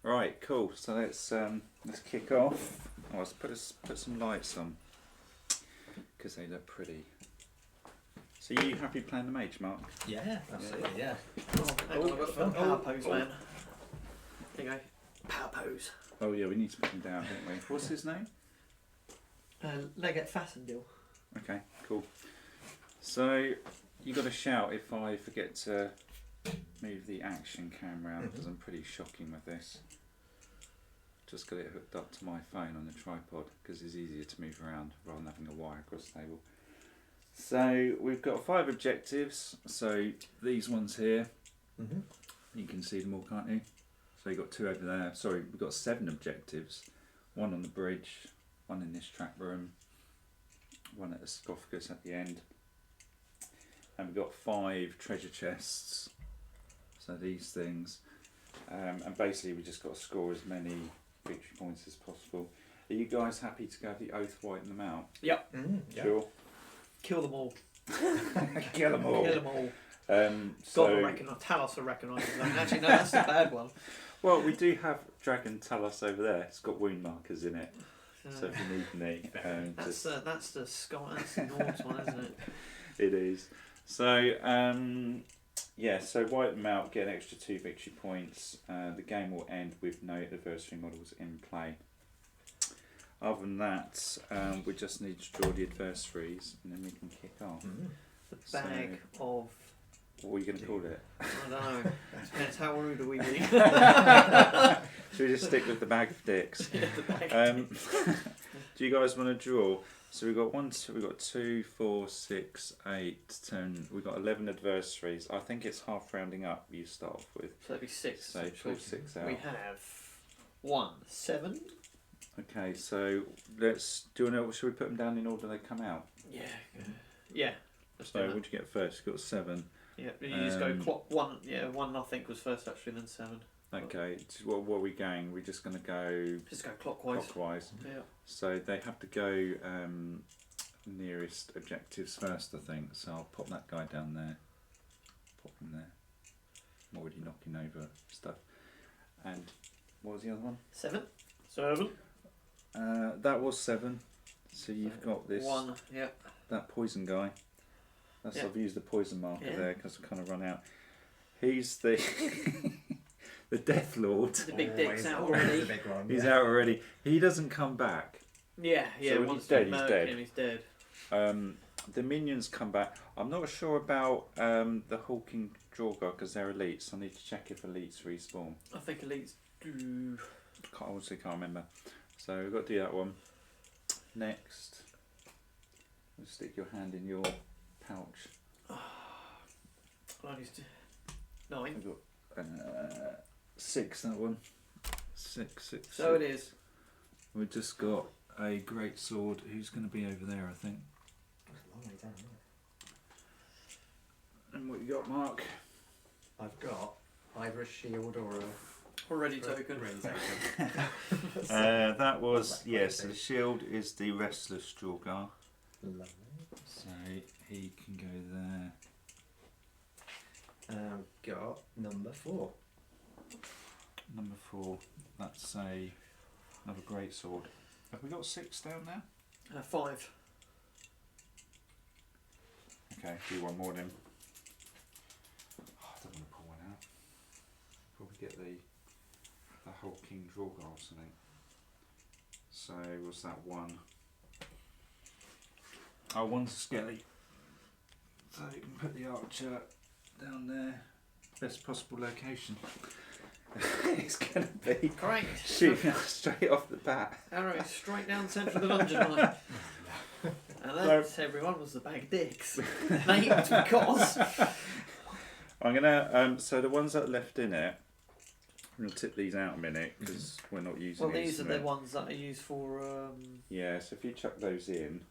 Right, cool. So let's kick off. Oh, let's put some lights on because they look pretty. So you happy playing the mage, Mark? Yeah, absolutely. Yeah. Hang on, I've got the power pose, man. There you go. Power pose. Oh yeah, we need to put him down, don't we? What's his name? Leggett Fassendil. Okay, cool. So you got to shout if I forget to move the action cam round because I'm pretty shocking with this. Just got it hooked up to my phone on the tripod because it's easier to move around rather than having a wire across the table. So we've got 5 objectives. So these ones here, you can see them all, can't you? So you've got 2 over there. Sorry, we've got 7 objectives. 1 on the bridge, 1 in this trap room, 1 at the sarcophagus at the end. And we've got 5 treasure chests. So these things. And basically we just got to score as many victory points as possible. Are you guys happy to go the oath, whiten them out? Yep. Sure. Kill them all. Kill them all. Kill them all. Talos will recognise them. Actually, no, that's the bad one. Well, we do have Dragon Talos over there. It's got wound markers in it. So if you need any, that's the Scott. That's the Nords one, isn't it? It is. So yeah. So wipe them out. Get an extra 2 victory points. The game will end with no adversary models in play. Other than that, we just need to draw the adversaries, and then we can kick off. The bag of. What are you going to call it? I don't know. Depends how rude are we be. Should we just stick with the bag of dicks? Yeah, the bag. Do you guys want to draw? So we've got 2, 4, 6, 8, 10. We've got 11 adversaries. I think it's half rounding up. You start off with. So that'd be 6. So pull 6 out. We have 1, 7. Okay, so let's do. Should we put them down in order they come out? Yeah. Yeah. So what did you get first? You got 7. Yeah, you just go clock 1. Yeah, 1 I think was first actually, then 7. Okay, what are we going? We're just going to go. Just go clockwise. Yeah. So they have to go nearest objectives first, I think. So I'll pop that guy down there. Pop him there. I'm already knocking over stuff. And what was the other one? 7. That was 7. So you've got this. 1. Yeah. That poison guy. Yeah. I've used the poison marker there because I kind of run out. He's the the Death Lord. The big dick's out already. The big one, He's out already. He doesn't come back. Yeah. So once he's dead. he's dead. The minions come back. I'm not sure about the hulking Draugr because they're elites. I need to check if elites respawn. I think elites do. I honestly can't remember. So we've got to do that one. Next, stick your hand in your pouch. I used to 9. We've got 6. That one. 6. So it is. We've just got a great sword. Who's going to be over there? I think. That's a long way down, isn't it? And what you got, Mark? I've got either a shield or a Already token. That was yes. The shield is the restless Draugr. Lovely. So he can go there. Got number 4. Number 4. That's another great sword. Have we got 6 down there? 5. Okay, do one more then. Oh, I don't want to pull one out. Probably get the hulking Draugr or something. So what's that 1? Oh, 1's a skelly. So you can put the archer down there. Best possible location. It's going to be Great. shooting us straight off the bat. Arrow straight down the centre of the dungeon line. And that, everyone, was the bag of dicks. Named because. I'm gonna so the ones that are left in it, I'm gonna tip these out a minute because we're not using. Well, these are the ones that are used for. Yeah, so if you chuck those in,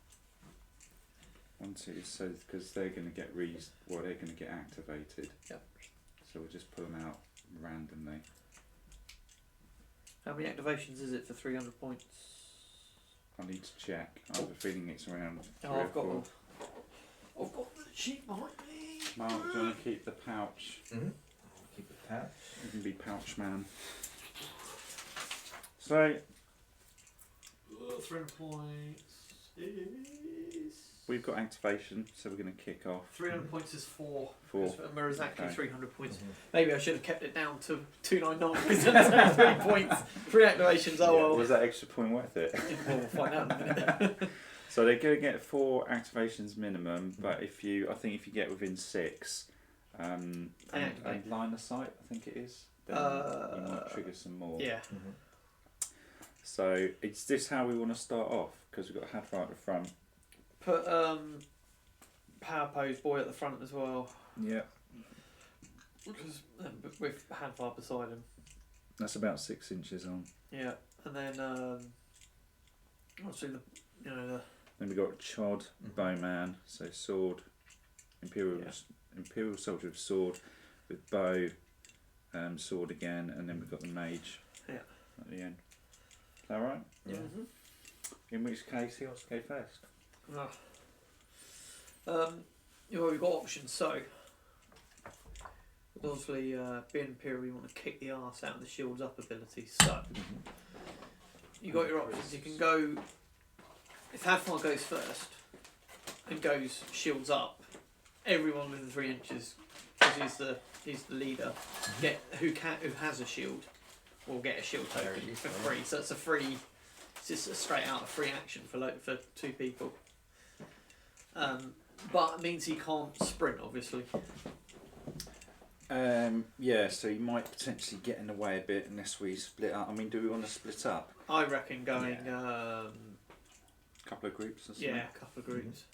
1, 2, so because they're gonna get they're gonna get activated. Yep. So we'll just pull them out randomly. How many activations is it for 300 points? I need to check. I have a feeling it's around 3 Oh, or I've got 4. one. I've got the sheet behind me. Mark, do you want to keep the pouch? Mm-hmm. Keep the pouch. You can be pouch man. So 300 points is... we've got activation, so we're going to kick off. 300 points is 4. 4. And we're exactly Okay. 300 points. Maybe I should have kept it down to 299 because that's 3 points. 3 activations, oh well. Was that extra point worth it? Well, we'll find out in a minute. So they're going to get 4 activations minimum, but if you get within 6, and line of sight, I think it is, then you might trigger some more. Yeah. So is this how we want to start off? Because we've got Hadvar at the front. Put power pose boy at the front as well. Yeah. Because with Hadvar beside him. That's about 6 inches on. Yeah, and then obviously the Then we've got Chod, bowman, so sword, Imperial soldier with sword, with bow, sword again, and then we've got the mage at the end. Is that right? Yeah. In which case he wants to go first. Well, we've got options. So, obviously, being Imperial, we want to kick the arse out of the shields up ability. So, you got your options. You can go. If Hadvar goes first and goes shields up, everyone within 3 inches, because he's the leader, who has a shield, will get a shield token for free. So it's a free. It's just a straight out a free action for 2 people. But it means he can't sprint, obviously. Yeah, so he might potentially get in the way a bit unless we split up. I mean, do we want to split up? I reckon going. Couple of groups or something? Yeah, a couple of groups.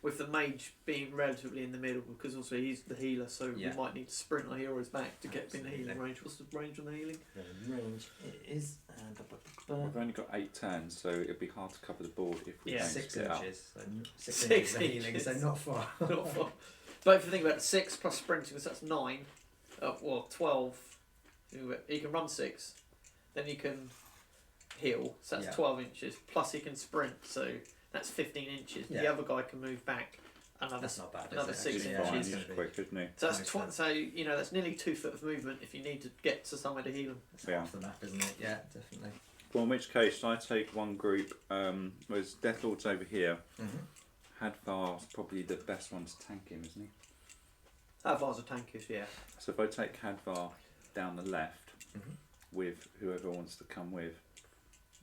With the mage being relatively in the middle, because also he's the healer, so we might need to sprint our heroes back to get in the healing range. What's the range on the healing? The range is. We've only got 8 turns, so it'd be hard to cover the board if we don't 6 split up. inches. So 6 6 inches of healing, inches. so not far. Not far. But if you think about it, 6 plus sprinting, so that's 9. 12. He can run 6, then he can heal, so that's 12 inches. Plus he can sprint, so that's 15 inches. Yeah. The other guy can move back another. That's not bad. Another is it? 6 Actually, inches. it's gonna be- Quick, isn't it? So that's Nice. so that's nearly 2 foot of movement if you need to get to somewhere to heal him. It's half the map, isn't it? Yeah, definitely. Well, in which case, I take one group. There's Deathlord's over here. Hadvar's probably the best one to tank him, isn't he? Hadvar's a tankish, yeah. So if I take Hadvar down the left with whoever wants to come with,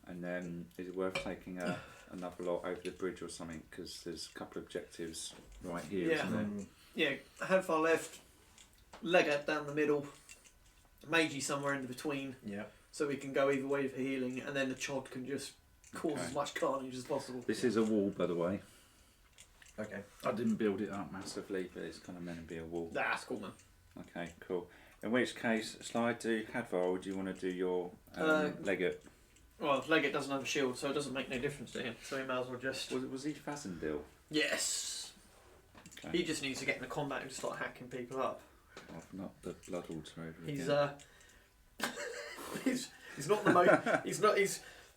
and then is it worth taking another lot over the bridge or something? Because there's a couple of objectives right here, Yeah. isn't there? Yeah, Hadvar left, Legate down the middle, Magey somewhere in between, Yeah. so we can go either way for healing, and then the Chod can just cause as much carnage as possible. This is a wall, by the way. Okay. I didn't build it up massively, but it's kind of meant to be a wall. That's cool, man. Okay, cool. In which case, shall I do Hadvar, or do you want to do your Legate? Well, Legate doesn't have a shield, so it doesn't make no difference to him, so he might as well just... Was he Fazendil? Yes! Okay. He just needs to get in the combat and start hacking people up. I've not the Blood Altar over He's again. he's not the most he's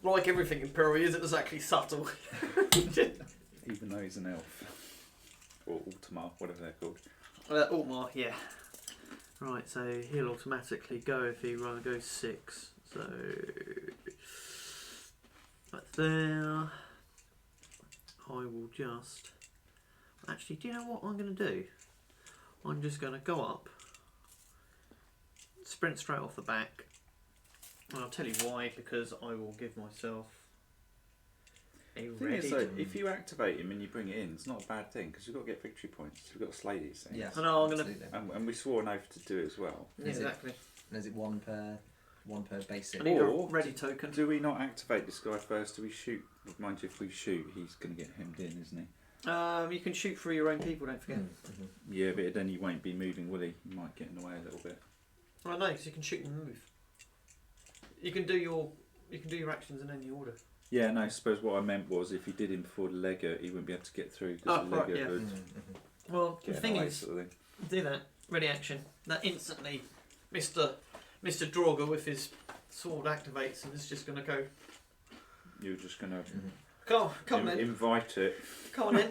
like everything Imperial, he isn't exactly subtle. Even though he's an elf. Or Ultima, whatever they're called. Ultmar, yeah. Right, so he'll automatically go if he goes 6. So right there. I will just actually, do you know what I'm gonna do? I'm just gonna go up, sprint straight off the back. And I'll tell you why, because I will give myself a The thing ready. is, though, if you activate him and you bring it in, it's not a bad thing because you've got to get victory points. You've got to slay these things. Yeah. I know, I'm gonna. Absolutely. And we swore an oath to do it as well. Yeah, exactly. And is it one per basic? I need a Or- ready token. Do we not activate this guy first? Do we shoot? Mind you, if we shoot, he's going to get hemmed in, isn't he? You can shoot through your own people. Don't forget. Yeah, but then he won't be moving, will he? He might get in the way a little bit. I know, because you can shoot and move. You can do your actions in any order. Yeah, no, I suppose what I meant was if he did him before the Legate, he wouldn't be able to get through because Oh, the right, Legate yeah. would Well, get the in thing the way, is, sort of thing. do that ready action. That instantly, Mr. Draugr with his sword activates, and it's just going to go. You're just going to Come on, in. invite it. Come on in.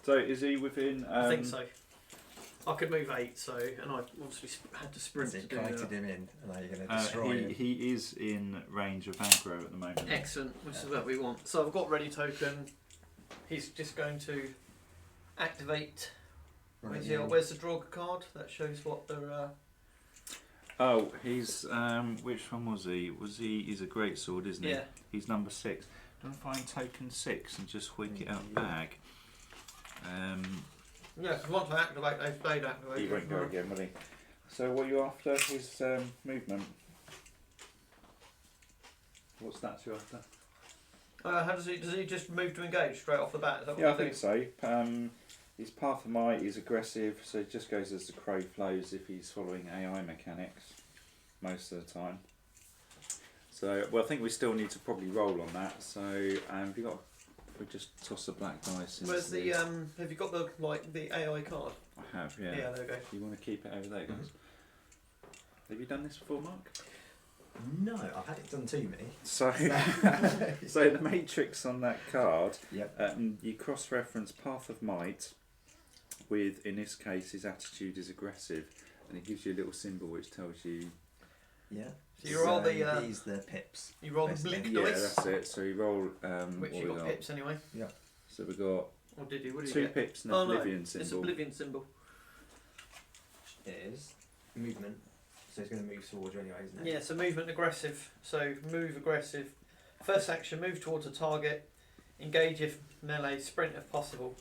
So is he within? I think so. I could move 8, so and I obviously had to sprint So to you do kited that. him in, and now you're going to destroy him. He is in range of aggro at the moment. Excellent, which is what we want. So I've got ready token. He's just going to activate. Where's the Draugr card? That shows what they're. Oh, he's which one was he? He's a great sword, isn't he? Yeah. He's number 6. Don't find token 6 and just whick it out the bag. Yeah, if you want to activate, they've activate. He won't go again, will he? So what are you after? His movement. What's that you after? How does he just move to engage straight off the bat? Is that what Yeah, I he's think so. His Path of Might is aggressive, so it just goes as the crow flows if he's following AI mechanics most of the time. So, well, I think we still need to probably roll on that. So, have you got? We just toss a black dice. Where's the have you got the AI card? I have, yeah. Yeah, there we go. You want to keep it over there, guys? Have you done this before, Mark? No, I've had it done to me. So, so the matrix on that card, Yep. you cross-reference Path of Might with, in this case, his attitude is aggressive, and it gives you a little symbol which tells you. Yeah. So you roll the. These the pips. You roll the basically. blink Yeah, dice. that's it. So you roll. Which what you we got pips anyway. So we got Or did you? What did 2 you get? pips and Oh, Oblivion no, symbol. it's Oblivion symbol. Is movement. So he's going to move towards you anyway, isn't it? Yeah, so movement aggressive. So move aggressive. First action, move towards a target. Engage if melee, sprint if possible.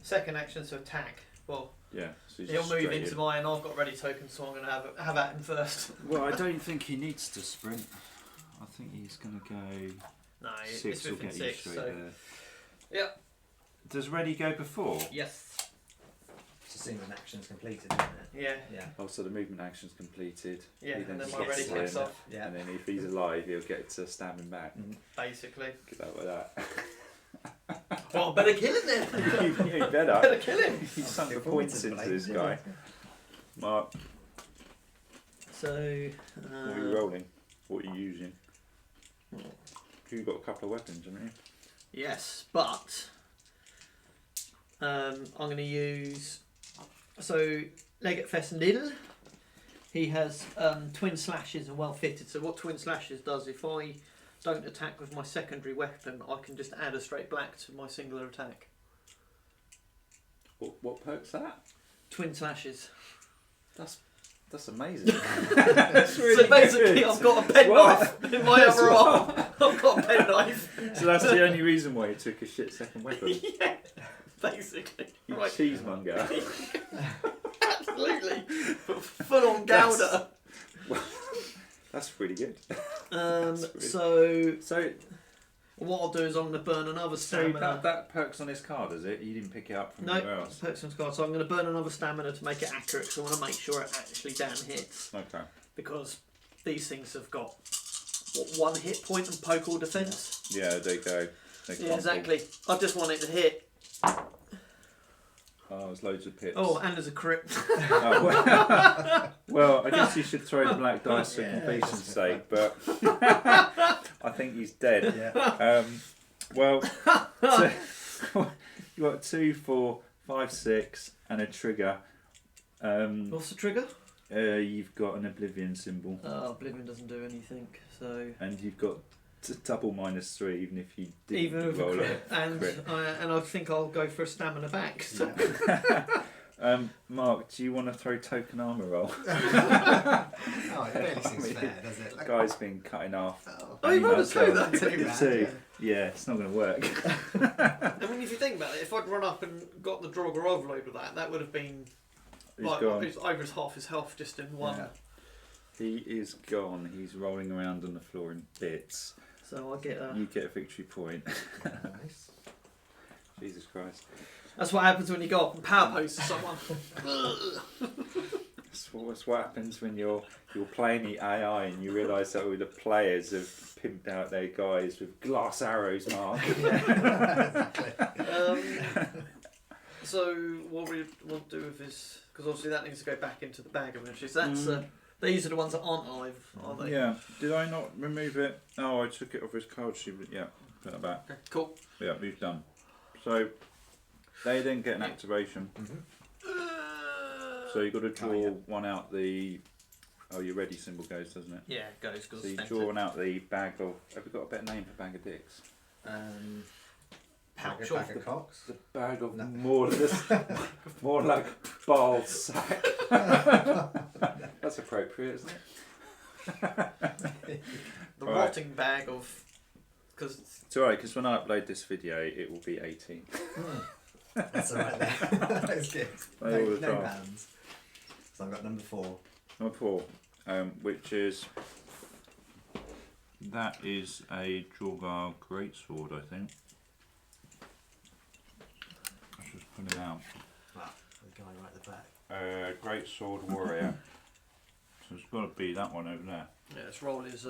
Second action, so attack. Well, Yeah. So he's he'll just move straight into in. mine. I've got ready tokens, so I'm going to have at him first. Well, I don't think he needs to sprint. I think he's going to go. No, 6 it's will within get you 6. straight So there. yeah. Does ready go before? Yes. It's as soon as an action's completed, isn't it? Yeah. Yeah. Oh, so the movement action's completed. Yeah, He and then just my ready gets kicks in, off. Yeah. And then if he's alive, he'll get to stab him back. Basically. Get that with that. Well, I better kill him then. you better. Better kill him. He's sunk the Looking points forward into to the this blade, guy. Mark, So. what are you rolling? What are you using? You've got a couple of weapons, haven't you? Yes, but I'm going to use. So, Leggett Fessendil, he has twin slashes and well fitted. So, what twin slashes does, if I don't attack with my secondary weapon, I can just add a straight black to my singular attack. What perk's that? Twin slashes. That's amazing. That's really so basically, good. I've got a penknife in my other arm. I've got a penknife. So that's the only reason why he took a shit second weapon. Yeah, basically. You Right. cheesemonger. Absolutely. Full on gouda. That's pretty good. So So what I'll do is I'm going to burn another stamina. that perk's on his card, is it? You didn't pick it up from No, anywhere else. Perkson's card. So I'm going to burn another stamina to make it accurate. So I want to make sure it actually damn hits Okay. because these things have got what 1 hit point and poke or defense. Yeah, they go. Yeah, exactly. I just want it to hit. Oh, there's loads of pips. Oh, and there's a crit. Oh, well, I guess you should throw the black dice for Yeah, completion's just for sake, but I think he's dead. Yeah. Well, so, you got 2, 4, 5, 6, and a trigger. What's the trigger? You've got an Oblivion symbol, Oblivion doesn't do anything. So and you've got double -3, even if you didn't even with a roll crit, it. and I think I'll go for a stamina back. So. Mark, do you want to throw token armour roll? Oh, it barely seems fair, does it? Like, Guy's been cut in half. Oh, you rolled a 2 though. Too bad, Two. yeah. Yeah, it's not going to work. I mean, if you think about it, if I'd run up and got the Draugr overload with that would have been He's like gone. it's over half his health just in one. Yeah. He is gone. He's rolling around on the floor in bits. So I get a. You get a victory point. Nice. Jesus Christ. That's what happens when you go up and power pose to someone. That's what happens when you're playing the AI and you realise that all the players have pimped out their guys with glass arrows, Mark. So what we want to do with this, because obviously that needs to go back into the bag eventually. So that's these are the ones that aren't alive, are they? Yeah. Did I not remove it? Oh, I took it off his card sheet. But yeah, put that back. Okay, cool. Yeah, we've done. So they then get an activation. So you've got to draw one out the. Oh, your ready symbol goes, doesn't it? Yeah, it goes. So you draw one out the bag of. Have you got a better name for bag of dicks? Pouch bag of cocks. The bag of more like ball sack. That's appropriate, isn't it? The rotting bag of. Because it's alright, because when I upload this video, it will be 18. That's alright there. That's good. No bands. So I've got number 4. Number 4, which is. That is a Draugr greatsword, I think. Let's just put it out. The guy right at the back. Greatsword warrior. So it's got to be that one over there. yeah, let's roll his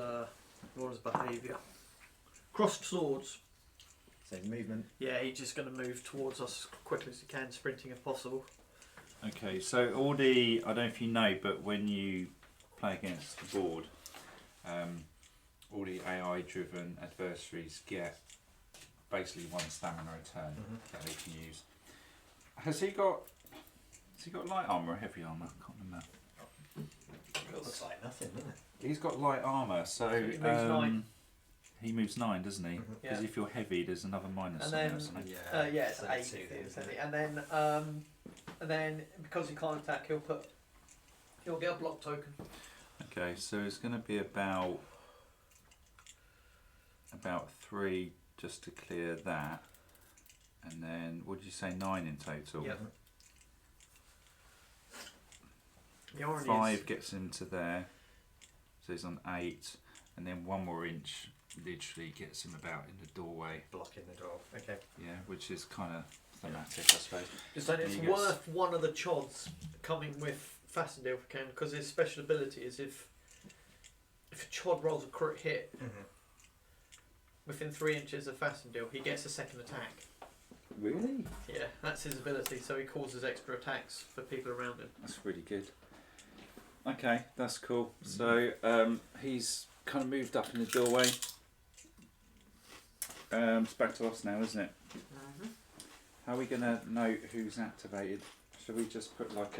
behaviour. Crossed swords. So movement. Yeah, he's just going to move towards us as quickly as he can, sprinting if possible. Okay, so all the, I don't know if you know, but when you play against the board, all the AI driven adversaries get basically 1 stamina a turn that they can use. Has he got light armour or heavy armour? I can't remember. Looks like nothing, doesn't it? He's got light armour, so he moves 9. He moves 9, doesn't he? Because Yeah. if you're heavy, there's another minus. And then, on there, isn't it? yeah, it's So 8. 2 then, isn't it? And then because he can't attack, he'll get a block token. Okay, so it's going to be about 3 just to clear that, and then what did you say, 9 in total? Yep. The orange 5 gets him to there, so he's on 8, and then 1 more inch literally gets him about in the doorway. Blocking the door. Okay. Yeah, which is kind of thematic, I suppose. Just saying it's He gets- worth one of the chods coming with Fassendale if we can, because his special ability is if a chod rolls a crit hit within 3 inches of Fassendale, he gets a second attack. Really? Yeah, that's his ability, so he causes extra attacks for people around him. That's really good. Okay, that's cool. So he's kind of moved up in the doorway. It's back to us now, isn't it? How are we going to know who's activated? Should we just put like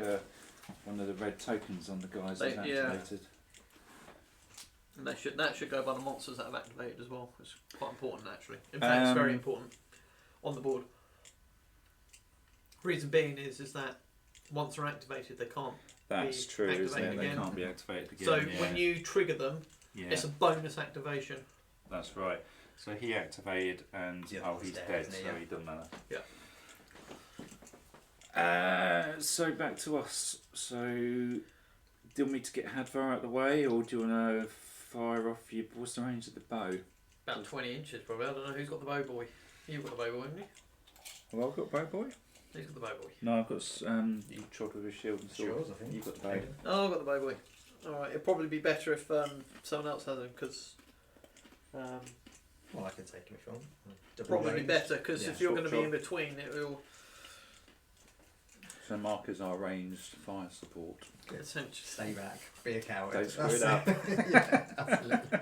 one of the red tokens on the guys who's activated? And that should go by the monsters that have activated as well. It's quite important actually. In fact, it's very important on the board. Reason being is that once they're activated, they can't. That's true, isn't it? again. They can't be activated again. So yeah. when you trigger them, it's a bonus activation. That's right. So he activated and he's dead, so he doesn't matter. Yeah. So back to us. So do you want me to get Hadvar out of the way, or do you want to fire off your... What's the range of the bow? About 20 inches probably. I don't know who's got the bow boy. You've got the bow boy, haven't you? Have I got bow boy? Who's got the bow boy? No, I've got you trod with a shield and sword. Shields, I think. You've got the bow. Oh, I've got the bow boy. Alright, it'd probably be better if someone else has him, because... Well, I can take him if you want. Probably better, because if you're going to be Swap in between, it will... So Mark is our ranged fire support. Essentially. Stay back. Be a coward. Don't screw it up. Yeah, absolutely.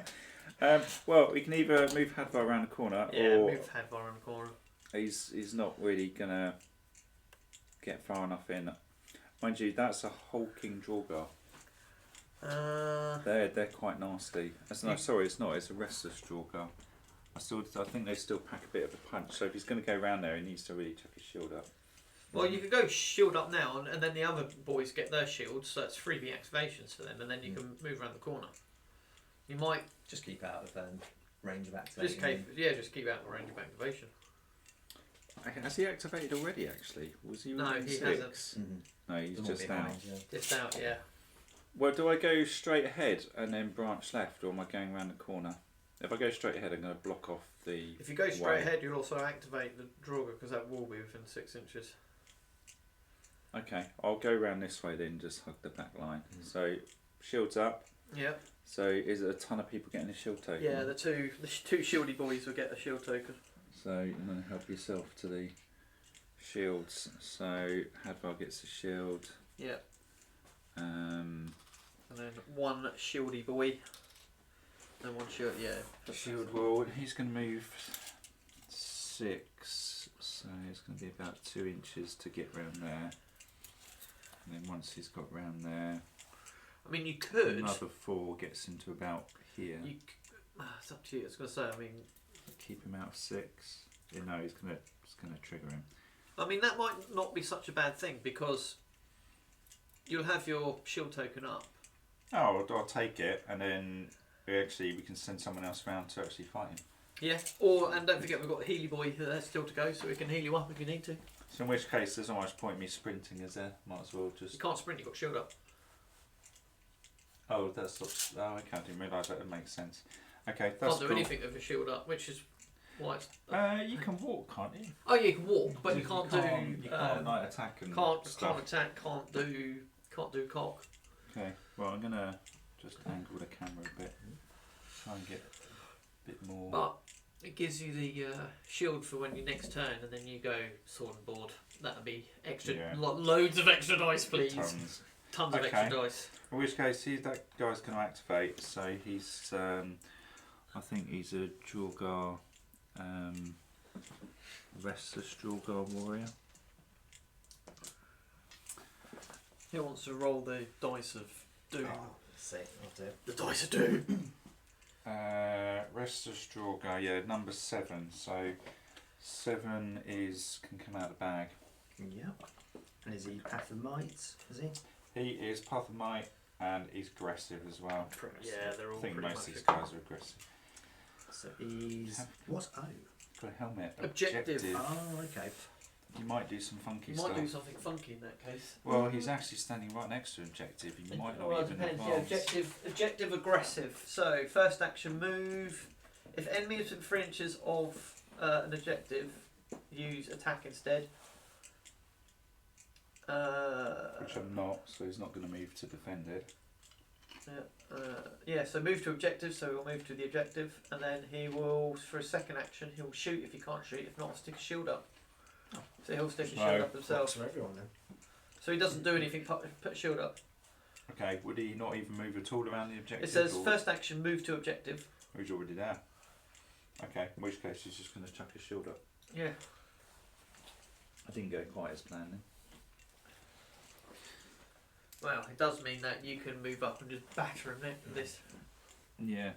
Well, we can either move Hadvar around the corner, Yeah, or move Hadvar around the corner. he's not really gonna get far enough in. Mind you, that's a hulking Draugr. They're quite nasty. No, sorry, it's not. It's a restless Draugr. I think they still pack a bit of a punch. So if he's going to go around there, he needs to really chuck his shield up. Well, you could go shield up now, and then the other boys get their shields, so it's 3B activations for them, and then you can move around the corner. You might just keep out of range of activation. Just keep out of range of activation. Has he activated already? Actually, was he? No, he 6? hasn't. No, he's just out. Just out, yeah. Well, do I go straight ahead and then branch left, or am I going around the corner? If I go straight ahead, I'm going to block off the. If you go straight ahead, you'll also activate the Draugr, because that will be within 6 inches. Okay, I'll go around this way then, just hug the back line. So, shields up. Yeah. So, is it a ton of people getting a shield token? Yeah, the two shieldy boys will get a shield token. So, you're going to help yourself to the shields. So, Hadvar gets a shield. Yeah. And then one shieldy boy. And one shield, yeah. Shield wall. He's going to move 6. So, it's going to be about 2 inches to get round there. And then once he's got round there, I mean, you could. another 4 gets him to about here. It's up to you. I was going to say, I mean, Keep him out of 6. Yeah, no, it's gonna trigger him. I mean, that might not be such a bad thing because you'll have your shield token up. Oh, I'll take it, and then we can send someone else around to actually fight him. Yeah, and don't forget we've got the Healy Boy there still to go, so we can heal you up if you need to. So in which case, there's not much point me sprinting, is there? Might as well just. You can't sprint. You've got shield up. Oh, that's. Oh, okay. I didn't realise that. It makes sense. Okay, that's Can't do anything with a shield up, which is why it's. You can walk, can't you? Oh, yeah, you can walk, but you can't do. You can't night attack and can't stuff. attack. Can't do cock. Okay. Well, I'm gonna just angle the camera a bit. Try and get a bit more. But it gives you the shield for when you next turn, and then you go sword and board. That'll be extra. Yeah. Loads of extra dice, please. Tons of Okay. extra dice. In which case, that guy's going to activate. So he's, I think he's a Draugr, restless Draugr warrior. He wants to roll the dice of doom. Oh, see, I'll do it. The dice of doom. Restless Draugr, yeah, number 7. So 7 can come out of the bag. Yep. And is he Path of Might? Is he? He is Path of Might and he's aggressive as well. Yeah, they're all I think pretty most much of these guys are aggressive. So he's what's O? Got a helmet. Objective. Oh, okay. You might do some funky You stuff. might do something funky in that case. Well, he's actually standing right next to objective. You might not Well, it even depends. advance. Yeah, objective aggressive. So first action move. If enemy is within 3 inches of an objective, use attack instead. Which I'm not, so he's not going to move to defend it. Yeah, so move to objective, so we'll move to the objective, and then he will, for a second action, he'll shoot if he can't shoot, if not, stick a shield up. So he'll stick a shield up himself. Works for everyone then. So he doesn't do anything, put a shield up. Okay, would he not even move at all around the objective? It says or first action, move to objective. He's already there. Okay, in which case he's just going to chuck his shield up. Yeah. I didn't go quite as planned then. Well, it does mean that you can move up and just batter him with this. Yeah.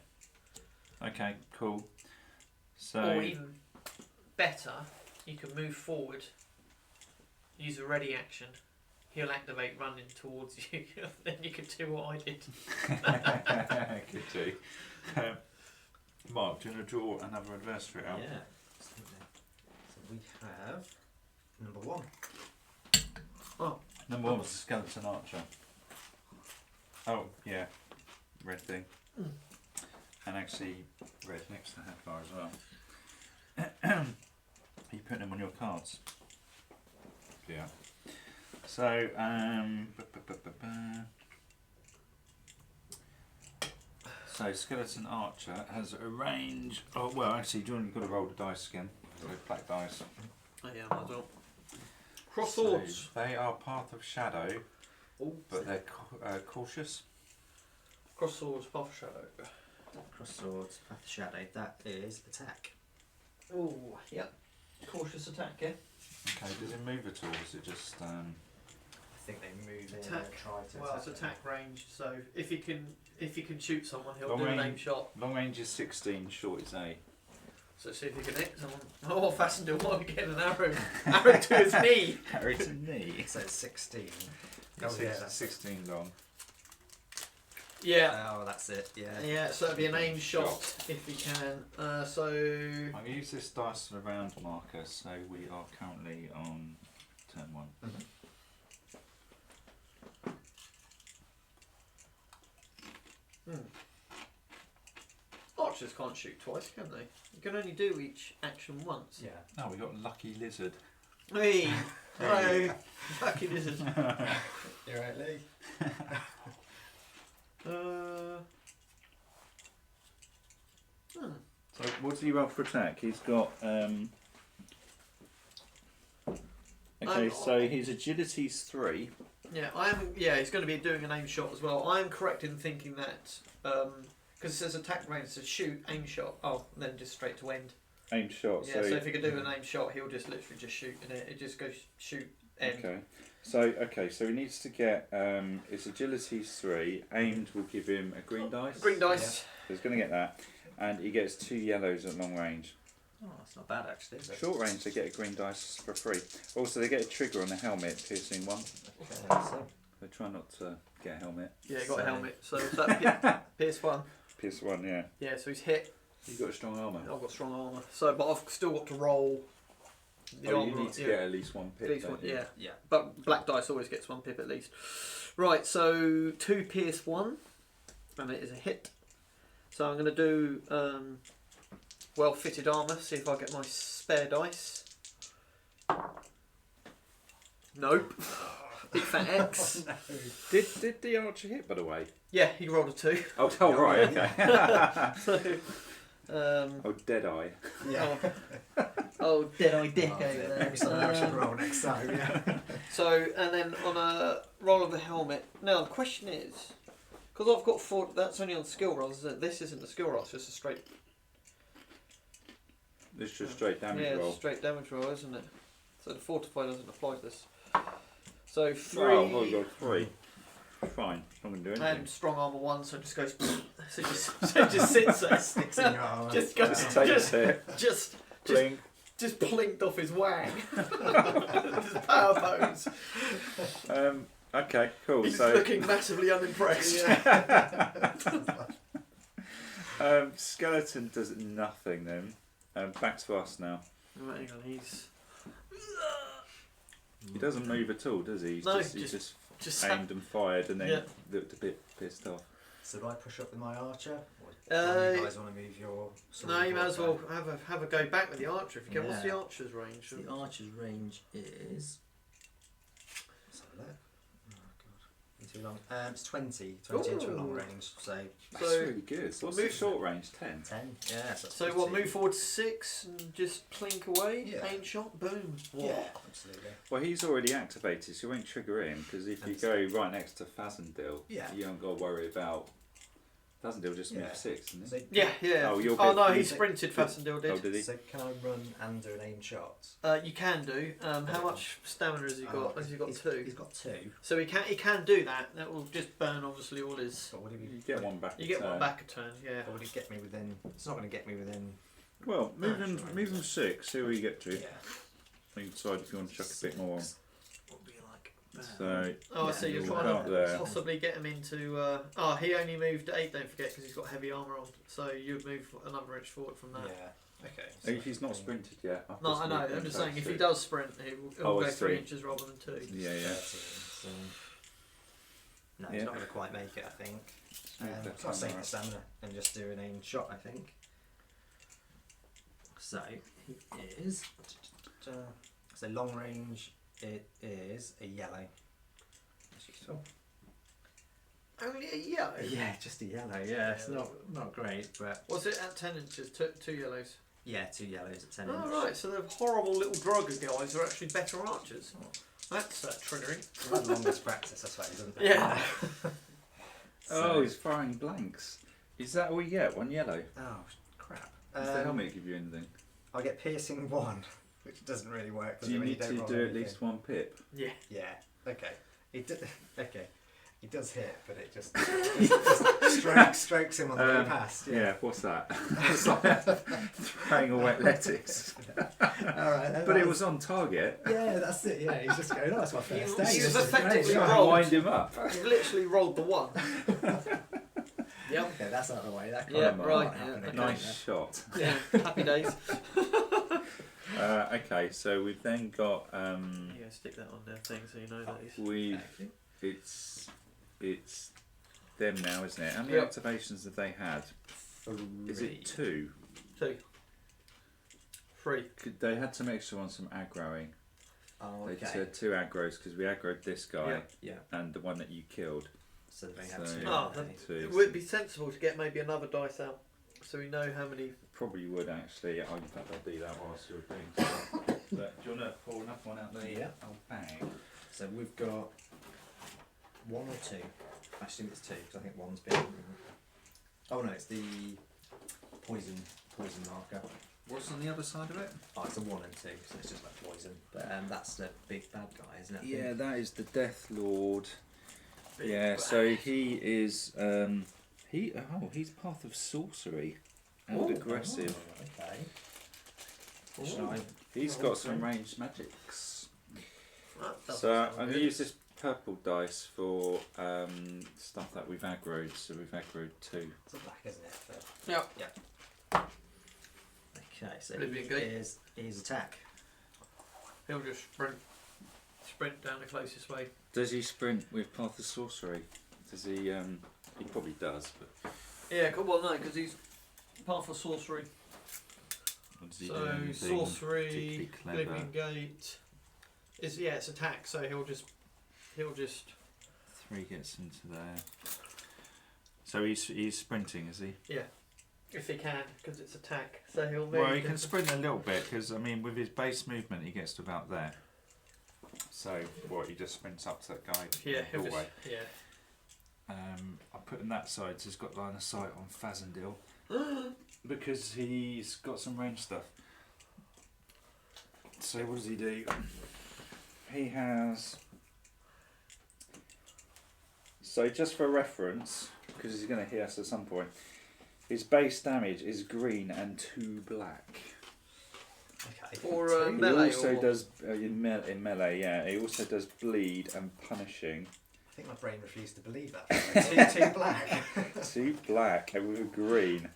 Okay, cool. So. Or even better, you can move forward, use a ready action. He'll activate running towards you, then you can do what I did. Could do. Mark, do you want to draw another adversary out? Yeah. So we have number 1. Oh. Number 1 was the skeleton archer. Oh, yeah. Red thing. And actually red next to Hadvar as well. Are you putting them on your cards? Yeah. So, so skeleton archer has a range. Oh well, actually, you've got to roll the dice again. So black dice. Oh yeah, might as well. Cross swords. So they are path of shadow, Oh, but they're cautious. cross swords, path of shadow. Cross swords, Path of Shadow. That is attack. Oh, yep. Cautious attack, yeah. Okay, does it move at all? Is it just? I think they move in Attack. and try to Well, it's attack range, so if you can shoot someone, he'll Long do an range. aim shot. Long range is 16, short is 8. So see if you can hit someone. Oh, Fassendale might be getting an arrow to his knee. Arrow to knee. So it's 16. Oh, yeah, that's 16 long. Yeah. Oh, that's it. Yeah. Yeah, so it'd be an aim shot if you can. So I'm going to use this dice for a round marker, so we are currently on turn 1. archers can't shoot twice, can they? You can only do each action once. Yeah. Oh, we got lucky lizard. Hey, hello, lucky lizard. You're right, Lee. So what's he roll for attack? He's got okay, so his agility's 3. Yeah, Yeah, he's going to be doing an aim shot as well. I am correct in thinking that because it says attack range, it says shoot, aim shot. Oh, and then just straight to end. Aim shot. Yeah, so if he could do an aim shot, he'll just literally just shoot in it. It just goes shoot N. Okay. So he needs to get his agility's 3. Aimed will give him a green dice. Green dice. So he's going to get that, and he gets 2 yellows at long range. Oh, that's not bad actually, is it? Short range, they get a green dice for free. Also, they get a trigger on the helmet, piercing 1. Okay, so They try not to get a helmet. Yeah, he got a helmet. So is that Pierce 1? Pierce 1, yeah. Yeah, so he's hit. You got a strong armour. I've got strong armour. So, but I've still got to roll. The You armour, need to get at least 1 pip. At least one, don't you? yeah. But black dice always gets 1 pip at least. Right, so 2 Pierce 1, and it is a hit. So I'm going to do well-fitted armour, see if I get my spare dice. Nope. Big fat X. no. Did the archer hit, by the way? Yeah, he rolled a 2. Oh right, okay. So, dead eye. Yeah. oh, dead-eye dick Oh, over there. maybe something I should roll next time, yeah. So, and then on a roll of the helmet. Now, the question is, because I've got 4, that's only on skill rolls, isn't it? This isn't a skill roll, it's just a straight... It's just straight damage yeah, roll. it's a straight damage roll, isn't it? So the fortify doesn't apply to this. So 3... Oh, you got 3. Fine, I'm not going to do anything. and strong armour 1, so it just goes... so it just sits there. Sticks in your arm. Just goes... Just takes it. Just Blink. just plinked off his wang. Just power pose. Okay, cool. He's So looking massively unimpressed. skeleton does nothing then. Back to us now. Right, hang on, he's... He doesn't move at all, does he? He's No, just just aimed and fired and then Yeah. looked a bit pissed off. So do I push up with my archer? Or do you guys want to move your sword? No, you might as well back? have a go back with the archer if you can. What's the Yeah. archer's range? The archer's range is... Let's have a look. Oh god. Too long. It's 20 into a long Ooh. range, so That's So, really good. What's move- the short range? 10. 10. Yeah. So what? Move forward 6 and just plink away. Yeah. Aim shot. Boom. Yeah, absolutely. Well, he's already activated, so you won't trigger him because if you go right next to Fazendil, Yeah. you haven't got to worry about. Fazendil just moved 6, isn't So, it? Yeah, yeah. Oh, you'll Oh get- no, you he get- sprinted Fastendil Oh, did. did he? so can I run and do an aim shot? You can do. How much stamina has he got? Has he got 2? He's got 2. So he can do that. That will just burn obviously all his. So would he be, You get one back. You get a one turn. back a turn. Yeah. Or would it get me within... It's not going to get me within... Well, move Oh, him, sure. move him 6. See where you get to. Yeah. Then you decide if you want to chuck a bit more on. What would be like... So Oh, I Yeah, see. You're you'll trying go up to there. possibly get him into. Oh, he only moved 8. Don't forget, because he's got heavy armour on. So you'd move another inch forward from that. Yeah. Okay. If he's not sprinted yet. I've No, just I know. moved him I'm just back saying, if he 6. does sprint, he'll Oh, go it's 3 3. inches rather than 2. Yeah, yeah. So, no, Yeah. he's not going to quite make it, I think. Move So I'll that save camera the stamina and just do an aim shot, I think. So he is. So long range, it is a yellow. That's useful. Only a yellow. Yeah, just a yellow. Yeah, it's not great, but Was it at 10 inches? 2 yellows. yeah, 2 yellows at 10 Oh inches. right, so the horrible little Draugr guys are actually better archers. That's triggering. We've had longest practice, I suppose, isn't it? Yeah. Oh, he's firing blanks. Is that all you get? 1 yellow? Oh crap. Does the helmet give you anything? I get piercing 1, which doesn't really work. Do you when need don't to roll do at anything. least 1 pip? Yeah. Yeah. Okay. Okay. He does hit, but it just strokes him on the way past. Yeah, what's that? It's like throwing away lettuce. Alright. But it was on target. Yeah, that's it. Yeah, he's just going, oh, that's my first day. He This was is great." effectively Yeah. rolled. Wind him up. You literally rolled the 1. Yep. Okay, that's out of the way. That Yeah, can't right, happen yeah, again. Nice shot. Yeah. Happy days. Okay, so we've then got Yeah, stick that on their thing so you know that he's. it's them now, isn't it? How many Yep. activations have they had? Is it 2? 2. 3. They had some extra on some aggroing. Oh, They okay. said 2 aggros because we aggroed this guy Yeah. and the one that you killed. So they have So- to. Oh, okay. It would be sensible to get maybe another dice out so we know how many. Probably would actually. In fact, I'll do that whilst you're doing stuff. But do you want to pull another one out there? Yeah. Oh, bang. So we've got 1 or 2. I assume it's 2 because I think 1's been. Oh no, it's the poison marker. What's on the other side of it? Oh, it's a 1 and 2, so it's just like poison. But that's the big bad guy, isn't it? Yeah, that is the Death Lord. Big Yeah, bad. so he is. He's Path of Sorcery and Ooh, aggressive. Oh, okay. So he's got some ranged magics. That doesn't So sound I'm going good. to use this purple dice for stuff that we've aggroed. So we've aggroed 2. It's a black, isn't it? Yeah. Okay, so Oblivion he Gate. is his attack. He'll just sprint down the closest way. Does he sprint with Path of Sorcery? Does he? He probably does, but Yeah, well, no, because he's part of sorcery. what does he So do? Anything sorcery, particularly clever? Oblivion Gate. It's attack. So he'll just 3 gets into there. So he's sprinting, is he? yeah, if he can, because it's attack. So he'll move. Well, he can sprint a little bit because I mean, with his base movement, he gets to about there. So what? He just sprints up to that guy. Yeah, in he'll the just doorway. yeah. I put him that side, so he's got line of sight on Fazendil because he's got some range stuff. So what does he do? He has. So just for reference, because he's going to hit us at some point, his base damage is green and 2 black. Okay. Or Two. He melee also or- does in melee. Yeah, he also does bleed and punishing. I think my brain refused to believe that. Two black. 2 black with a green.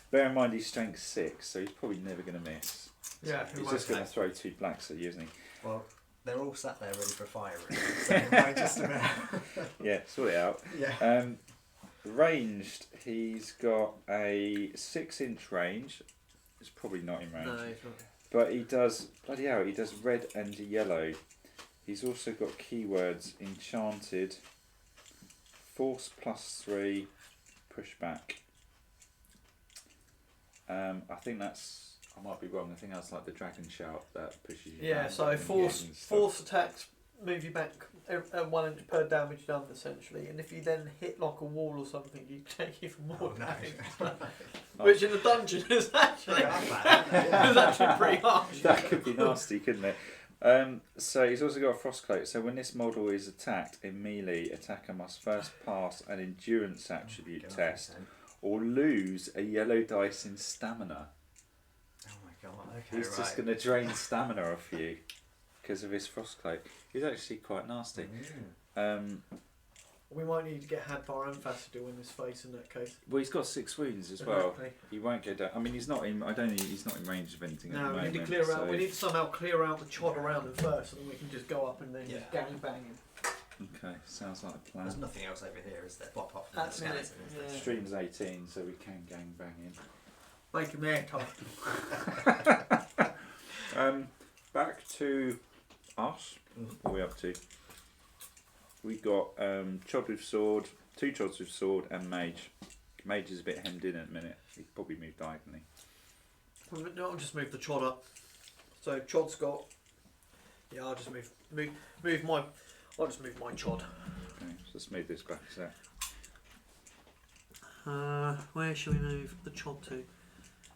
Bear in mind he's strength 6, so he's probably never going to miss. Yeah, He's just going to throw 2 blacks at you, isn't he? Well, they're all sat there ready for fire. Really, so it might just about. Yeah, sort it out. Yeah. Ranged, he's got a 6-inch range. It's probably not in range. No, he's not. But he does, bloody hell, he does red and yellow. He's also got keywords enchanted, force +3, pushback. I think that's, I might be wrong, I think that's like the dragon shout that pushes you Yeah, down so and force and stuff. force attacks move you back 1 inch per damage done essentially, and if you then hit like a wall or something, you take even more Oh, no. damage. Which in the dungeon is actually is actually pretty harsh. That could be nasty, couldn't it? So he's also got a frostcoat. So when this model is attacked in melee, attacker must first pass an endurance attribute test or lose a yellow dice in stamina. Oh my god. Okay. He's just going to drain stamina off you because of his frostcoat. He's actually quite nasty. We might need to get Hadvar and Fasadil in this face in that case. Well, he's got 6 wounds as well. Exactly. He won't go down. I mean, he's not in. I don't think he's not in range of anything at No, the we moment. need to clear out. so- We need to somehow clear out the chod around him first, and then we can just go up and then just gang bang him. Okay, sounds like a plan. There's nothing else over here, is there? Well, apart from the That's skeleton. it, Is there? yeah. Stream's 18, so we can gang bang him. Make him airtight. Back to us. What are we up to? We got chod with sword, 2 chods with sword, and mage. Mage is a bit hemmed in at the minute. He probably moved diagonally. No, I'll just move the chod up. So chod's got. Yeah, I'll just move my. I'll just move my chod. Okay, so let's move this back a sec. Where shall we move the chod to?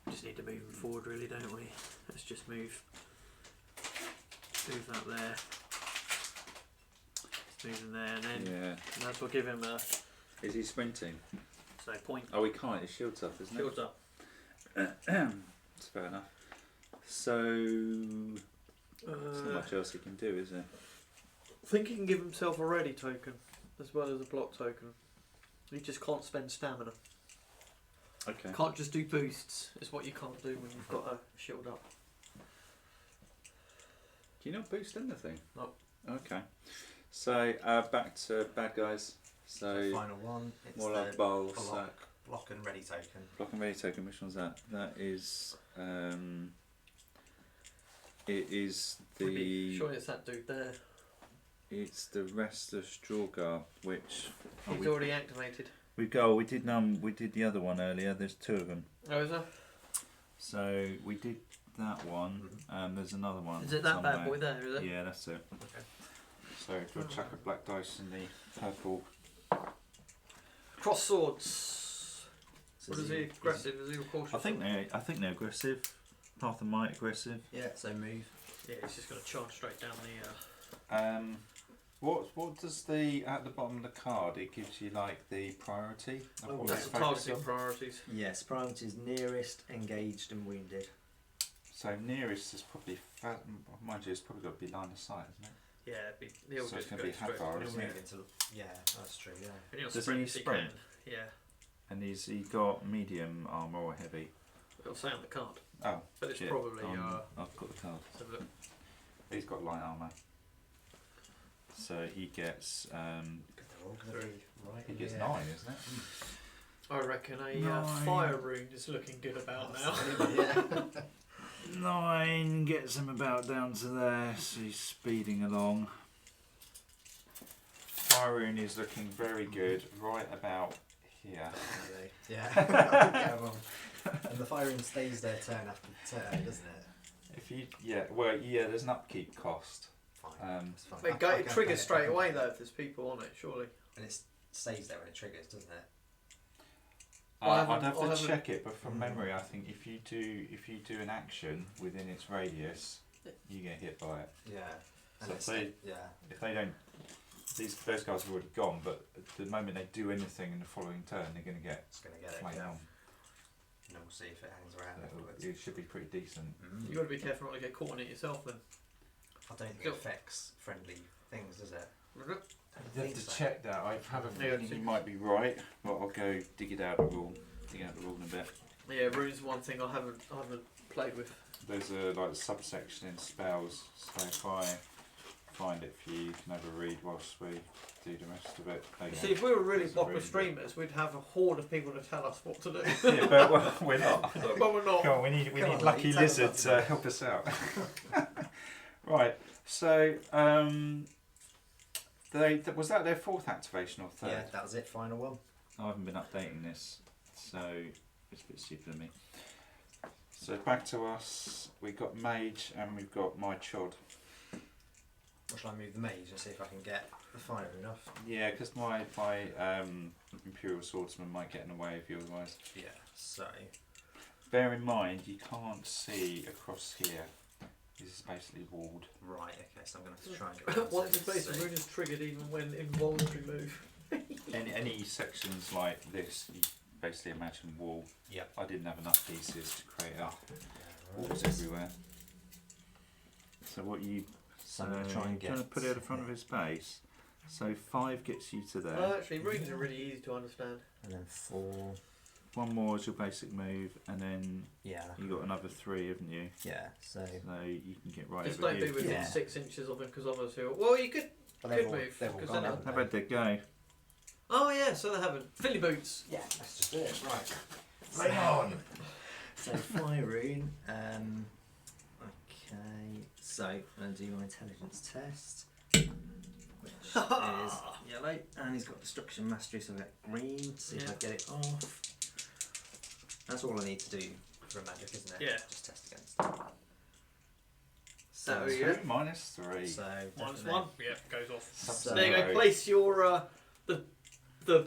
We just need to move him forward, really, don't we? Let's just move that there. Move him there, and then Yeah. that's what give him a Is he sprinting? so point. Oh, he can't. His shield's up, isn't it? Shields up. That's fair enough. So, there's not much else he can do, is there? I think he can give himself a ready token as well as a block token. He just can't spend stamina. Okay. Can't just do boosts. Is what you can't do when you've got a shield up. Do you not boost anything? No. Okay. So, back to bad guys. So, Final one. It's more the like bowls. So, block and ready token. block and ready token, which one's that? That is, it is the, Surely it's that dude there. it's the restless Draugr, which He's already activated. we did the other one earlier. There's 2 of them. Oh, is there? So we did that one. There's another one. Is it that somewhere. bad boy there, is it? Yeah, that's it. Okay. So we'll chuck a black dice in the purple. Cross swords. What is he? Aggressive? Is he cautious? I think they're aggressive. Half the might aggressive. Yeah, so move. Yeah, he's just going to charge straight down the. What does the at the bottom of the card? It gives you like the priority. Of what That's it's the focused targeting on. priorities. Yes, priorities nearest, engaged, and wounded. So nearest is probably mind you, it's probably got to be line of sight, isn't it? Yeah, he'll So it's just gonna go be straight. Hadvar, He'll isn't move it? into. Yeah, that's true. Yeah. And he'll Does sprint he if he sprint? can. Yeah, And he got medium armor or heavy? it'll say on the card, Oh, but it's shit. probably. I've got the card. Let's have a look. He's got light armor. So he gets They're all going to be right. he gets here. 9, isn't it? I reckon a Nine. fire rune is looking good about now. Yeah. 9 gets him about down to there, so he's speeding along. Fire is looking very good, right about here. Yeah. And the firing stays there turn after turn, doesn't it? If you there's an upkeep cost. Fine. It's fine. It triggers straight away though if there's people on it, surely. And it stays there when it triggers, doesn't it? I I'd have haven't- to check it, but from memory, I think if you do an action within its radius, you get hit by it. Yeah. So it's, if they don't, those guys have already gone, but at the moment they do anything in the following turn, they're going to get it's going to get it. flamed Yeah. on. And then we'll see if it hangs around So afterwards. it should be pretty decent. You got to be careful not to get caught on it yourself then. I don't think it affects friendly things, does it? You have think to so. check that. I have a Yeah, feeling you might be right, but I'll go dig it out the rule. Dig out the rule in a bit. Yeah, rune's one thing I haven't played with. There's a like subsection in spells, so if I find it for you, you can have a read whilst we do the rest of it. You see, if we were really There's a popular read. streamers, we'd have a horde of people to tell us what to do. Yeah, but well, we're not. But we're not. Come on, we need Come on, Lucky mate, tell us Lizard what to to help us out. Right, so was that their 4th activation or 3rd? Yeah, that was it. Final one. I haven't been updating this, so it's a bit stupid of me. So back to us, we've got Mage and we've got my Chod. Or shall I move the mage and see if I can get the fire enough? Yeah, because my Imperial Swordsman might get in the way of you otherwise. Yeah. So. Bear in mind, you can't see across here. This is basically walled. Right. Okay. So I'm going to have to try and get. Once the base of rune is triggered even when involuntary move. Any sections like this, you basically imagine wall. Yep. I didn't have enough pieces to create a Yeah, walls everywhere. So what you... So I'm going to try and get. Trying to put it at the front of his base. So 5 gets you to there. Well, actually, runes are really easy to understand. And then 4. 1 more is your basic move, and then Yeah. you got another 3, haven't you? Yeah. So. So you can get right Just over don't here. be within Yeah. 6 inches of him because obviously. Well, you could. But Good move, They've all 'cause gone, then haven't How they? about they go? Oh yeah, so they haven't. Philly boots. Yeah. Let's just do it. Right. Bring on! So fire rune. Okay. So I'm going to do my intelligence test, which is yellow, and he's got destruction mastery, so I get green. See if I get it off. That's all I need to do for a magic, isn't it? Yeah. Just test against it. So, Two yeah. minus 3. So Minus definitely- 1. Yeah, goes off. So- There you go. Place your the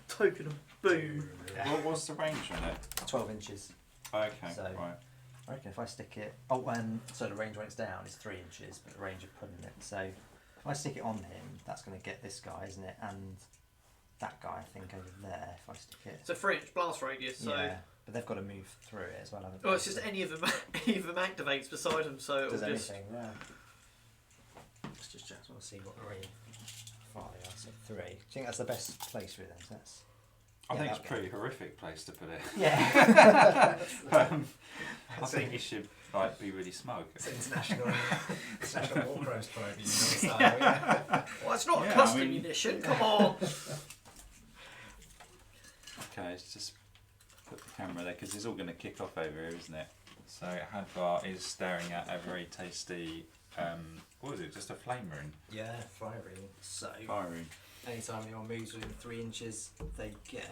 token of boom. Yeah. What was the range on it? 12 inches. Okay, So- right. I reckon if I stick it. Oh, and so the range when it's down is 3 inches, but the range of putting it. So if I stick it on him, that's going to get this guy, isn't it? And that guy, I think, over there. If I stick it. It's a 3 inch blast radius. So. Yeah, but they've got to move through it as well, haven't they? Oh, it's just any of them activates beside them, so Does it'll just. anything? Yeah. Let's just check. I want to see what the range. Far they are. So 3. Do you think that's the best place for it then? So that's. I Yeah, think it's a that'll pretty horrific place to put it. Yeah. I think you should like be really smug. It's international war crimes probe. You know, style, yeah. Well, it's not Yeah, a custom I mean- munition. Come on. Okay, let's just put the camera there because it's all going to kick off over here, isn't it? So Hadvar is staring at a very tasty, what was it, just a flame rune? Yeah, firing. So Fire rune. anytime anyone moves within 3 inches, they get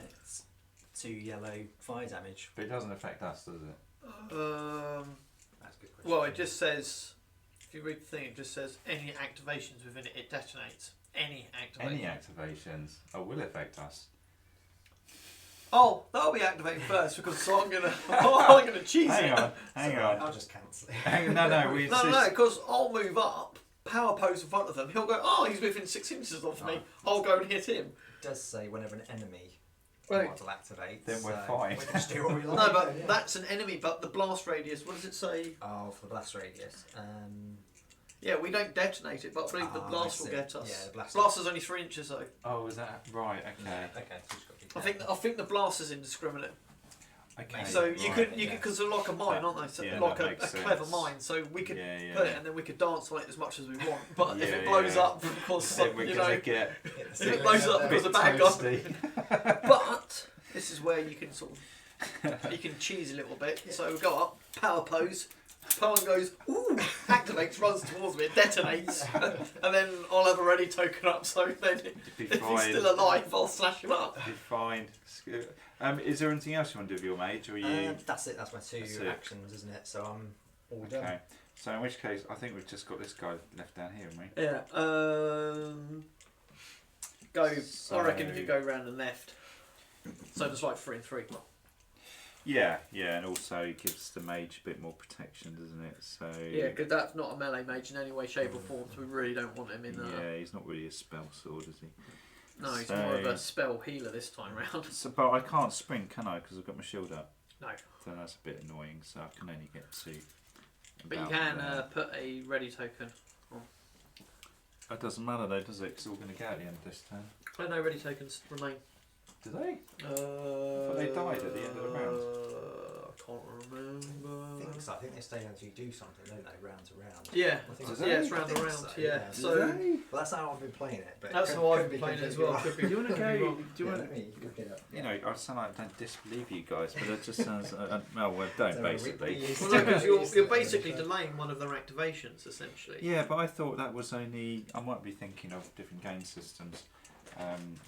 2 yellow fire damage. But it doesn't affect us, does it? That's a good question. Well, it just says. If you read the thing, it just says any activations within it, it detonates. Any activation. Any activations will affect us. Oh, that'll be activating first because so I'm gonna cheese Hang it. on, hang on. I'll just cancel it. Hang on, no, we No, because I'll move up, power pose in front of them. He'll go, oh, he's within 6 inches of me. I'll go and hit him. It does say whenever an enemy Right. model activates. Then we're so fine. We can just do what we like. No, but then, yeah. that's an enemy. But the blast radius, what does it say? Oh, for the blast radius. Yeah, we don't detonate it, but I believe the Ah, blast I will see. get us. Yeah, the blast. Blaster's only 3 inches though. Oh, is that right? Okay. Okay, so just got to be I think the blaster's indiscriminate. Okay. So Right, you yeah. could because they're like a mine, aren't they? So Yeah, like that a makes clever sense. mine. So we could Yeah, yeah. put it and then we could dance on it as much as we want. But if Yeah, it blows yeah. up, of course, Then we're you gonna know. get If it blows up a because bit the bad guy. toasty. But this is where you can sort of you can cheese a little bit. So we go up, power pose. Someone goes, ooh, activates, runs towards me, detonates, and then I'll have a ready token up. So then, Be if he's fine. still alive, I'll slash him up. Be fine. Is there anything else you want to do with your mage, or are you? That's it. That's my 2 That's it. actions, isn't it? So I'm all done. Okay. So in which case, I think we've just got this guy left down here, haven't we? Yeah. Go. So- I reckon if you go round and left. So there's like 3 and 3. Yeah, yeah, and also it gives the mage a bit more protection, doesn't it? So Yeah, because that's not a melee mage in any way, shape, or form. So we really don't want him in there. yeah, he's not really a spell sword, is he? No, he's So- more of a spell healer this time round. So, but I can't sprint, can I? Because I've got my shield up. No. So that's a bit annoying. So I can only get to. But you about can there. put a ready token. It doesn't matter though, does it? Because we're going to get at the end of this turn. Oh no, ready tokens remain. Do they? But they died at the end of the round. I can't remember. I think so. I think they stay until you do something, don't they? Round to round. Yeah, I think Does so. it? yeah, it's I round think and round. so, Yeah, yeah. so Well, that's how I've been playing it. But that's it how I've could been be playing it as completely well. wrong. Could be Do you want to completely go? wrong. Do you Yeah, want? I mean, you could get up. You know, I sound like I don't disbelieve you guys, but it just sounds. Well, don't So basically. Well, no, because you're basically delaying one of their activations, essentially. Yeah, but I thought that was only. I might be thinking of different game systems,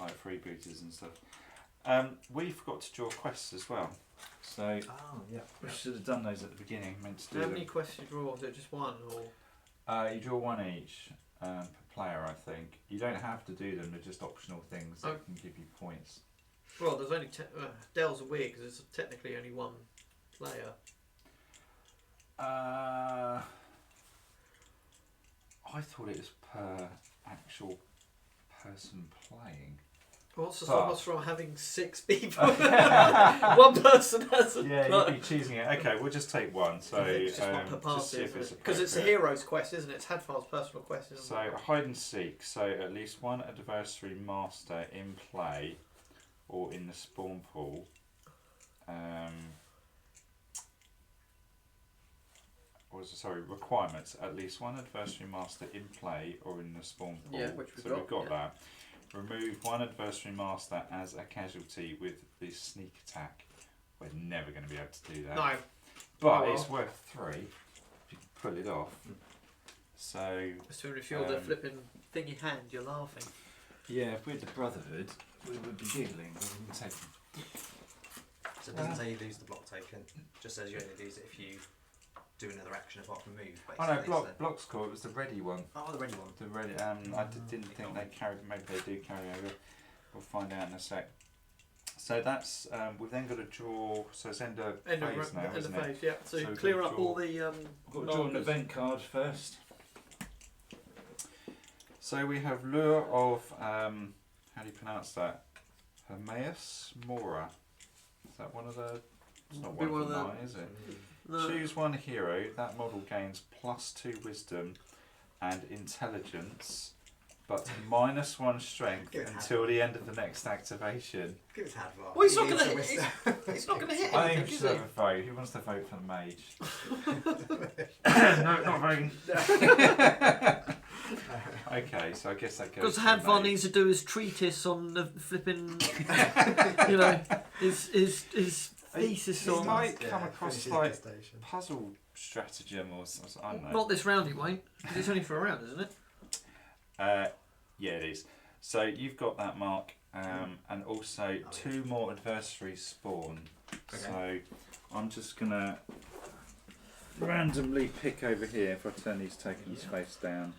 like freebooters and stuff. We forgot to draw quests as well, so Oh, yeah. we should have done those at the beginning. Meant to do How many them. quests you draw? Is it just one or? You draw one each per player, I think. You don't have to do them; they're just optional things that Oh. can give you points. Well, there's only Dell's are weird because there's technically only one player. I thought it was per actual person playing. What's the But- stop us from having 6 people? One person has a Yeah, player. you'd be choosing it. Okay, we'll just take one. So I think it's just one per just see party, if it's because it's a appropriate. hero's quest, isn't it? It's Hadvar's personal quest, isn't So it? hide and seek. So at least one adversary master in play or in the spawn pool. Requirements. At least one adversary master in play or in the spawn pool. Yeah, which we've so we've got, got that. Remove one adversary master as a casualty with the sneak attack. We're never going to be able to do that. No. But Oh, well. it's worth 3 if you can pull it off. So So if you're the Um, flipping thingy hand, you're laughing. yeah, if we're the Brotherhood, we would be giggling, but we can take So it doesn't say you lose the block token. It just says you only lose it if you do another action apart from move. Basically. Oh no, block's cool. It was the ready one. Oh, the ready one. The ready. Didn't think they carried. Maybe they do carry over. We'll find out in a sec. So that's we've then got to draw. So it's end of phase now, End isn't of it? phase, yeah. So, So we've clear got up to all the Got to draw an markers. event card first. So we have Lure of how do you pronounce that? Hermaeus Mora. Is that one of the? It's not Be one of one the of 9, is it? No. Choose one hero. That model gains +2 wisdom and intelligence, but -1 strength Good. until the end of the next activation. Give it to Hadvar. Well, he's He not needs gonna some hit- wisdom. It's not going to hit I think anything, we is should it? have a vote. Who wants to vote for the mage? No, not voting. Okay, so I guess that goes. Because to the Hadvar mage. needs to do his treatise on the flipping, his thesis He on. might come across finishes like the station. puzzle stratagem or something. I don't know. Not this round, he won't. Because it's only for a round, isn't it? Yeah, it is. So you've got that, Mark, and also 2 more adversaries spawn. So I'm just gonna randomly pick over here. If I turn these tokens face down.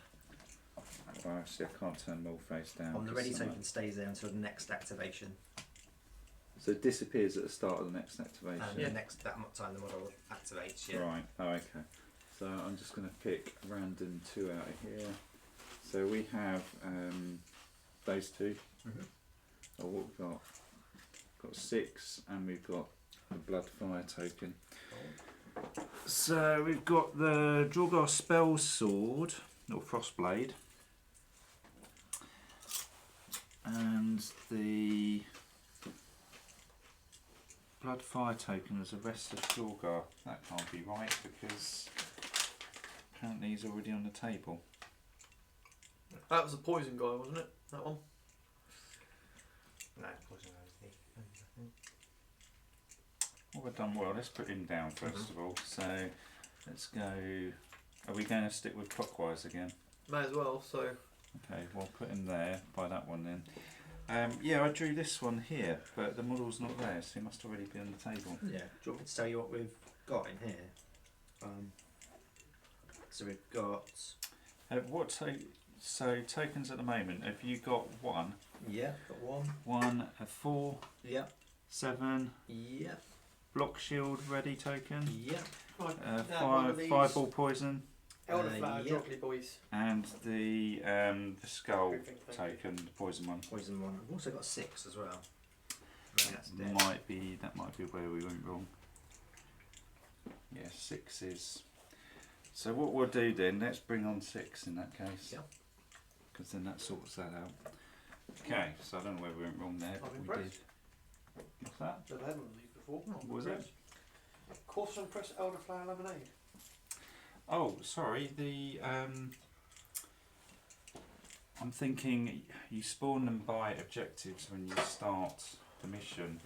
Well, actually, I can't turn them all face down. On the 'cause ready some token stays there until the next activation. So it disappears at the start of the next activation. And Yeah. the next that time the model activates. Yeah. Right. Oh, okay. So I'm just going to pick a random 2 out of here. So we have those 2. Mhm. Oh, what we've got 6, and we've got the blood fire token. So we've got the Draugr spell sword or frostblade, and the blood fire token as a restless Draugr. That can't be right because apparently he's already on the table. That was the poison guy, wasn't it? That one. No, poison arrows. Well, we've done well. Let's put him down first of all. So let's go. Are we going to stick with clockwise again? May as well. So Okay, well put him there by that one then. Yeah, I drew this one here, but the model's not there, so he must already be on the table. Yeah. Do you want me to tell you what we've got in here? So we've got. So tokens at the moment. Have you got 1? Yeah, got 1. 1, a 4, Yeah. 7. Yeah. Block shield ready token. Yeah. right, one of these Fireball poison, elderflower yeah. Draugr boys. and the skull Everything, thank you. token, the poison one. Poison 1. I've also got 6 as well. And that's dead. That might be where we went wrong. Yeah, 6 is. So what we'll do then, let's bring on 6 in that case. Yeah. Because then that sorts that out. Okay, so I don't know where we went wrong there. But I'm we impressed. did. What's that? Never had one of these before. What was it? Coarse and press elderflower lemonade. Oh, sorry. The I'm thinking you spawn them by objectives when you start the mission,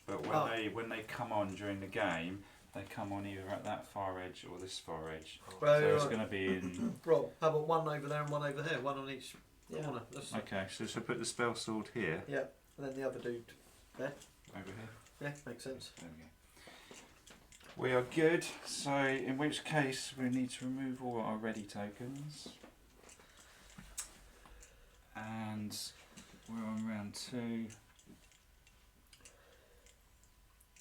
but when they come on during the game, they come on either at that far edge or this far edge. Right, So it's right. going to be in. Rob, how about one over there and one over here? One on each corner. Okay, so should I put the spell sword here? Yeah, and then the other dude there. Over here. Yeah, makes sense. There we go. We are good. So in which case we need to remove all our ready tokens. And we're on round 2.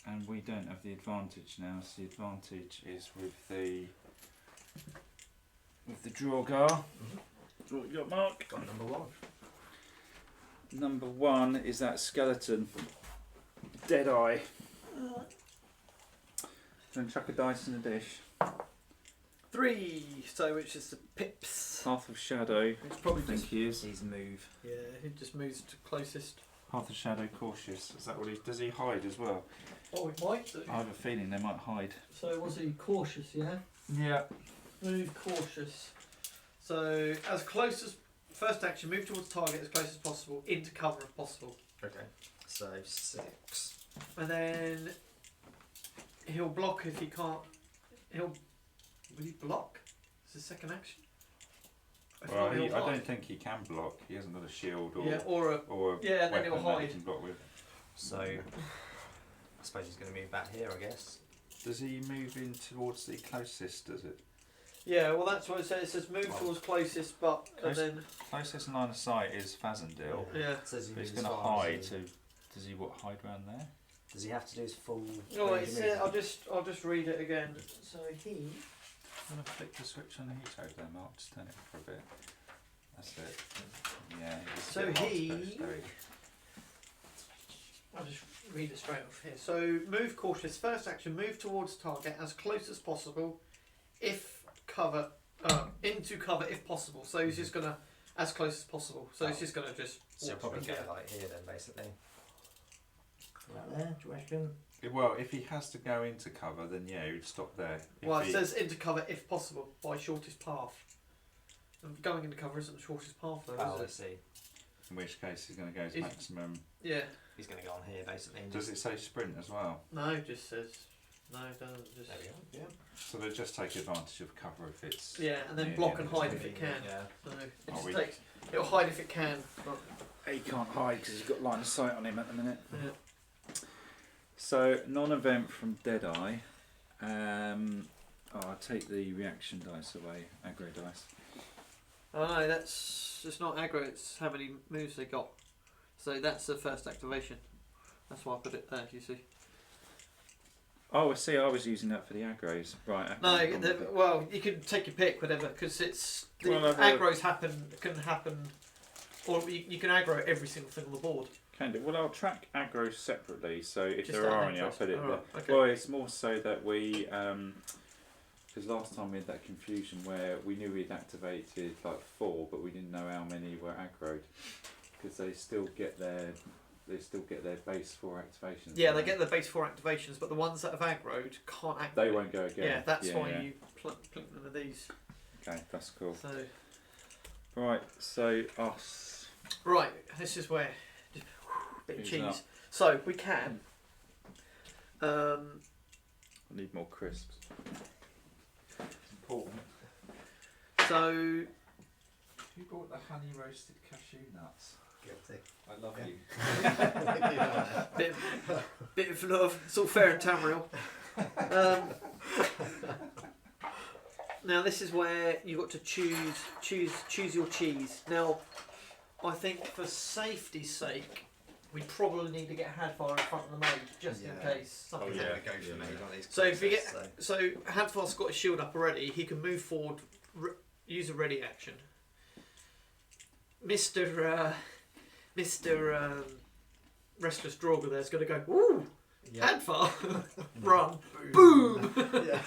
And we don't have the advantage now, so the advantage is with the Draugr. What you got, Mark? Got number 1. Number 1 is that skeleton. Deadeye. Then chuck a dice in a dish. 3, so which is the pips. Path of Shadow. It's probably I think just, he is. He's move. yeah, he just moves to closest. Path of Shadow cautious. Is that what he does? He hide as well? Oh, he might do. I have a feeling they might hide. So was he cautious, yeah? Yeah. Move cautious. So as close as first action, move towards target as close as possible, into cover if possible. Okay. So 6. And then he'll block if he can't. Will he block? It's his second action. If Well, not, he'll I hide. don't think he can block. He hasn't got a shield or Yeah, or a or a yeah, and then weapon he'll that he hide. can block with. So I suppose he's going to move back here, I guess. Does he move in towards the closest? Does it? Yeah, well that's what it says. It says move Well, towards closest, but and close- then Closest line of sight is Fazendale. yeah. It says he But he's moves going to as far as hide. he- So does he hide round there? Does he have to do his full? Oh, range it's of I'll movement? just read it again. So he. I'm going to flick the switch on the heat over there, Mark. Just turn it for a bit. That's it. Yeah. He's a So bit hot he- toast, very- I'll just read it straight off here. So move cautious. First action, move towards target as close as possible, if cover into cover if possible. So he's just gonna as close as possible. So he's Oh. just gonna just. So he'll walk probably straight go out. like here then, basically. Right there, do you reckon? Well, if he has to go into cover, then yeah, he'd stop there. If Well, it he- says into cover if possible by shortest path. And going into cover isn't the shortest path though, Oh, I is it? see. in which case he's going to go his If- maximum. Yeah. He's going to go on here basically. And Does just, it say sprint as well? No, it just says. No, it doesn't. Just. there we go. Yeah. So they just take advantage of cover if it's. Yeah, and then near block the and end of hide the if it game. can. Yeah. So it Oh, just we- takes. It'll hide if it can. But, He can't hide because he's got line of sight on him at the minute. yeah. So non-event from Deadeye. I'll take the reaction dice away, aggro dice. Oh no, it's not aggro. It's how many moves they got. So that's the first activation. That's why I put it there. You see. Oh, I see. I was using that for the aggros. Right. No, well, you can take your pick, whatever, because it's the Well, aggros can happen, or you can aggro every single thing on the board. Can do. Well, I'll track aggros separately. So if Just there that are any, I'll interest. put it Oh, there. right, okay. Well, it's more so that we, because last time we had that confusion where we knew we'd activated like 4, but we didn't know how many were aggroed, because they still get their base 4 activations. Yeah, they get the base 4 activations, but the ones that have aggroed can't activate. They won't go again. Yeah, that's why yeah. you plink them with these. Okay, that's cool. So Right, so us. right, this is where bit of Who's cheese. up? So we can. I need more crisps. It's important. So Who bought the honey roasted cashew nuts? Guilty. I love you. bit of love. It's all fair in Tamriel. Now this is where you've got to choose your cheese. Now, I think for safety's sake, we probably need to get Hadvar in front of the mage just in case something Yeah, happens. go for me. Got these So if you closest, get so Hadvar's got his shield up already, he can move forward, use a ready action. Mr. Restless Draugr there's going to go, ooh, yeah. Hadvar, run, boom! Yeah.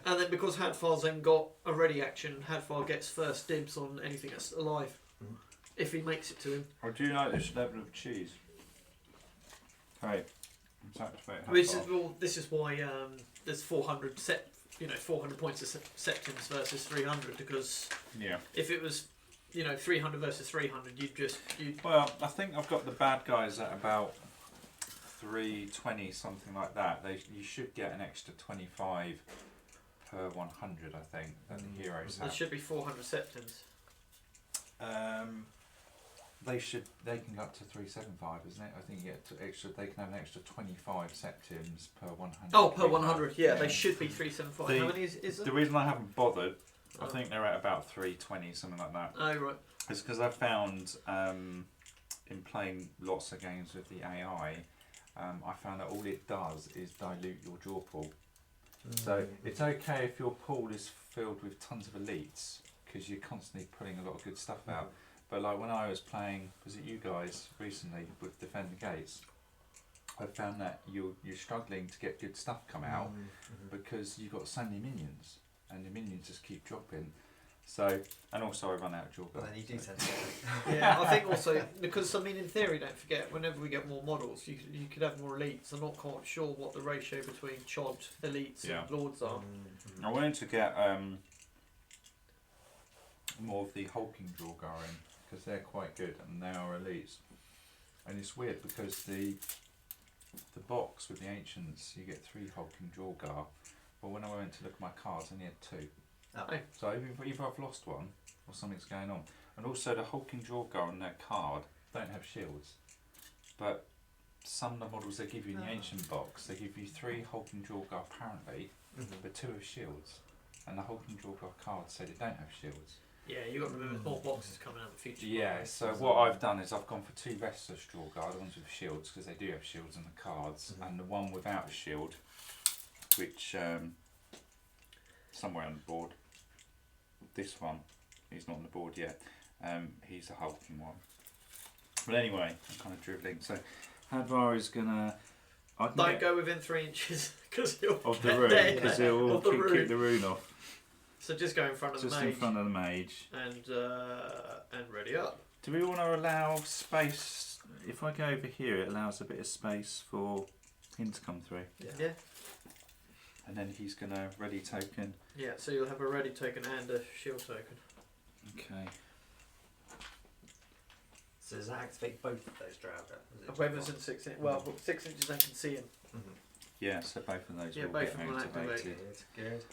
And then because Hadvar's then got a ready action, Hadvar gets first dibs on anything that's alive, if he makes it to him. I do like this level of cheese. Okay, let's activate Hadvar. This is why there's 400 400 points of septums versus 300, because Yeah. if it was 300 versus 300, you'd Well, I think I've got the bad guys at about 320, something like that. You should get an extra 25 per 100, I think, that the heroes there have. should be 400 septums. They can go up to 375, isn't it? I think you get they can have an extra 25 septums per 100. Oh, per 100, yeah, they should be 375. The- How many is there? The reason I haven't bothered, I Oh. think they're at about 320, something like that. Oh, right. It's because I found in playing lots of games with the AI, I found that all it does is dilute your draw pool. So it's okay if your pool is filled with tons of elites, because you're constantly pulling a lot of good stuff out. But like when I was playing, was it you guys recently with Defend the Gates, I found that you're struggling to get good stuff come out because you've got so many minions, and the minions just keep dropping. So, and also I run out of draw. But then you do tend to. Yeah, I think also because in theory, don't forget, whenever we get more models, you could have more elites. I'm not quite sure what the ratio between Chod elites and lords are. I wanted to get more of the hulking Draugr in, because they're quite good and they are elites. And it's weird because the box with the ancients, you get 3 hulking Draugr, but when I went to look at my cards, I only had 2. Oh. So either I've lost one or something's going on. And also the hulking Draugr on their card don't have shields, but some of the models they give you in the ancient box, they give you 3 hulking Draugr apparently, but 2 have shields, and the hulking Draugr cards say they don't have shields. Yeah, you've got to remember there's more boxes coming out in the future. Yeah, so what I've done is I've gone for 2 Restless Draugr, the ones with shields, because they do have shields on the cards, and the one without a shield, which somewhere on the board, this one, he's not on the board yet, he's a hulking one. But anyway, I'm kind of dribbling. So Hadvar is gonna. Don't go within 3 inches because he'll of the get rune, dead because he'll of the keep rune. the rune off. So just go in front of Just the in mage front of the mage. and ready up. Do we want to allow space? If I go over here, it allows a bit of space for him to come through. Yeah. And then he's gonna ready token. Yeah. So you'll have a ready token and a shield token. Okay. So does that activate both of those Draugr? Whoever's in 6 inches. Well, 6 inches they can see him. Yeah, so both of those Yeah, will both get of them will activated. activate. Good.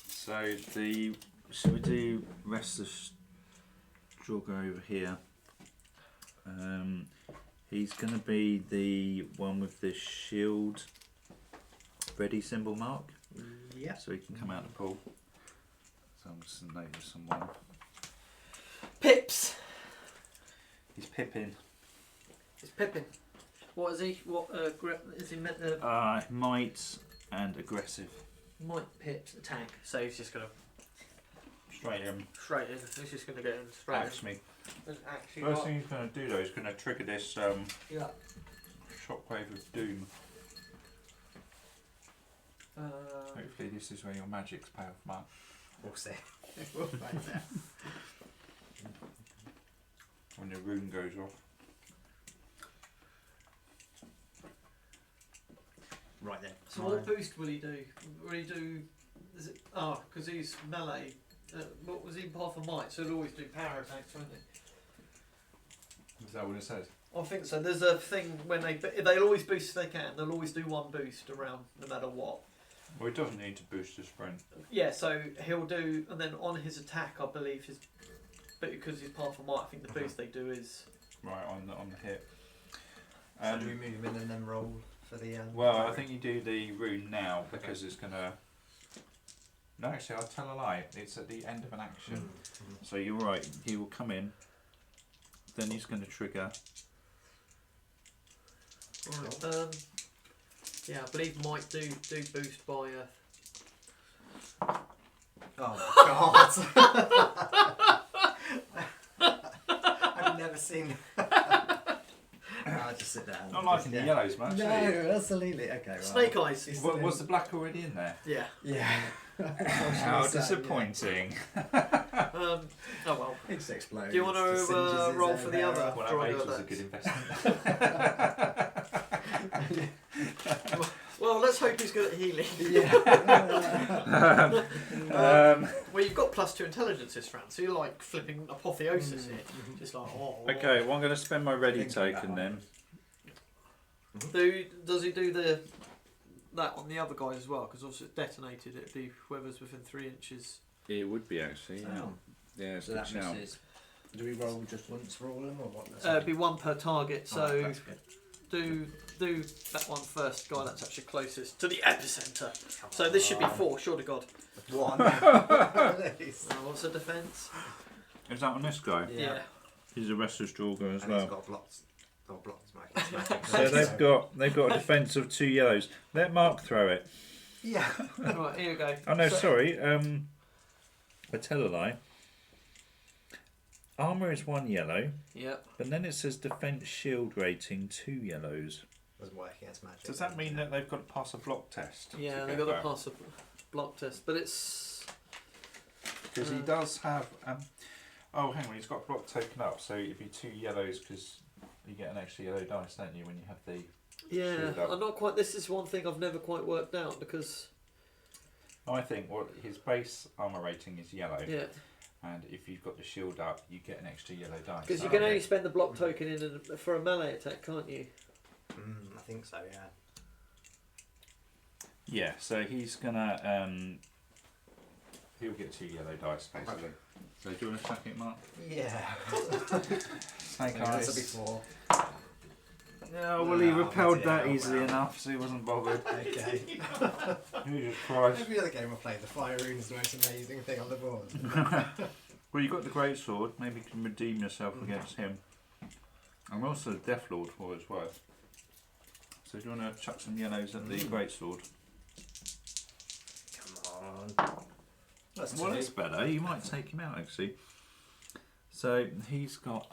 So should we do Restless Draugr over here? He's going to be the one with the shield ready symbol mark. Yeah. So he can come out the pool. So I'm just going to notice someone. Pips. He's Pippin. It's Pippin. What is he? What is he meant to? Might and aggressive. Might pit attack. So he's just gonna Straight in. straight in. He's just gonna go in straight Axe me. in. Actually, First thing he's going to do though is going to trigger this yeah. shockwave of doom. Um, Hopefully this is where your magic's pay off, Mark. We'll see. We'll find out. When your rune goes off. Right then. So what boost will he do? Will he do? Is it? Oh, because he's melee. What was he? Half a might, so he'll always do power attacks, won't he? Is that what it says? I think so. There's a thing when they'll always boost if they can. They'll always do one boost around, no matter what. Well, it doesn't need to boost his sprint. Yeah, so he'll do, and then on his attack, I believe his, but because he's half a might, I think the boost they do is. Right, on the hit. So do we move him in and then roll for the? Well, I think you do the rune now because it's gonna. No, actually, I'll tell a lie. It's at the end of an action. So you're right. He will come in. Then he's going to trigger. Right. Yeah, I believe might do boost by. Oh God! I've never seen. I'll just sit down. Not liking the yellows much. No, absolutely. Okay. Right. Snake eyes. Was the black already in there? Yeah. Yeah. How disappointing. Oh well. It just explodes. Do you want Just to singes his roll own for the hair other? off. Well, Draugr, that was a that's- good investment. Well, let's hope he's good at healing. Yeah. Well, you've got +2 intelligence this round, so you're like flipping apotheosis here. Just like, oh. Okay, well I'm going to spend my ready Thinking that token then. Does he do that on the other guy as well? Because obviously it's detonated. It'd be whoever's within 3 inches. It would be actually, yeah. Oh. Yeah, it's So a that good shout. misses. Do we roll just once for all of them, or what? It'd be 1 per target. So Oh, that's good. do that one first, guy that's actually closest to the epicenter. So this should be 4, sure to God. One. At least. What's the defense? Is that on this guy? Yeah. He's a restless Draugr as And well. he's got blocked. Or blocked smacking. So they've got a defence of 2 yellows. Let Mark throw it. Yeah. Right, here we go. Oh no, So- sorry. I tell a lie. Armour is 1 yellow, Yep. but then it says defence shield rating 2 yellows. Was working against magic. Does that mean that they've got to pass a block test? Yeah, they've got to pass a block test, but it's. Because he does have. Oh, hang on, he's got block taken up, so it'd be 2 yellows because you get an extra yellow dice, don't you, when you have the. Yeah, shield up. I'm not quite. This is one thing I've never quite worked out because. I think what his base armour rating is yellow, Yeah, and if you've got the shield up, you get an extra yellow dice. because you can only spend the block token for a melee attack, can't you? I think so. Yeah. Yeah, so he's gonna. He'll get 2 yellow dice basically. So do you want to chuck it, Mark? Yeah. Snake That's a eyes. before. Yeah, well, he No, repelled yeah, that easily well. enough, so he wasn't bothered. Okay. Jesus Christ. Every other game I play, the fire rune is the most amazing thing on the board. Well, you got the great sword. Maybe you can redeem yourself against him. And also the Death Lord for what it's worth. So do you want to chuck some yellows at the great sword? Come on. That's Well, that's better. You might take him out actually. So he's got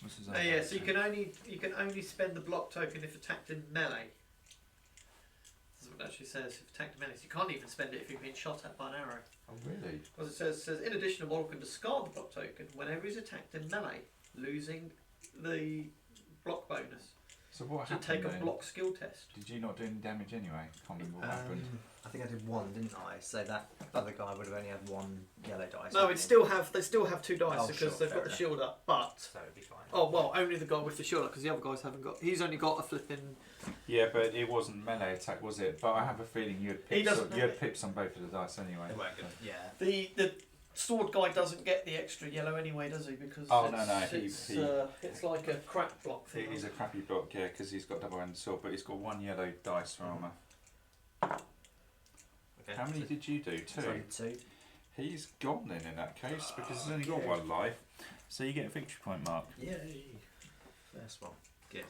what's his other Yeah, so action? you can only spend the block token if attacked in melee. That's what it actually says. If attacked in melee, so you can't even spend it if you're being shot at by an arrow. Oh really? Because it says in addition, a model can discard the block token whenever he's attacked in melee, losing the block bonus. So what To happened take a then? block skill test. Did you not do any damage anyway? Can't remember what happened. I think I did 1, didn't I? So that other guy would have only had 1 yellow dice. No, wouldn't they still have 2 dice Oh, because sure, they've fair got the enough. shield up. But So it'd be fine. oh well, only the guy with the shield up because the other guys haven't got. He's only got a flipping. Yeah, but it wasn't melee attack, was it? But I have a feeling you had He pips. doesn't You had know. pips on both of the dice anyway. They weren't good. Yeah. The sword guy doesn't get the extra yellow anyway, does he? Because Oh, it's, no, it's like a crap block thing. It is a crappy block, yeah, because he's got double-handed sword, but he's got 1 yellow dice for armour. Okay. How many did you do? 2. So I did 2. He's gone then in that case because he's only got 1 life. So you get a victory point, Mark. Yay. First one. Good.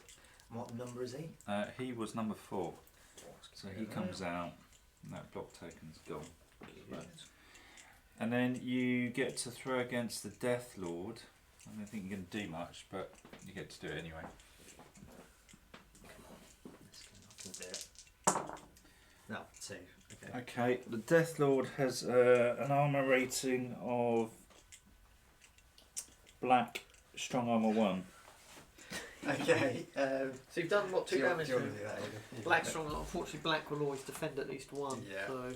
What number is he? He was number 4. So he comes out, and that block token's gone. And then you get to throw against the Death Lord. I don't think you're going to do much, but you get to do it anyway. I can do it. No, 2. Okay. Okay, the Death Lord has an armour rating of black, strong armour 1. Okay. So you've done what, 2 damage? Do you want to do that, Aidan? Black strong. Unfortunately, black will always defend at least 1. Yeah. So.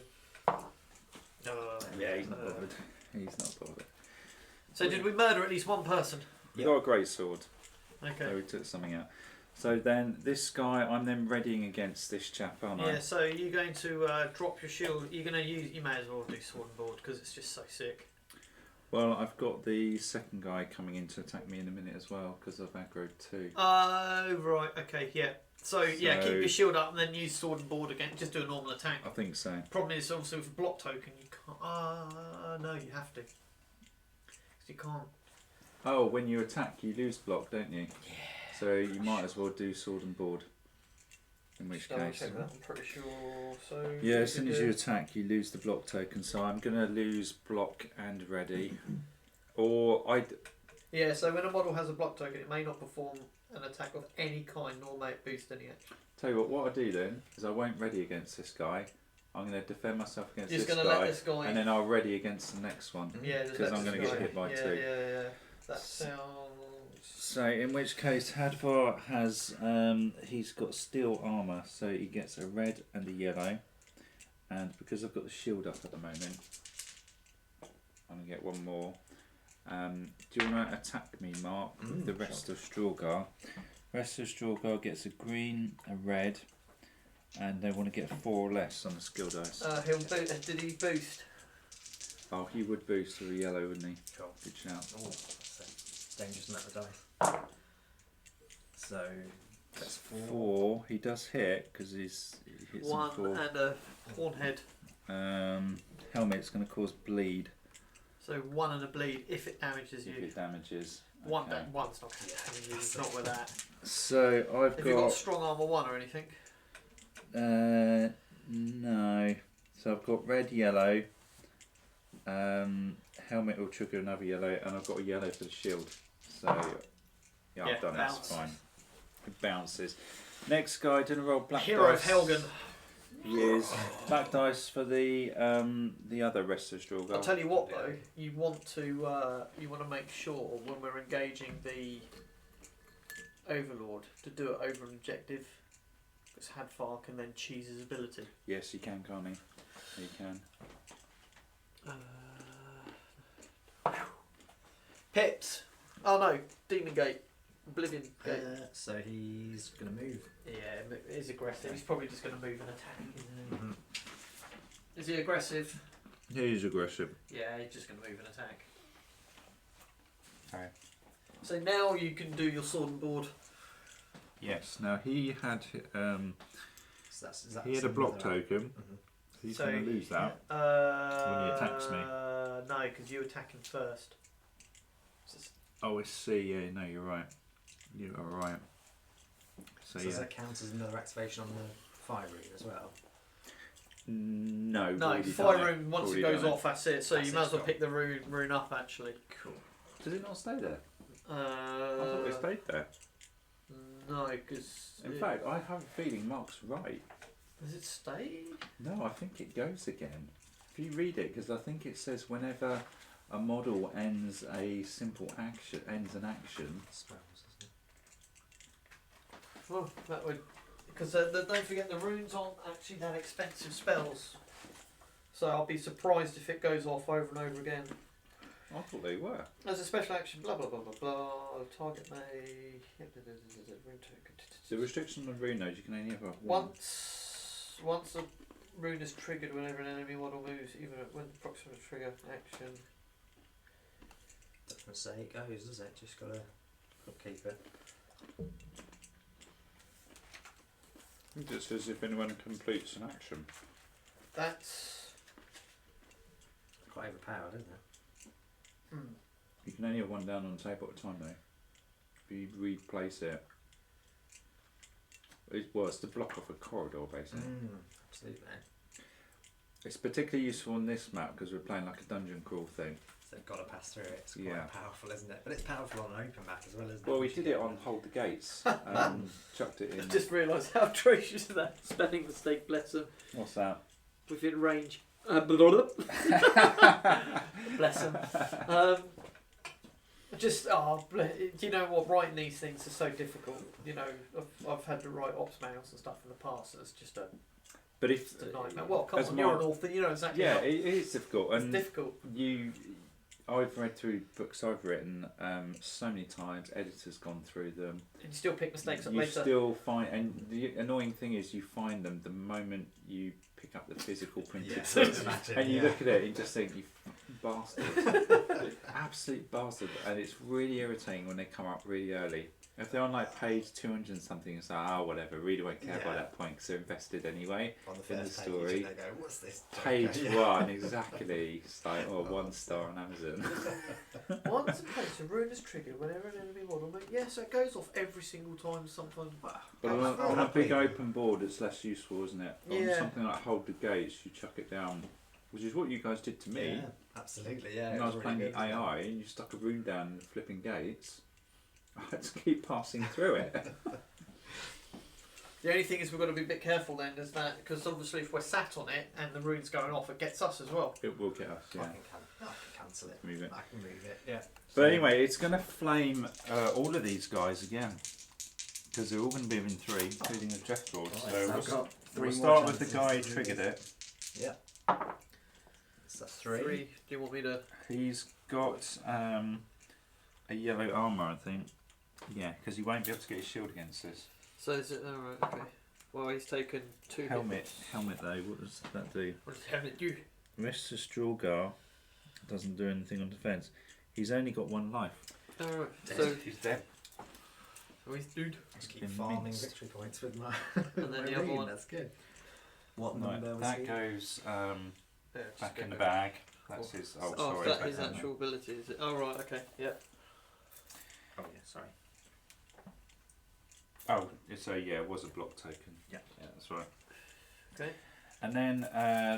Yeah, he's not bothered. He's not bothered. So did we murder at least one person? We got a great sword. Okay. So we took something out. So then this guy, I'm then readying against this chap, aren't I? Yeah. So you're going to drop your shield. You're going to use. You may as well do sword and board because it's just so sick. Well, I've got the second guy coming in to attack me in a minute as well because I've aggroed 2. Oh right. Okay. Yeah. So yeah, keep your shield up and then use sword and board again. Just do a normal attack. I think so. Problem is also with a block token you can't. No, you have to. 'Cause you can't. Oh, when you attack, you lose block, don't you? Yeah. So you might as well do sword and board. In which Double case, check that, I'm pretty sure. So yeah, as soon as you attack, you lose the block token. So I'm gonna lose block and ready, or Yeah. So when a model has a block token, it may not perform an attack of any kind, nor may it boost any action. Tell you what I do then is I won't ready against this guy. I'm going to defend myself against You're just this going to guy, let this guy. and then I'll ready against the next one. Yeah, just because let I'm this going to get guy- hit by yeah, 2. Yeah. That sounds. So in which case Hadvar has he's got steel armour, so he gets a red and a yellow, and because I've got the shield up at the moment, I'm gonna get 1 more. Do you want to attack me, Mark? With the rest of Draugr. Rest of Draugr gets a green, a red, and they want to get 4 or less on the skill dice. He'll boost. Did he boost? Oh, he would boost with a yellow, wouldn't he? Cool. Good shout. Oh, that's a dangerous amount of dice. So that's 4. He does hit because he hits on 1 4. and a horn head. Helmet's going to cause bleed. So 1 and a bleed if it damages If you. it damages. One's Okay. not going to damage you. It's not with that. So I've Have you got got strong armor 1 or anything? no. So I've got red, yellow. Helmet will trigger another yellow, and I've got a yellow for the shield. So yeah, I've done that. It's fine. It bounces. Next guy, didn't roll black Hero dice. of Helgen. He is black dice for the other rest of Draugr. I'll tell you what though, you want to make sure when we're engaging the Overlord to do it over an objective, because Hadvar can then cheese his ability. Yes, he can, can't he? He can. Pips. Oh no, Demon Gate, Oblivion Gate. So he's going to move. Yeah, he's aggressive. He's probably just going to move and attack. Mm-hmm. Is he aggressive? He is aggressive. Yeah, he's just going to move and attack. Alright. So now you can do your sword and board. Yes. Now he had So is that he had a block token. Mm-hmm. He's So, going to lose that. When he attacks me. No, because you attack him first. Oh, I see. Yeah, no, you're right. You are right. So, So yeah. does that count as another activation on the fire route as well? No. we've No, already fire done it. rune, once Already it goes done off, that's it. So That's you might as well it, pick the rune up actually. Cool. Does it not stay there? I Uh, thought it stayed there. no, because. In fact, I have a feeling Mark's right. Does it stay? No, I think it goes again. If you read it, because I think it says whenever a model ends a simple action, ends an action. Spells, isn't it? Well, that would. Because don't forget the runes aren't actually that expensive spells. So I'll be surprised if it goes off over and over again. I thought they were. As a special action, blah blah blah blah blah. Target may. Rune token. The restriction on rune nodes, you can only have one. Once a rune is triggered whenever an enemy model moves, even when the proximate trigger action. Doesn't say it goes, does it? Just gotta keep it. It just says if anyone completes an action. That's. Quite overpowered, isn't it? You can only have one down on the table at a time though. If you replace it. It's to block off a corridor basically. Absolutely. It's particularly useful on this map because we're playing like a dungeon crawl thing. So they've got to pass through it. It's quite Yeah. powerful, isn't it? But it's powerful on an open map as well, isn't it? Well, we did it on Hold the Gates. Chucked it I in. just realised how atrocious that spelling mistake, bless him, What's that? within range. Bless him. Just, do you know what? Writing these things is so difficult. You know, I've had to write ops manuals and stuff in the past, and it's just a But if nightmare. Well, come as on, you're an Mark- author, you know exactly. yeah, how it is difficult, it's and difficult. I've read through books I've written so many times. Editors gone through them. And you still pick mistakes up You later. still find, and the annoying thing is, you find them the moment you pick up the physical printed Yeah, book, imagine, and you yeah. look at it, and you just think, you bastard, absolute bastard, and it's really irritating when they come up really early. If they're on like page 200 and something, it's like, oh, whatever, reader won't care by Yeah. that point because they're invested anyway. On the in the first story. page, and they go, "What's this?" Page Yeah. 1, exactly. It's like, oh, 1 star on Amazon. Once a place, a ruin is triggered whenever an enemy model makes. Yeah, so it goes off every single time. Sometimes. But on a big open board, it's less useful, isn't it? On Yeah. something like Hold the Gates, you chuck it down, which is what you guys did to me. Yeah, absolutely. Yeah. When it I was really playing good, the wasn't it? AI and you stuck a rune down the flipping gates, I had to keep passing through it. The only thing is we've got to be a bit careful then, is that because obviously if we're sat on it and the rune's going off, it gets us as well. It will get us, I yeah. can cancel it. Move it. I can move it. Yeah. But anyway, it's going to flame all of these guys again. Because they're all going to be in 3, including the Draugr. Right, So so we'll, I've got we'll 3 start more with the chances guy who to triggered do it. Yeah. So 3. Do you want me to? He's got a yellow armour, I think. Yeah, because he won't be able to get his shield against this. So is it? Oh, right, okay. Well, he's taken 2 Helmet though, what does that do? What does the helmet do? Mr. Draugr doesn't do anything on defence. He's only got 1 life. Alright, so He's dead. he's dude. Just keep Been farming minced. victory points with my. And then my the other rune, one. That's good. What Right, number was that he? goes Yeah, just back go in the back. bag. That's his. Oh, Oh, is sorry. that his actual ability? Is it? Oh, right. Okay. Yeah. Oh yeah, sorry. Oh, so yeah, it was a block token. Yeah. Yeah, that's right. Okay. And then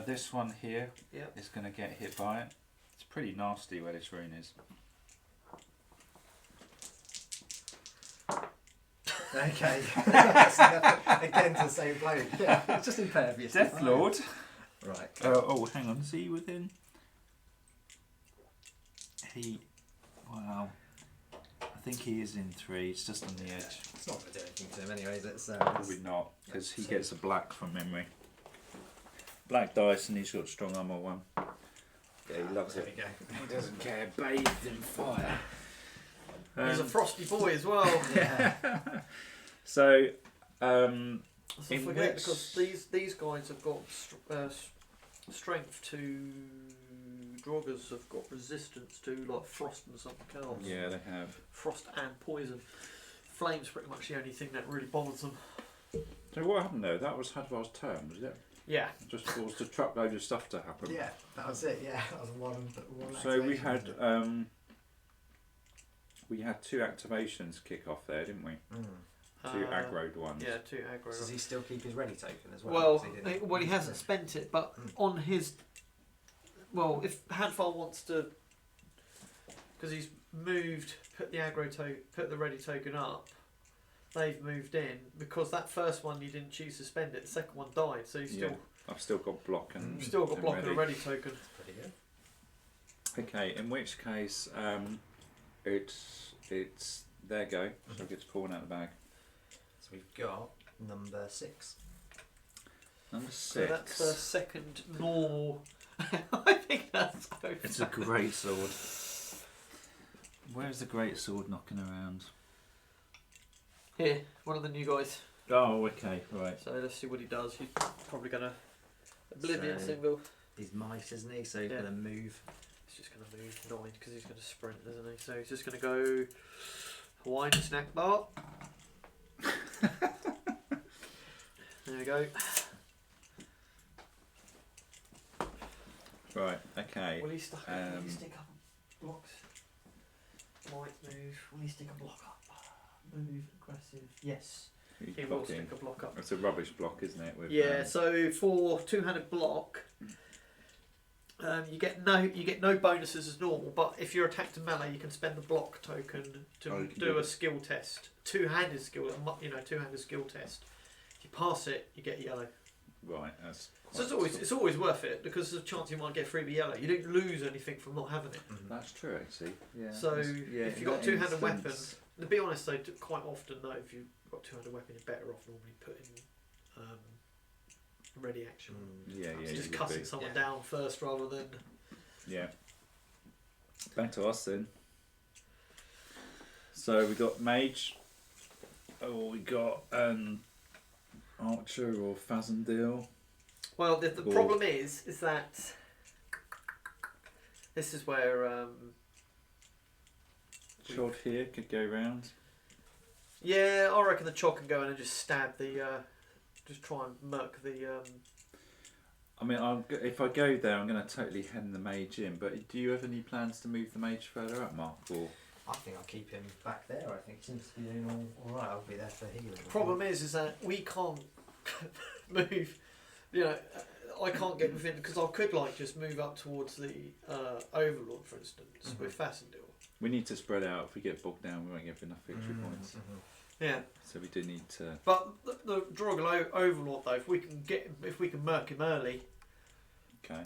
this one here Yeah. is going to get hit by it. It's pretty nasty where this rune is. Okay. Again to the same bloke. Yeah. It's just impervious. to Death fire. Lord. Right. Oh, hang on. Is he within? Wow. I think he is in 3. It's just on the edge. It's not going to do anything to him anyway. It's, Probably not, because he gets a black from memory. Black dice, and he's got strong armour 1. Yeah, he loves there it. we go. He doesn't care. Bathed in fire. He's a frosty boy as well. Yeah. So, So In forget which- because these guys have got strength to. Draugrs have got resistance to like frost and something else. yeah, they have. Frost and poison. Flame's pretty much the only thing that really bothers them. So what happened though? That was Hadvar's turn, was it? Yeah. Just caused a truckload of stuff to happen. Yeah. That was it. Yeah. That was one. So we activation, had wasn't it? 2 activations kick off there, didn't we? 2 aggroed ones. Yeah, 2 aggro. Does he still keep his ready token as well? Well, 'Cause he didn't well, he use hasn't it. spent it, but on his. Well, if Hadvar wants to, because he's moved, put the ready token up. They've moved in because that first one you didn't choose to spend it. The second one died, so you still I've still got block and you've still got and block and a ready token. Pretty good. Okay, in which case it's their go, so it gets pulled out of the bag. So we've got number 6. Number 6. So that's the second normal. I think that's so. It's a great sword. Where's the great sword knocking around? Here, one of the new guys. Oh, okay, right. So let's see what he does. He's probably gonna Oblivion So- symbol. He's might, isn't he? So he's Yeah. going to move. He's just gonna move 9 because he's gonna sprint, isn't he? So he's just gonna go Hawaiian snack bar. There we go. Right, okay. Will he stick up blocks? Might move. Will he stick a block up? Move, aggressive. Yes. He's he will blocking. stick a block up. It's a rubbish block, isn't it? With, Yeah, so for two-handed block, you get no bonuses as normal. But if you're attacked in melee, you can spend the block token to you can do a skill test, two-handed skill test. If you pass it, you get yellow. Right, that's So it's always worth it because there's a chance you might get freebie yellow. You don't lose anything from not having it. That's true, actually. Yeah. So yeah, if in you've got a that two-handed weapon, instance- to be honest though, quite often though, if you've got a two-handed weapon, you're better off normally putting ready action. Yeah, So you just would cutting be. someone down first rather than. Yeah. Back to us then. So we got mage. Oh, we got archer or Fazendale. Well, the Cool. problem is that this is where Chod here could go round. yeah, I reckon the chod can go in and just stab the just try and murk the I mean, if I go there, I'm going to totally hem the mage in. But do you have any plans to move the mage further up, Mark? Or I think I'll keep him back there. I think he seems to be doing all right. I'll be there for healing. problem is that we can't move. You know, I can't get within because I could like just move up towards the Overlord, for instance, with Fassendil. we need to spread out. If we get bogged down, we won't get enough victory points. Yeah, So we do need to. but the Draugr Overlord though, if we can murk him early, Okay.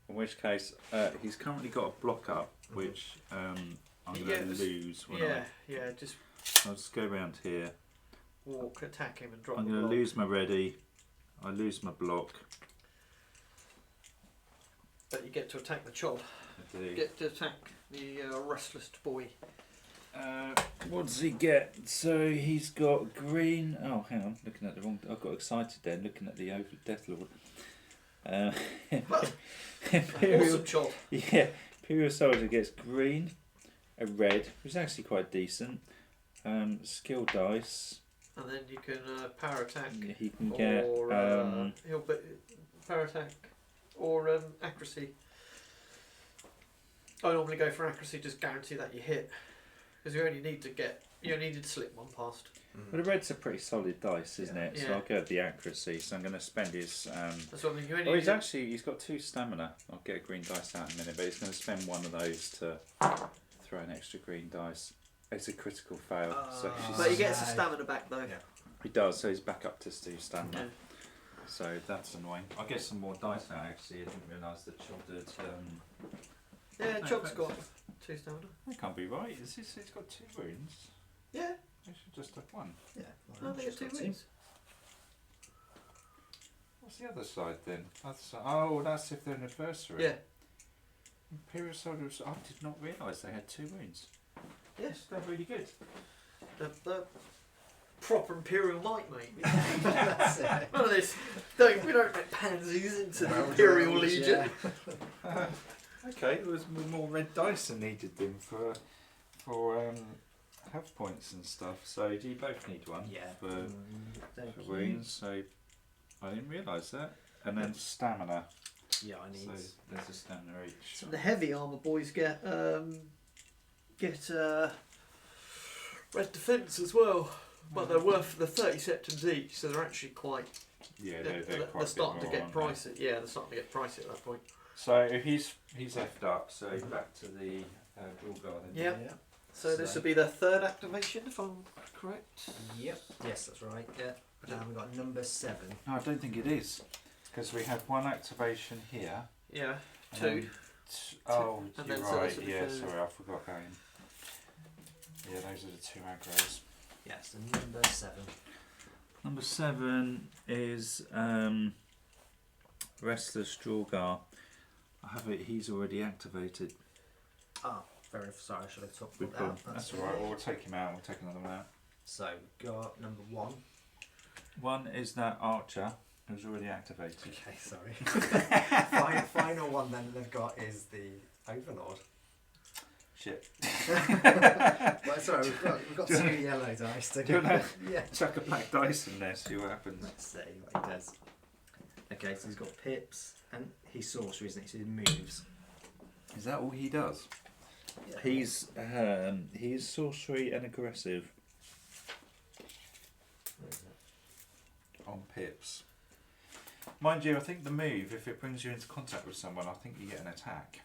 In which case, he's currently got a block up, which I'm He going to gets- lose. When yeah, just I'll just go around here. walk, attack him, and drop. I'm the going to block. lose my ready. I lose my block. But you get to attack the chod. I do. Get to attack the restless boy. What does he get? So he's got green. Oh, hang on, looking at the wrong. I got excited then, looking at the Death Lord. Imperial, Awesome chod. yeah, Imperial Soldier gets green, a red, which is actually quite decent. Skill dice. And then you can power attack. He can get. Or he'll be power attack or accuracy. I normally go for accuracy, just guarantee that you hit, because you only need to slip one past. But the red's a pretty solid dice, isn't it? So Yeah. I'll go with the accuracy. So I'm going to spend his. That's what I mean. You only Oh, need he's got 2 stamina. I'll get a green dice out in a minute, but he's going to spend one of those to throw an extra green dice. It's a critical fail. So but he she's, gets the stamina back though. Yeah. he does, so he's back up to 2 stamina. Yeah. So that's annoying. I'll get some more dice out actually. I didn't realise the childhood. Yeah, No, Chod's thanks. got 2 stamina. That can't be right. He's got 2 wounds. Yeah, He should just have 1. Yeah. no, they get 2 wins. What's the other side then? Oh, that's if they're an adversary. Yeah, Imperial soldiers. I did not realise they had 2 wounds. yes, They're really good. the proper Imperial might, mate. That's it. None of this. We don't let pansies into the Well Imperial drilled, Legion. yeah. Okay, there was more red dice than needed then for health points and stuff. So do you both need one? Yeah. For, Thank for you. wounds. So I didn't realise that. And then stamina. Yeah, I need. So there's a stamina each. The heavy armor boys get red defence as well, but they're worth the 30 septums each, so they're actually quite. Yeah, They're, they're quite they're starting a to bit get more, aren't pricey. Yeah, they're starting to get pricey at that point. they? So he's effed up. So back to the Draugr then. Yep. Yeah. So this will be the 3rd activation, if I'm correct. Yep. Yes, that's right. Yeah. We've got number 7. No, I don't think it is, because we have 1 activation here. Yeah, and 2. then Oh, and you're then so right. this will be Yeah, for- sorry, I forgot going. Yeah, those are the 2 aggros. Yes, the number 7. Number 7 is Restless Draugr. I have it. He's already activated. Ah, very sorry. I should have talked We about put, that. that's all right. We'll take him out. We'll take another one out. So got number 1. One is that Archer, who's already activated. Okay, sorry. Final one then they've got is the Overlord. Shit. Well, sorry, we've got 2 yellow dice to Do you go. wanna Yeah. chuck a black dice in there? See what happens. Let's see what he does. Okay, so he's got pips and he's sorcery, isn't he? So he moves. Is that all he does? Yeah. He's sorcery and aggressive. Where is it? pips. Mind you, I think the move, if it brings you into contact with someone, I think you get an attack.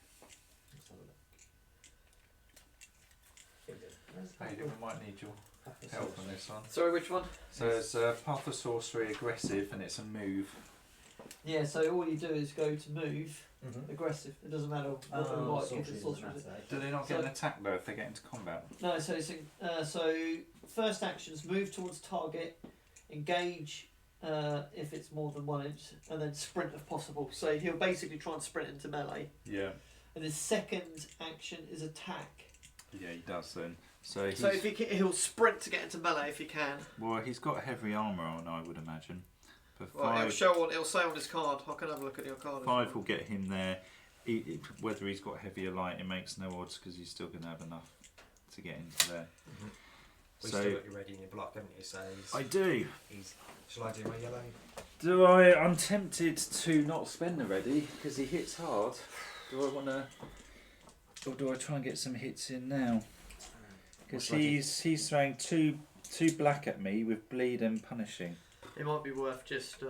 Hayden, we might need your help on this one. Sorry, which one? So it's Path of Sorcery, aggressive, and it's a move. Yeah, so all you do is go to move, aggressive. It doesn't matter what they like, if it's sorcery. Do they not get an attack though if they get into combat? No, so it's so first actions: move towards target, engage if it's more than 1 inch, and then sprint if possible. So he'll basically try and sprint into melee. Yeah. And his second action is attack. Yeah, he does then. So if he'll sprint to get into melee if he can. Well, he's got heavy armour on, I would imagine. For Well, it'll say on his card. I can have a look at your card. 5 will get him there. Whether he's got heavy or light, it makes no odds because he's still going to have enough to get into there. Well, So you still got your ready in your block, haven't you? So I do. Shall I do my yellow? Do I? I'm tempted to not spend the ready because he hits hard. Do I want to, or do I try and get some hits in now? Because he's throwing two black at me with bleed and punishing. It might be worth just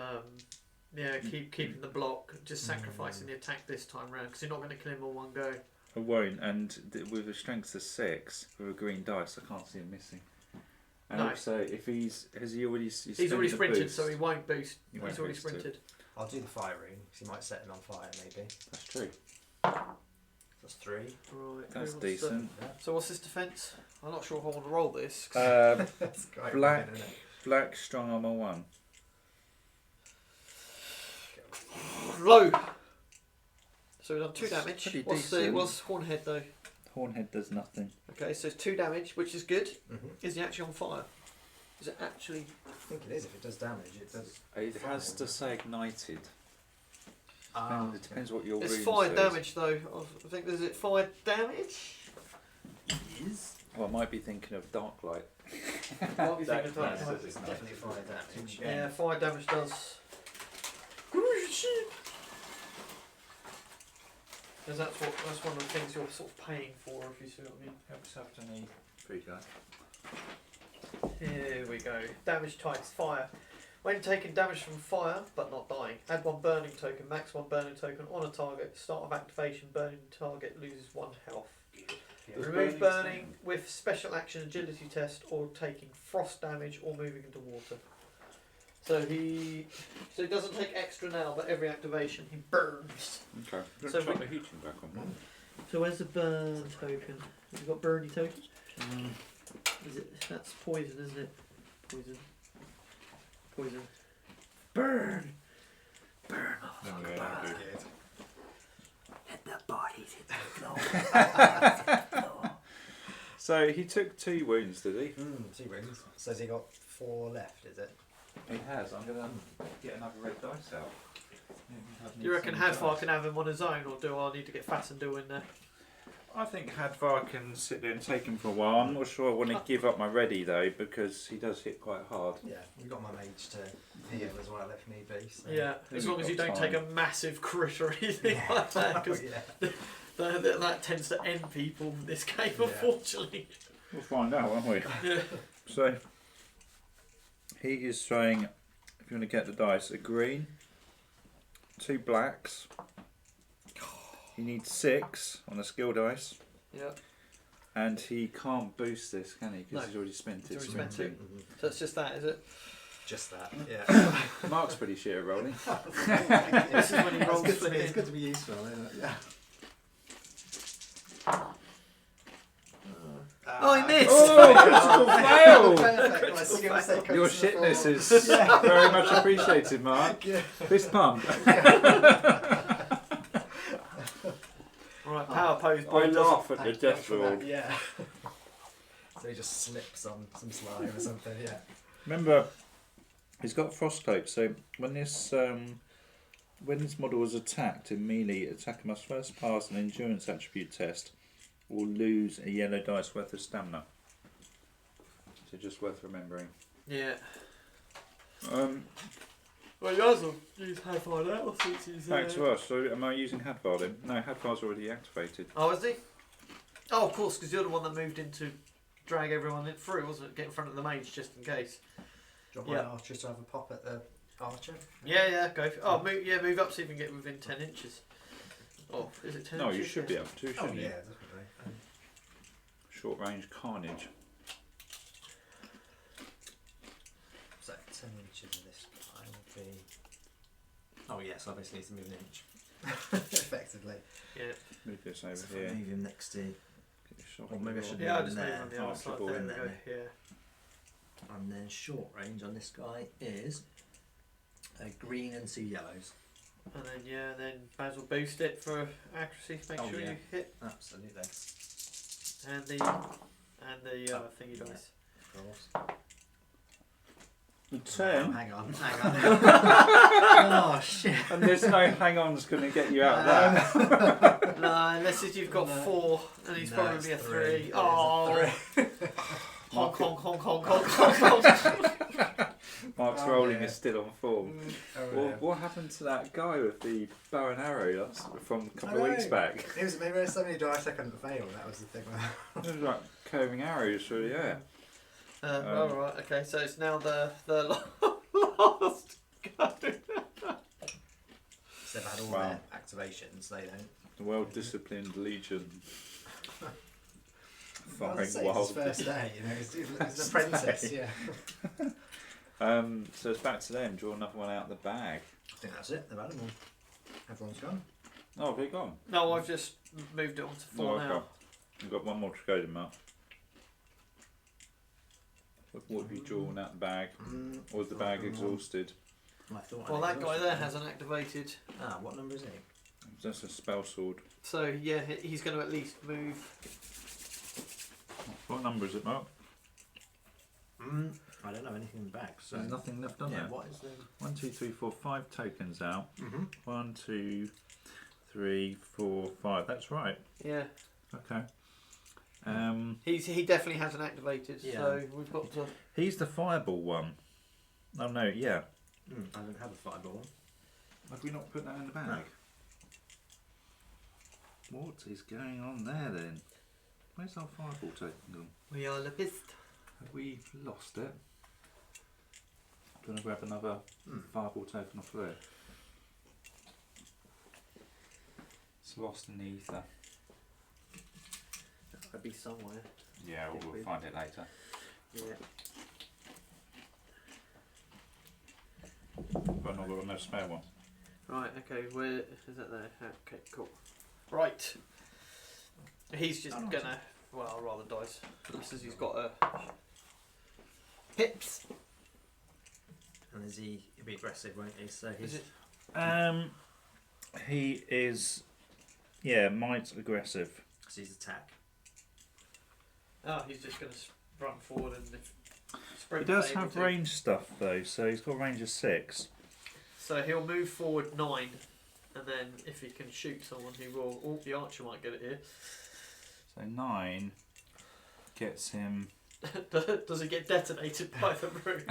keeping the block, just sacrificing the attack this time round because you're not going to kill him on one go. I won't, and with a strength of 6 with a green dice, I can't see him missing. And No. also, if he's already sprinted, boost, so he won't boost. He won't He's already boost it. sprinted. I'll do the fire ring because he might set him on fire, maybe. That's true. That's 3. Right, That's who wants decent. So what's his defence? I'm not sure if I want to roll this. That's great. Black, black, strong armor 1. Low. So we've done 2 damage. pretty What's decent. what's Hornhead though? Hornhead does nothing. Okay, so it's 2 damage, which is good. Mm-hmm. Is he actually on fire? Is it actually? I think it is. If it does damage, it does. It has to say ignited. It depends what your It's rune fire says. damage though. I think is it fire damage? Is Well, I might be thinking of dark light. Might be thinking of dark That light. says ignited. definitely fire damage. Yeah, fire damage does. Because that's one of the things you're sort of paying for, if you see what I mean. Help yourself to any food, guys. Here we go. Damage types fire. When taking damage from fire, but not dying, add 1 burning token, max 1 burning token on a target. Start of activation, burning target loses 1 health. Yeah. Remove burning with special action agility test or taking frost damage or moving into water. So he doesn't take extra now, but every activation he burns. Okay. So Chuck we- the heating back on. So where's the burn token? Have you got burny token? Is it? That's poison, isn't it? Poison. Poison. Burn. Burn. No, yeah, that'll do. Let the bodies hit the floor. So he took 2 wounds, did he? 2 rings. Says he got 4 left. Is it? He has. I'm going to get another red dice out. Do you reckon Hadvar can have him on his own, or do I need to get Fassendal in there? I think Hadvar can sit there and take him for a while. I'm not sure I want to give up my ready though because he does hit quite hard. Yeah. We've got my mage to heal as well if need be. So. Yeah, as long as you don't got take a massive crit or anything like that, because yeah. that tends to end people in this game, Yeah. unfortunately. We'll find out, won't we? Yeah. So he is throwing, if you want to get the dice, a green, 2 blacks. He needs 6 on the skill dice. Yeah. And he can't boost this, can he? Because No. he's already spent it. He's already spent sprinting. So it's just that, is it? Just that. Yeah. Mark's pretty shit at rolling. This is when he It's rolls good to for be, it's him. good to be useful, isn't it? Yeah. Oh, he missed! Oh, Perfect. My skill set comes Your to the shitness fore. is very much appreciated, Mark. Yeah. Fist pump. Right, power pose. I Boy, laugh at the Thank death God for that, roll. Yeah. So he just slips on some slime or something, yeah. Remember, he's got frostcloak, so when this model was attacked in melee, attacker must first pass an endurance attribute test or lose a yellow dice worth of stamina. So just worth remembering. Yeah. Well, you guys will use Hadvar now since he's. back to us. So am I using Hadvar then? No, Hadvar's already activated. Oh, is he? Oh, of course, because you're the one that moved in to drag everyone in through, wasn't it? Get in front of the mage just in case. Do you want Yeah. my archers to have a pop at the Archer. Yeah, go. Move up so you can get within 10 inches. Oh, is it 10 No, inches? you should be able to, Oh shouldn't yeah, you? definitely. Short range carnage. So 10 inches of this guy will be Oh yes, I basically need to move an inch. effectively. Yeah. Move this over So if I here. move him next to, Get your shot Or on maybe I the should wall. Yeah, I'll in just there. move on the other Oh, side. ball There in we go. there. Yeah. and then short range on this guy is a green and 2 yellows. And then might as well boost it for accuracy to make Oh, sure yeah. you hit. Absolutely, And the thingy Yeah. dice. of course. The turn. Hang on. Oh shit! And there's no hang-on's going to get you out of that. No, unless you've got No. 4 and he's No, probably it's a 3. 3. It is a Oh, 3. honk, honk, honk, honk, honk, honk, honk. Mark's Oh, rolling yeah. is still on form. Well, what happened to that guy with the bow and arrow from a couple of weeks back? It was maybe so many dice I couldn't fail. That was the thing. It was like curving arrows through the air. Alright, okay, so it's now the last go. So they've had all Wow. their activations. They don't. The well-disciplined legion. Well, Firing it's his wild. first day. You know, he's an apprentice. Yeah. So it's back to them. Draw another one out of the bag. I think that's it. They've had them all. Everyone's gone. Oh, have they gone? No, I've just moved it on to 4 Oh, now. okay. We've got one more to go to, Mark. What have you drawn out the bag? Or is the bag exhausted? I thought Well, I that guy there hasn't activated. Ah, what number is he? That's a spell sword. So, yeah, he's going to at least move. What number is it, Mark? I don't know anything back. So There's nothing left on yeah, there. what is the? 1, 2, 3, 4, 5 tokens out. Mm-hmm. 1, 2, 3, 4, 5. That's right. Yeah. Okay. He definitely hasn't activated, Yeah. so we've got to. He's the fireball one. Oh no, yeah. I don't have a fireball. Have we not put that in the bag? No. What is going on there then? Where's our fireball token gone? We are pissed. Have we lost it? Do you want to grab another fireball token off there? It's lost in the ether. That'd be somewhere. Yeah, we'll find it later. Yeah. But I've not got no spare one. Right, okay, where is that there? Okay, cool. Right. He's just gonna. Well, I'll rather dice. He says he's got a. Hips! And is he? He'll be aggressive, won't he? So he's. Is it? He is, yeah, might aggressive. Because he's attack. Oh, he's just gonna run forward and. He sprint does able have to. range stuff though, so he's got range of 6. So he'll move forward 9, and then if he can shoot someone, he will. Oh, the archer might get it here. So 9 gets him. Does he get detonated by the room?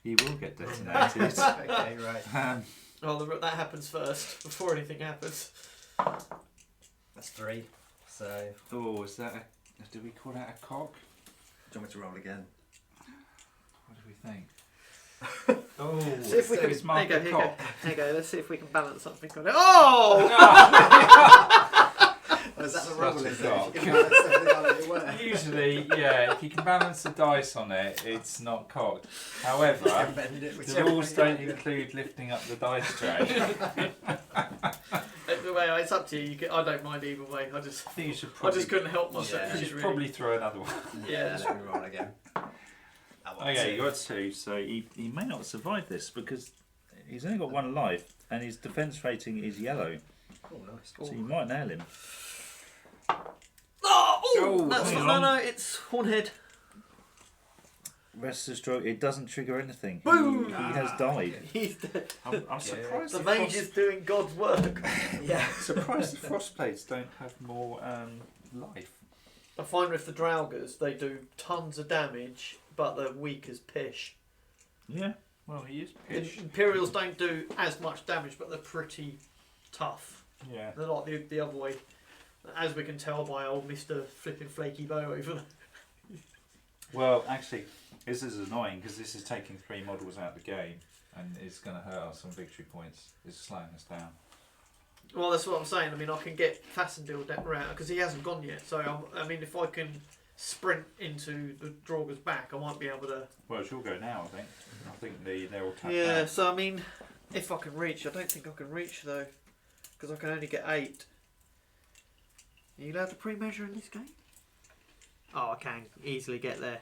He will get detonated. Okay, right. Oh, that happens first before anything happens. That's 3. So. Oh, is that a. Do we call that a cock? Do you want me to roll again? What do we think? Oh, See if we so can. it's There marked you a go, cock. here you go. Let's see if we can balance something on it. Oh! Oh, is that the Such rule? a Is cock. it? You can balance something on it, it works. Usually, yeah, if you can balance the dice on it, it's not cocked. However, You can bend it the whichever rules way don't you include lifting up the dice tray. Well, it's up to you. I don't mind either way. I think you should I probably, just couldn't help myself. Yeah. you should probably throw another one. Yeah. Let me roll again. Okay, you got 2, so he may not survive this because he's only got 1 life and his defense rating is yellow, Oh, nice. so you might nail him. Oh, that's hang not, on. no, it's Hornhead. Rest of the stroke, it doesn't trigger anything. Boom! He has died. He's dead. I'm surprised The the mage is doing God's work. Yeah. surprised the frostblades don't have more life. I find with the Draugrs, they do tons of damage, but they're weak as pish. Yeah, well he is The pitch. Imperials don't do as much damage, but they're pretty tough. Yeah. They're like the other way, as we can tell by old Mr. Flipping Flaky Bow over there. Well, actually, this is annoying because this is taking 3 models out of the game, and it's going to hurt us on victory points. It's slowing us down. Well, that's what I'm saying. I mean, I can get Fassendil around because he hasn't gone yet. So I mean, if I can sprint into the Draugr's back, I might be able to. Well, she'll go now, I think. I think they're all tapped Yeah. out. So I mean, if I can reach, I don't think I can reach though, because I can only get 8. Are you allowed to pre-measure in this game? Oh, I can easily get there.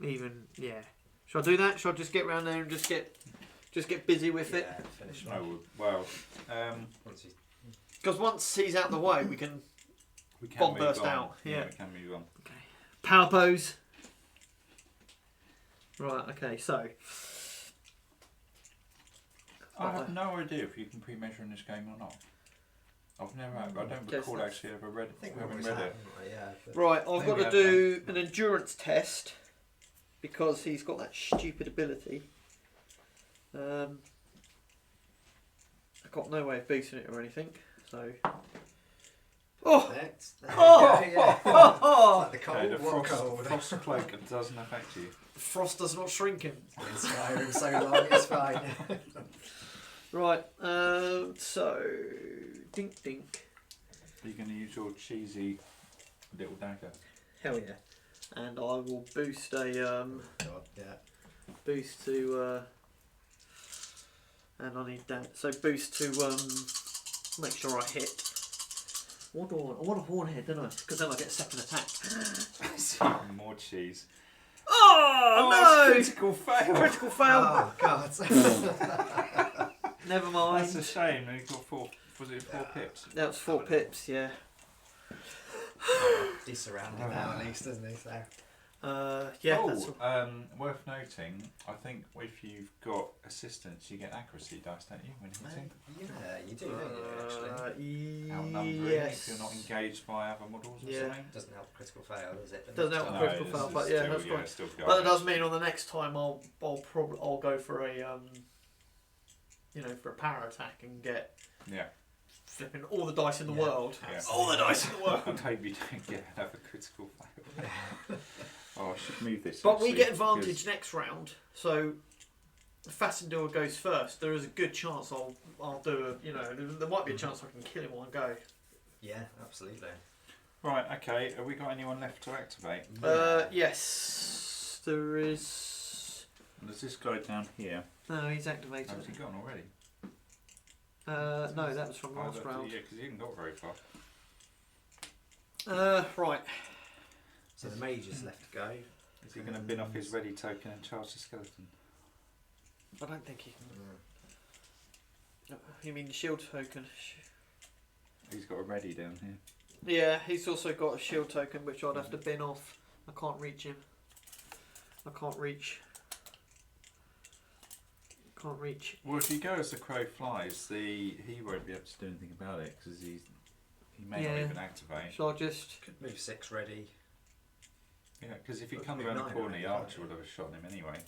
Even yeah. Shall I do that? Shall I just get round there and just get busy with it? Yeah, finish Oh, one. well, Once you Because once he's out the way, we can we can bomb move burst on. out. Yeah. We can move on. Power pose. Right. Okay. So. I have no idea if you can pre-measure in this game or not. I've never. I don't Guess recall that's- actually ever read. I think we Haven't always read have, it. haven't we? Yeah. But Right, I've think got we to have do an endurance test because he's got that stupid ability. I've got no way of boosting it or anything, so. Oh! Perfect. There you Oh! go, yeah. Oh! Like the cold, Okay, the what frost, cold? frost cloak doesn't affect you. Frost does not shrinking. Been Skyrim so long, it's fine. Right, so. Dink dink. Are you going to use your cheesy little dagger? Hell yeah. And I will boost a. God, yeah. Boost to. And I need that. So boost to make sure I hit. What do I want? I want a horn head, don't I? Because then I get second attack. That's even more cheese. Oh, no! That's critical fail. Critical fail. Oh, God. Never mind. That's a shame. You got 4. Was it 4 pips? That was 4 pips, yeah. He's surrounded now, at least, isn't he? So. Yeah. Oh, That's worth noting. I think if you've got assistance, you get accuracy dice, don't you, when hitting? Yeah, you do, don't you, actually? Outnumbering yes. if you're not engaged by other models or Yeah. something. Doesn't help critical fail, does it? Doesn't help No, critical this fail, is but yeah, still, that's fine. still But that does mean on the next time I'll go for a for a power attack and get Yeah. flipping all the dice in the Yeah. world. Yeah. All the dice in the world. I hope you don't get another critical fail. Oh, I should move this. But we actually, get advantage because- next round, so if Fassendil goes first, there is a good chance I'll do there might be a chance I can kill him on go. Yeah, absolutely. Right, okay. Have we got anyone left to activate? Yes, there is. There's this guy down here. No, he's activated. Has he gone already? No, that was from last round. Yeah, because he hasn't got very far. Right. So the mage is left to go. Is he going to bin off his ready token and charge the skeleton? I don't think he. You mean the shield token? He's got a ready down here. Yeah, he's also got a shield token which I'd have to bin off. I can't reach him. I can't reach. Can't reach. Well, if you go as the crow flies, he won't be able to do anything about it because he may not Yeah. even activate. Shall I just? Could move 6 ready. Yeah, because if he Well, comes it'd be around the 9 corner, already, the can't archer he? would have shot him anyway.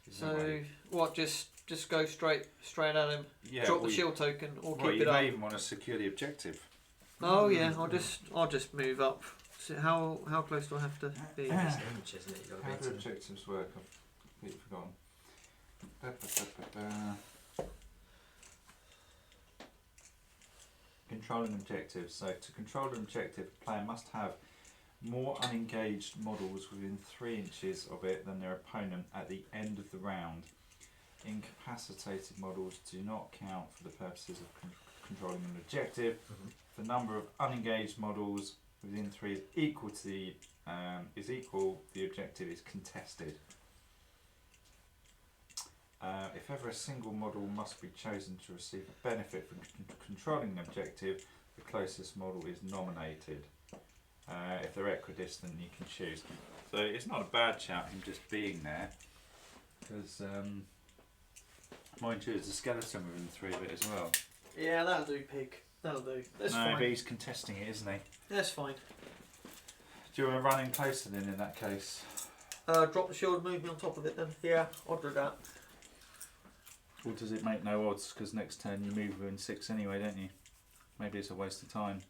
There's no So way. what? Just go straight at him. Yeah, Drop well, the shield token or well, keep you it up. may even want to secure the objective. Oh yeah, I'll just move up. So how close do I have to be? It's an inch, isn't it? You've got How to do be to... objectives work? I've completely forgotten. Controlling objectives. So to control an objective, a player must have more unengaged models within 3 inches of it than their opponent at the end of the round. Incapacitated models do not count for the purposes of controlling an objective. Mhm. The number of unengaged models within 3 is equal to the the objective is contested. If ever a single model must be chosen to receive a benefit from controlling an objective, the closest model is nominated. If they're equidistant, you can choose. So it's not a bad shout, him just being there, because mind you, there's a skeleton within 3 of it as well. Yeah, that'll do, pig. That'll do. That's no, fine. but he's contesting it, isn't he? That's fine. Do you want to run in closer then in that case? Drop the shield and move me on top of it then. Yeah, I'll do that. Or does it make no odds because next turn you move within 6 anyway, don't you? Maybe it's a waste of time.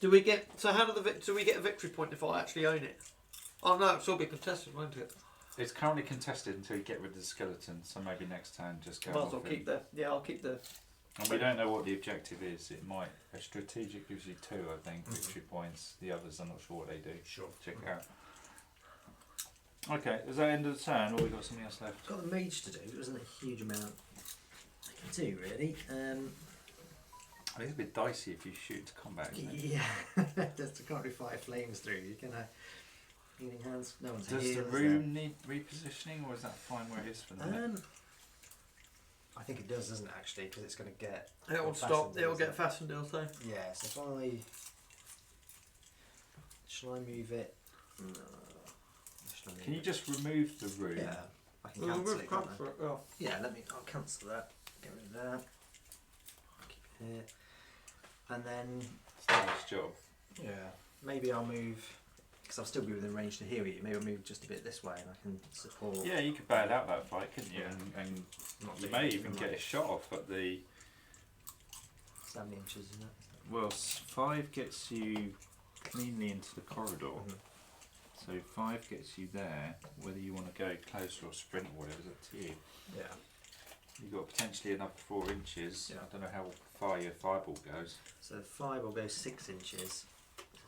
Do we get? So how do we get a victory point if I actually own it? Oh no, it'll still be contested, won't it? It's currently contested until you get rid of the skeleton, so maybe next turn just go Might as off well him. keep the. Yeah, I'll keep the. And we don't know what the objective is. It might. A strategic gives you 2, I think, victory points. The others, I'm not sure what they do. Sure. Check it out. Okay, is that end of the turn, or we got something else left? Got the mage to do. There wasn't a huge amount I can do really. I think it's a bit dicey if you shoot to combat, isn't it? Yeah, just can't do 5 flames through. You can healing hands. No one's Does here. the room need repositioning, or is that fine where it is for the minute? I think it does, doesn't it, actually? Because it's going to get. It will stop. It will get fastened. It'll say. Yeah. So if I. Shall I move it? No. Shall I move Can you it? just remove the room? Yeah. I can cancel it. Can't I? Oh. Yeah, I'll cancel that. Get rid of that. Keep it here. And then It's not his job. Yeah. maybe I'll move, because I'll still be within range to heal you. Maybe I'll move just a bit this way and I can support. Yeah, you could bail out that fight, couldn't you? And Not you doing may anything even like- get a shot off at the. How many inches is that? Well, 5 gets you cleanly into the corridor. Mhm. So 5 gets you there. Whether you want to go closer or sprint or whatever is up to you. Yeah. You've got potentially another 4 inches. Yeah. I don't know how far your fireball goes. So 5 will go 6 inches.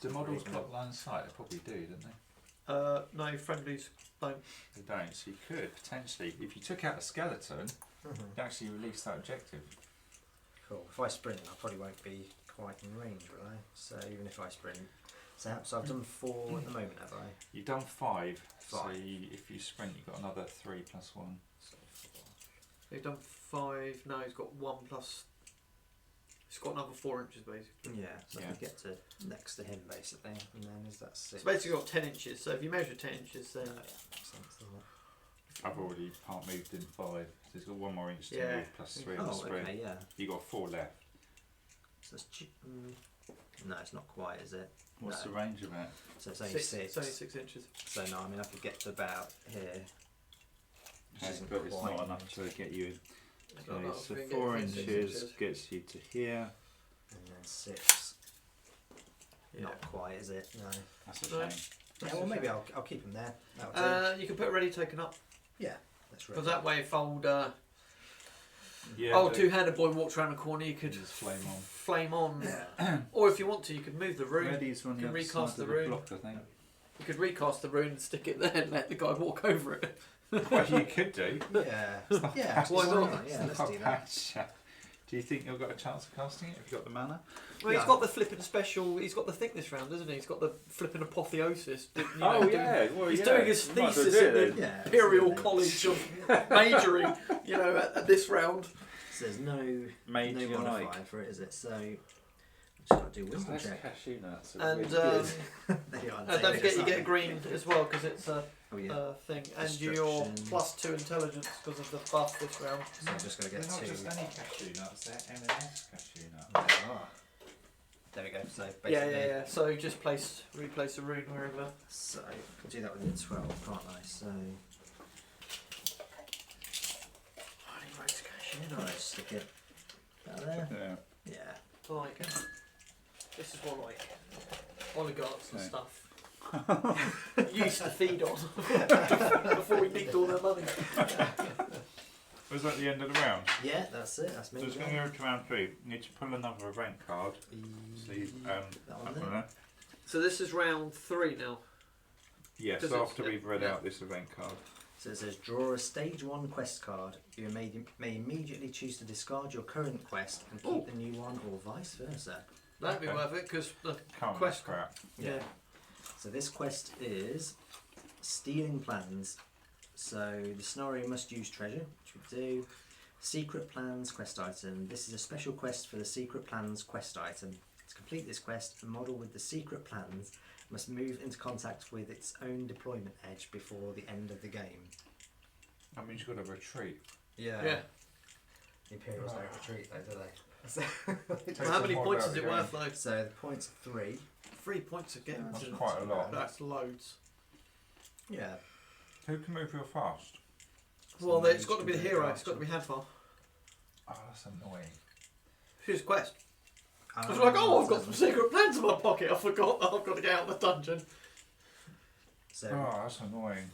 Do models Pretty block line of sight? They probably do, don't they? No, friendlies don't. They don't. So you could potentially, if you took out a skeleton, you'd actually release that objective. Cool. If I sprint, I probably won't be quite in range, will I? So even if I sprint, so I've done 4 at the moment, have I? You've done 5. So 5. if you sprint, you've got another 3 plus 1. So 4. He's done 5. No, he's got 1 plus. He's got another 4 inches basically. Yeah, so I Yeah. can get to next to him basically, and then is that 6? It's basically got 10 inches. So if you measure 10 inches, then Yeah, makes sense, doesn't it? I've already part moved in 5. So he's got 1 more inch to Yeah. move plus 3 on the Oh, sprint. okay, yeah. You've got 4 left. So it's no, it's not quite, is it? What's No. the range of it? So it's only 6. It's only 6 inches. So no, I mean I could get to about here. Which Okay, isn't but it's quite not enough to get you in. Not Okay, enough so to get 4 within 6 inches gets you to here. And then 6. Yeah. Not quite, is it? No. That's a No. shame. Yeah, well maybe I'll keep them there. That'll do. You can put ready taken up. Yeah, that's right. Because that way, if old Yeah. two-handed boy walks around the corner, you could just flame on. flame on. Yeah. Or if you want to, you could move the rune. Ready's on the can other recast side of the the room. block, I think. You could recast the rune and stick it there and let the guy walk over it. Well, you could do. Yeah. Yeah. patch. Why not? Yeah, It's let's not do that. patch. Do you think you've got a chance of casting it if you've got the mana? Well, Yeah. he's got the flipping special. He's got the thickness round, hasn't he? He's got the flipping apotheosis. Well, He's doing his You might as well thesis do in it the then. Yeah. Imperial absolutely. College of Majoring. At this round. So there's no Mage no you modifier like. for it, is it? So I just got to do wisdom That's check. cashew nuts. are And really good. There you are, don't take forget this you up. get a green as well because it's a Oh yeah. thing. And your Destruction. +2 intelligence because of the buff this round. So I'm just going to They're get not 2. just any cashew nuts, they're M&S cashew nuts. There are. There we go. So basically, Yeah. So just replace a rune wherever. So I'll do that within 12, can't I? So I'll stick it about there. Yeah. Yeah. Like this is what like oligarchs and Okay. stuff used to feed on before we nicked all their money. Was that the end of the round? Yeah, that's it. That's me. So it's going to go to round 3. You need to pull another event card. So you, that one up there. on there. So this is round 3 now. Yes, Does after it- we've read yeah. out this event card. So it says, draw a stage 1 quest card. You may immediately choose to discard your current quest and keep Ooh. the new one, or vice versa. That'd be Okay. worth it because the Can't Quest- crap. yeah. So this quest is stealing plans. So the scenario must use treasure, which we do. Secret plans quest item. This is a special quest for the secret plans quest item. To complete this quest, a model with the secret plans must move into contact with its own deployment edge before the end of the game. That means you've got to retreat. Yeah. Yeah. The Imperials don't retreat though, do they? Well, how many More points about is it the worth though? So the points are 3. 3 points again. That's That's quite a lot. That's loads. Yeah. Who can move real fast? Well, So it's got to be the mage hero. can It's got to be Hadvar. Oh, that's annoying. Who's quest? I I was like, oh, I've got some secret plans in my pocket. I forgot that I've got to get out of the dungeon. So Oh, that's annoying.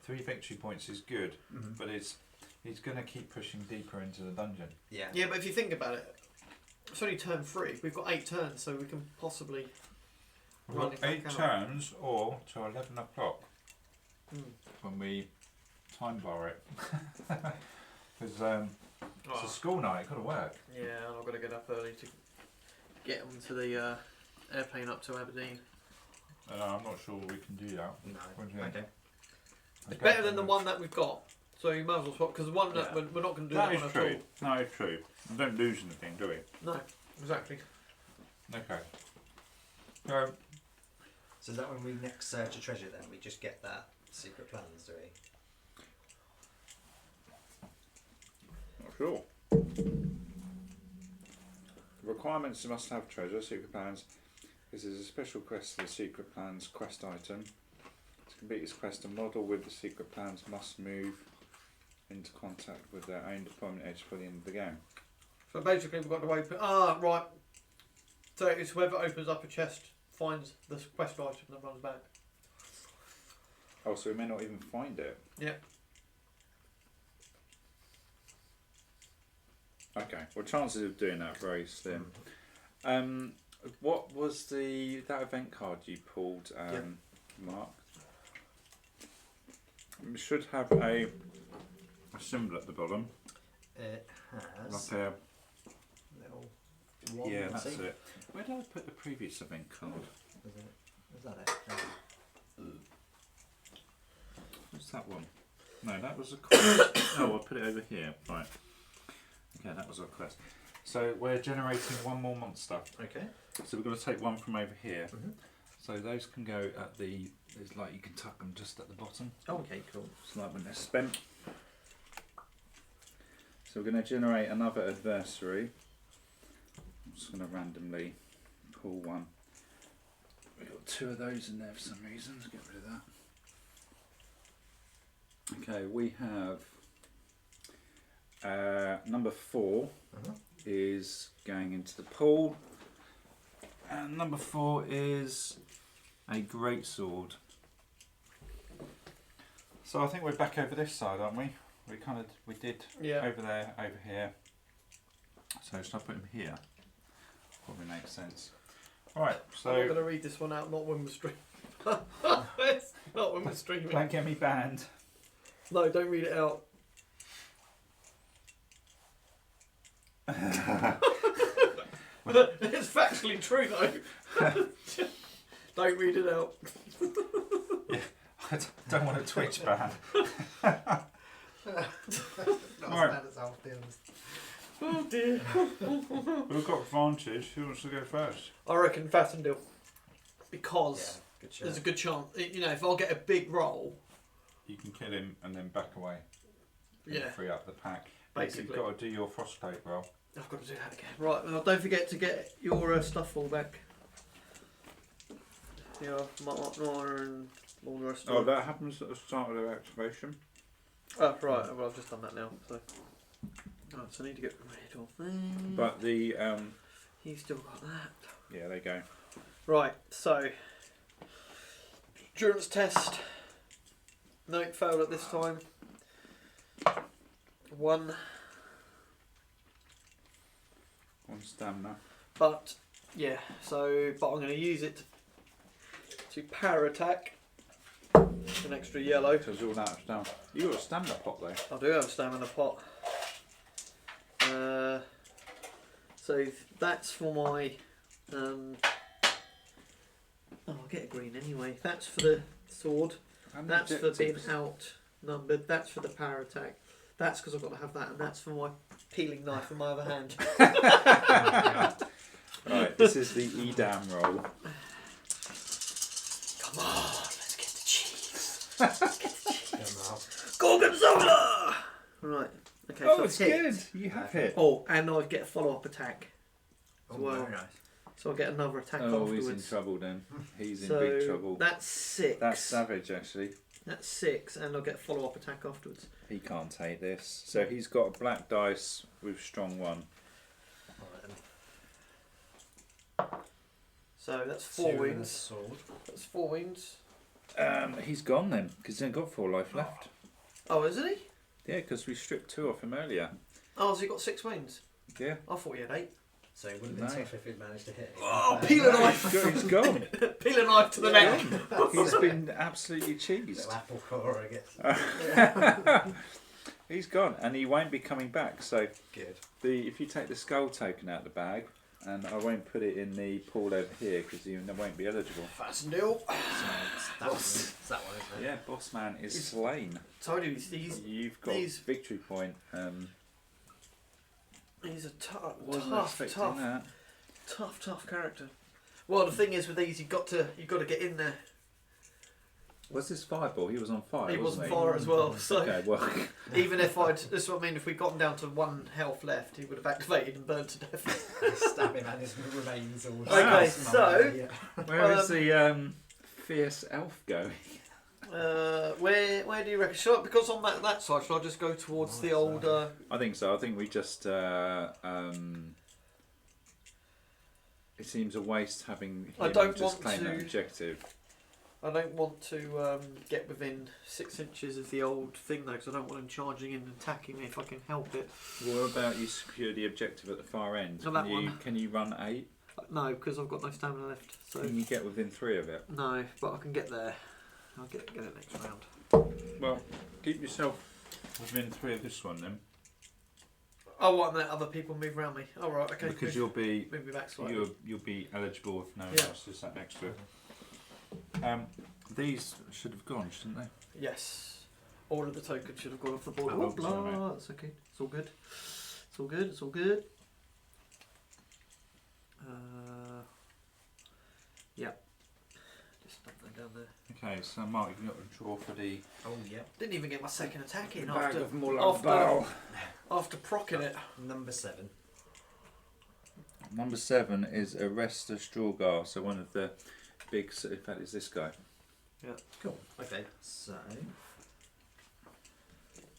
3 victory points is good, but he's going to keep pushing deeper into the dungeon. Yeah. Yeah, but if you think about it, it's only turn 3. We've got 8 turns, so we can possibly We've run got it back 8 out. turns or till 11 o'clock Hmm. when we time bar it. Because Oh. it's a school night, got to work. Yeah, and I've got to get up early to get onto the airplane up to Aberdeen. I'm not sure we can do that. no. What do you think? Okay. It's better than the one that we've got, so you might as well swap, because the one that Yeah. we're not going to do That that is one true. at No, it's true. We don't lose anything, do we? all. No, exactly. Okay. So is that when we next search a treasure then? We just get that secret plans, do we? Not sure. Requirements must have treasure, secret plans. This is a special quest for the secret plans quest item. To complete this quest, a model with the secret plans must move into contact with their own deployment edge for the end of the game. So basically we've got to open... right. So it's whoever opens up a chest finds the quest item that runs back. Oh, so we may not even find it. Yeah. Okay, well, chances of doing that are very slim. What was that event card you pulled, Mark? We should have a symbol at the bottom. It has Like a, little one. yeah, let's that's see. it. Where did I put the previous event card? Is that it? What's that one? No, that was a quest. Oh, I'll put it over here. Right. Okay, that was our quest. So we're generating one more monster. Okay. So we're going to take one from over here. Mhm. So those can go at the. There's like you can tuck them just at the bottom. Oh, okay, cool. It's like when they're spent. So we're going to generate another adversary. I'm just going to randomly pull one. We've got 2 of those in there for some reason. Let's get rid of that. Okay, we have number 4 is going into the pool, and number 4 is a greatsword. So I think we're back over this side, aren't we? We did Yeah. over there, over here. So should I put him here? Probably makes sense. Alright, I'm not going so to read this one out, not when we're streaming. It's not when we're streaming. don't get me banned. No, don't read it out. It's factually true though. Don't read it out. I don't want a Twitch ban. Not Right. as bad as South Downs. Oh dear. We've got advantage. Who wants to go first? I reckon Fassendale. Because Yeah, good there's a shout. good chance, you know, if I get a big roll, You can kill him and then back away. And yeah, free up the pack. But basically. you've got to do your frostbite roll. I've got to do that again. Right, well, don't forget to get your stuff all back. Your Martnor and all the rest Oh, of it. that happens at the start of their activation. Oh, right, well, I've just done that now, so. Right, so I need to get rid of that. But the You've still got that. yeah, there you go. Right, so. Endurance test. No, it failed at this time. 1. 1 stamina. But yeah, so but I'm going to use it to power attack. An extra yellow. So it's all out of stamina. You got a stamina pot though. I do have a stamina pot. So that's for my. Oh, I'll get a green anyway. That's for the sword. That's for being outnumbered. That's for the power attack. That's because I've got to have that, and that's for my peeling knife in my other hand. Right, this is the Edam roll. Come on, let's get the cheese. Let's get the cheese. Go now. Gorgonzola! Right, okay, so I've hit. You have hit. Oh, and I get a follow-up attack as Oh, well. very nice. So I get another attack Oh, afterwards. he's in trouble then. He's in So big trouble. that's 6. That's savage actually. That's 6, and I'll get a follow-up attack afterwards. He can't take this. So he's got a black dice with strong 1. Alright then. So that's 4 2 and a wounds. sword. That's 4 wounds. He's gone then, because he's only got 4 life left. Oh, isn't he? Yeah, because we stripped 2 off him earlier. Oh, has he got 6 wounds? Yeah. I thought he had 8. So it wouldn't be Nice. tough if he'd managed to hit. Oh, peel a knife! He's gone. Peel a knife to the neck. He's been absolutely cheesed. Little apple core, I guess. He's gone, and he won't be coming back. So Good. if you take the skull token out of the bag, and I won't put it in the pool over here because he won't be eligible. That's nil. It's that one, isn't it? Yeah, boss man is slain. Told you, he's You've got victory point. he's a Wasn't expecting that. tough character. Well, the thing is with these, you've got to get in there. Was this fireball? He was on fire. He was on wasn't fire as well. So Okay, well. even if this is what I mean. If we got him down to 1 health left, he would have activated and burned to death. Stab him and his remains all. Okay, smashed so- yeah. Where is the fierce elf going? Where do you reckon? Because on that side, shall I just go towards the old? I think so. I think we just. It seems a waste having I him don't just want claim that to- objective. I don't want to get within 6 inches of the old thing though, because I don't want him charging in and attacking me if I can help it. What about you secure the objective at the far end? Oh, that one. Can you run 8? No, because I've got no stamina left. So Can you get within 3 of it? no, but I can get there. I'll get it next round. Well, keep yourself within 3 of this one then, Oh, what? And let other people move around me. Oh, right, okay. because you'll be move me back slightly. you'll be eligible if no one Yeah. else is sat next to it. These should have gone, shouldn't they? Yes. All of the tokens should have gone off the board. Oh, Oh, blah. sorry, That's okay. It's all good. It's all good. It's all good. Yeah. Just dump that down there. Okay, so Mark, you've got to draw for the Oh yeah. Didn't even get my second attack in bag after of Muller after- Bow. after procking it. Number 7. Number 7 is Arrest Draugr, so one of the big. In fact, it's this guy. Cool. Okay. So,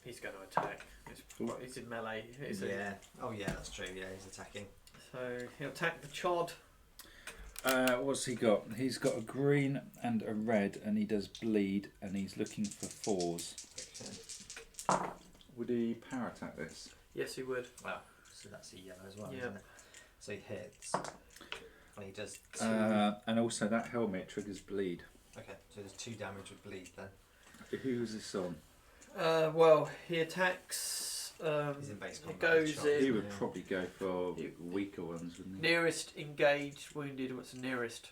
He's going to attack. He's in melee. Isn't he? Yeah. Oh yeah, that's true. Yeah, he's attacking. So he'll attack the chod. What's he got? He's got a green and a red, and he does bleed, and he's looking for 4s. Okay. Would he power attack this? Yes, he would. Wow. so that's a yellow as well, Yeah. isn't it? So he hits. And he does 2. And also that helmet triggers bleed. Okay. So there's 2 damage with bleed then. Who's this on? Well, he attacks. He's in base It combat. goes shot. in- He would Yeah. probably go for You- weaker ones, wouldn't he? Nearest engaged wounded. What's the nearest?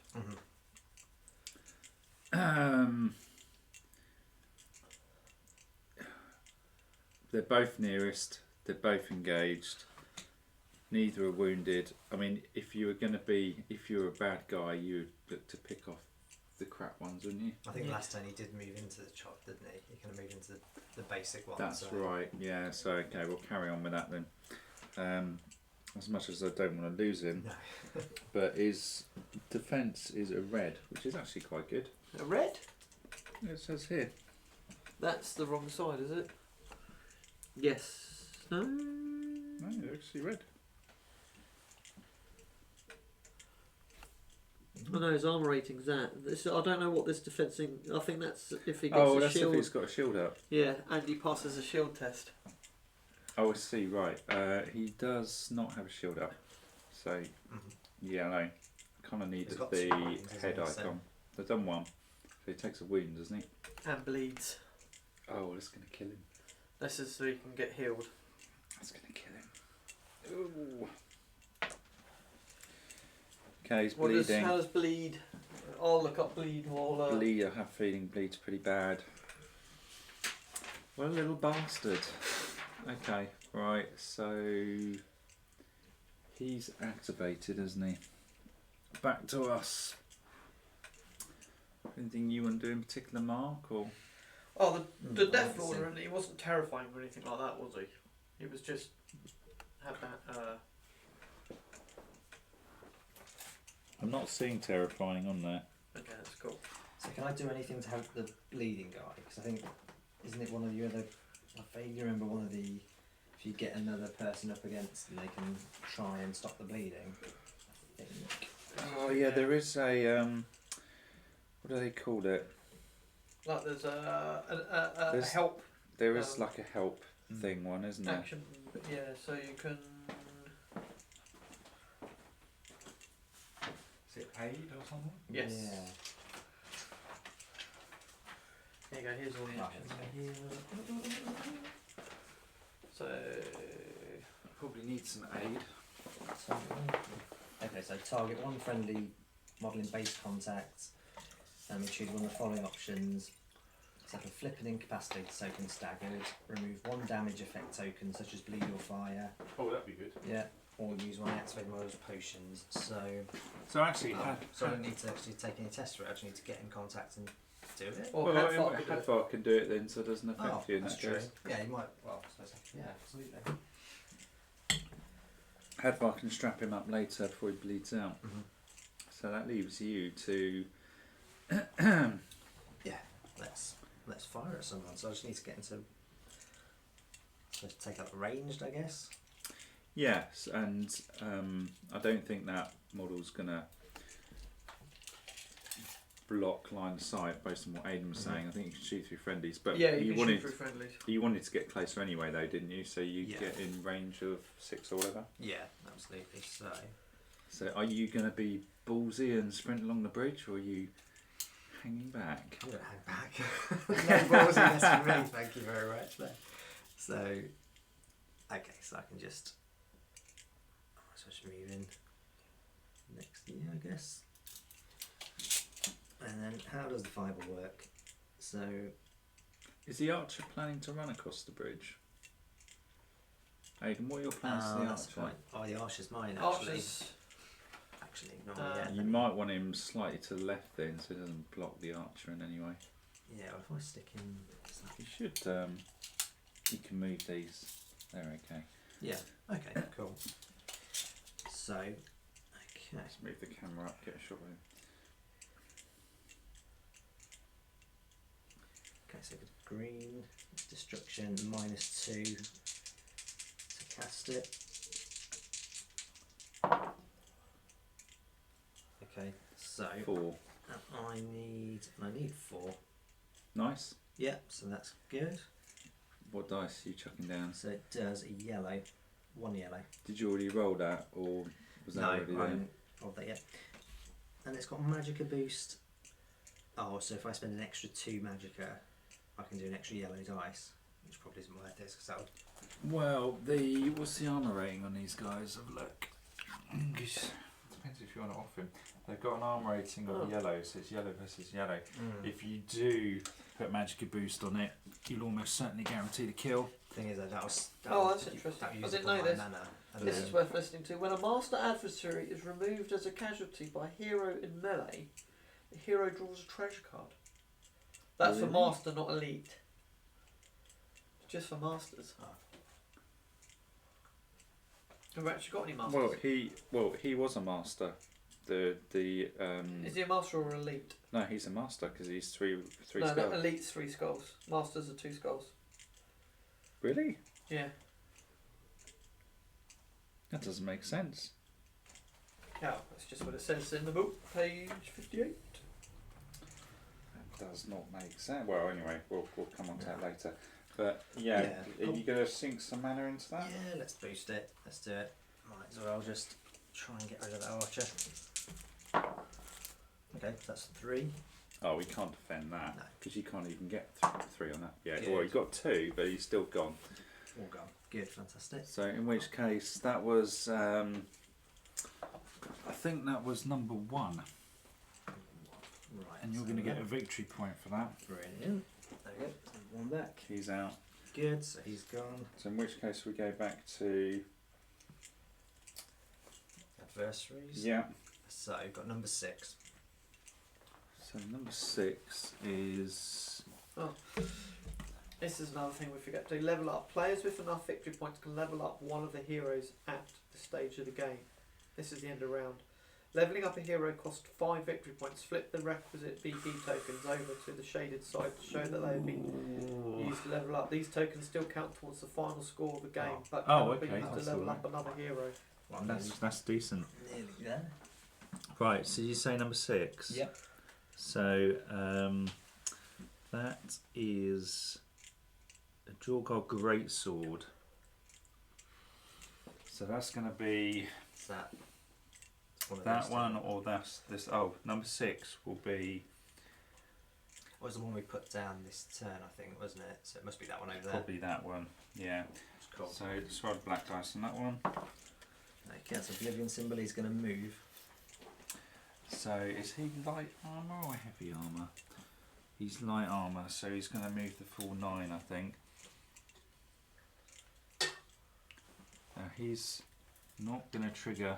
Mhm. They're both nearest. They're both engaged. Neither are wounded. I mean, if you were a bad guy, you would look to pick off the crap ones, wouldn't you? I think Yeah. last time he did move into the chop, didn't he? He kind of moved into the basic one. That's so. right. Yeah. So okay, we'll carry on with that then. As much as I don't want to lose him, No. but his defence is a red, which is actually quite good. A red? It says here. That's the wrong side, is it? Yes. No. No, it's actually red. I know his armour rating's that. I don't know what this defending. I think that's if he gets Oh, a that's shield. if he's got a shield up. Yeah, and he passes a shield test. Oh, I see. Right. He does not have a shield up. So Mhm. yellow. Kind of needed He's got the 2 wounds, hasn't head he, so- icon. They've done one. So he takes a wound, doesn't he? And bleeds. Oh, well, that's going to kill him. This is so he can get healed. That's going to kill him. Ooh. Okay, he's bleeding. How does bleed? I'll look up bleed while. Bleed, I have a feeling bleeds pretty bad. What a little bastard. Okay, right, so he's activated, isn't he? Back to us. Anything you want to do in particular, Mark? Or Oh, the Mm, Death I Lord, see. and he wasn't terrifying or anything like that, was he? He was just had that. I'm not seeing terrifying on there. Okay, that's cool. So can I do anything to help the bleeding guy? Because I think, isn't it one of the other? I vaguely remember one of the. If you get another person up against them, they can try and stop the bleeding. I think. Oh yeah, there is a what do they call it? Like there's a There's- help There is Um, like a help thing one, isn't there? action. Yeah, so you can. Is it aid or something? Yes. Yeah. There you go. Here's all the actions. So Probably need some aid. Okay, so target one friendly modelling base contact. We choose one of the following options. So I can flip an incapacitated token staggered, remove one damage effect token such as bleed or fire, Oh, that'd be good. yeah, or use one activated models potions. So So actually, so I don't need to actually take any tests for it, I just need to get in contact and do it. or well, Hadvar could do it. Hadvar can do it then, so it doesn't affect Oh, you in that's that true. case. Yeah, you might, well, I suppose, yeah, absolutely. Hadvar can strap him up later before he bleeds out. Mm-hmm. So that leaves you to. Let's fire at someone, so I just need to get into, let's take up ranged, I guess. Yes, and I don't think that model's gonna block line of sight based on what Aidan was saying. I think you can shoot through friendlies, but Yeah, you can wanted shoot through friendlies. you wanted to get closer anyway, though, didn't you? So you Yeah. get in range of 6 or whatever. Yeah, absolutely. So are you going to be ballsy and sprint along the bridge, or are you hanging back? I'm going to hang back. No balls in this for me, thank you very much. There. So, okay, so I can just, move in next to you, I guess. And then, how does the fibre work? So, Is the archer planning to run across the bridge? Aidan, what are your plans for the that's archer? fine. Oh, the archer's mine, actually. Archers. Actually, ignore me, yeah. You might want him slightly to the left then, so he doesn't block the archer in any way. Yeah, well, if I stick in... You should, you can move these. They're okay. Yeah, okay, cool. So, okay. Let's move the camera up, get a shot of him. Okay, so green, destruction, -2 to cast it. Okay, so 4. I need 4. Nice. Yeah, so that's good. What dice are you chucking down? So it does a yellow, 1 yellow. Did you already roll that, or was that No, already I there? haven't rolled that yet. And it's got Magicka boost. Oh, so if I spend an extra 2 Magicka, I can do an extra yellow dice, which probably isn't worth this because that would. Well, what's the armour rating on these guys? Have a look. Depends if you want to off him. They've got an armour rating of yellow, so it's yellow versus yellow. If you do put Magicka boost on it, you'll almost certainly guarantee the kill. Thing is, that was. Oh, that's interesting. That I used didn't up all know my this. mana, and This then- is worth listening to. When a master adversary is removed as a casualty by a hero in melee, the hero draws a treasure card. That's for Really? master, not elite. Just for masters. Oh. Have we actually got any masters? He was a master. Is he a master or elite? No, he's a master because he's three No, skulls. not elite's 3 skulls. Masters are 2 skulls. Really? Yeah. That doesn't make sense. Yeah, that's just what it says in the book, page 58. That does not make sense. Well, anyway, we'll come on to that later. But yeah, Yeah. are you going to sink some mana into that? Yeah, let's boost it. Let's do it. Might as well just try and get rid of that archer. Okay, that's 3. Oh, we can't defend that No. because you can't even get 3 on that. Yeah, Good. well, you got 2, but he's still gone. All gone. Good, fantastic. So in which case, that was I think that was number 1, Right. and you're so going to get a that- victory point for that. Brilliant. There we go. So 1 back. He's out. Good, so he's gone. So in which case, we go back to Adversaries. yeah. So we've got number 6. So number 6 is This is another thing we forget to do. Level up. Players with enough victory points can level up one of the heroes at the stage of the game. This is the end of round. Leveling up a hero costs 5 victory points. Flip the requisite BP tokens over to the shaded side to show that they have been used to level up. These tokens still count towards the final score of the game, but Oh, cannot be okay. used to That's level all up another hero. Well, that's decent. nearly there. Right, so you say number 6? Yep. So that is a Draugr greatsword. So that's going to be Is that one of that these one, two? or that's this. Oh, number 6 will be What was the one we put down this turn, I think, wasn't it? So it must be that one over there. probably that one. Yeah. It's cool. So just roll black dice on that one. Okay, that's Oblivion symbol. He's going to move. So is he light armour or heavy armour? He's light armour, so he's going to move the full 9, I think. Now he's not going to trigger.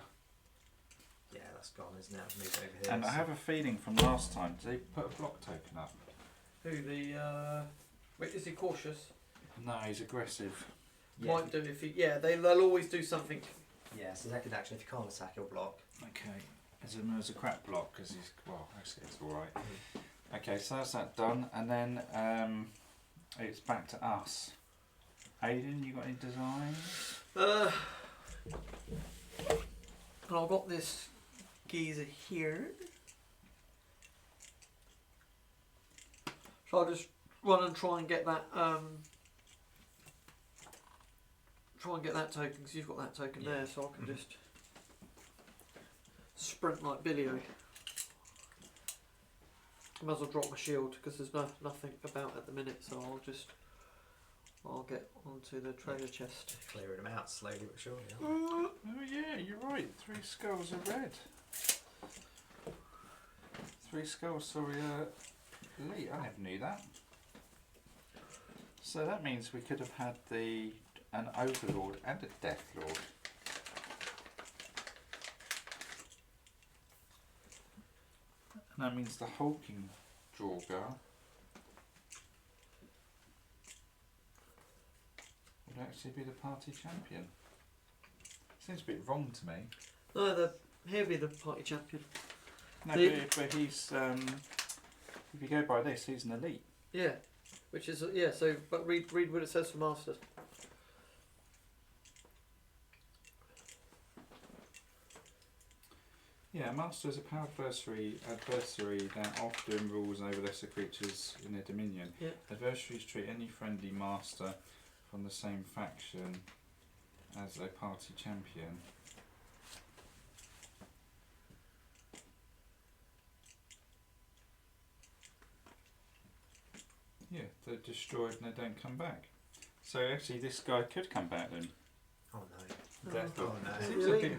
Yeah, that's gone, isn't it? Move over here. And I have a feeling from last time, did they put a block token up? Who the? Wait, is he cautious? No, he's aggressive. Yeah, Might do if he. Yeah, they'll always do something. yeah, so second action, if you can't attack, he'll block. Okay. As a crap block, because he's, well, actually it's alright. Okay, so that's that done, and then it's back to us. Aiden, you got any designs? And I've got this geezer here. So I'll just run and try and get that. Try and get that token because you've got that token Yeah. there, so I can just sprint like Billy-O. I might as well drop my shield because there's nothing about at the minute, so I'll get onto the treasure chest. Clearing them out slowly but surely. aren't Oh yeah, you're right. 3 skulls are red. 3 skulls, sorry, Lee, I never knew that. So that means we could have had an Overlord and a Death Lord. And that means the hulking Draugr would actually be the party champion. Seems a bit wrong to me. No, he'll be the party champion. No, The- but he's if you go by this, he's an elite. Yeah, which is yeah. So, but read what it says for masters. Yeah, Master is a power adversary that often rules over lesser creatures in their dominion. Yeah. Adversaries treat any friendly master from the same faction as a party champion. Yeah, they're destroyed and they don't come back. So actually this guy could come back then. Oh no. Death Oh Lord. no. Seems Really? like it.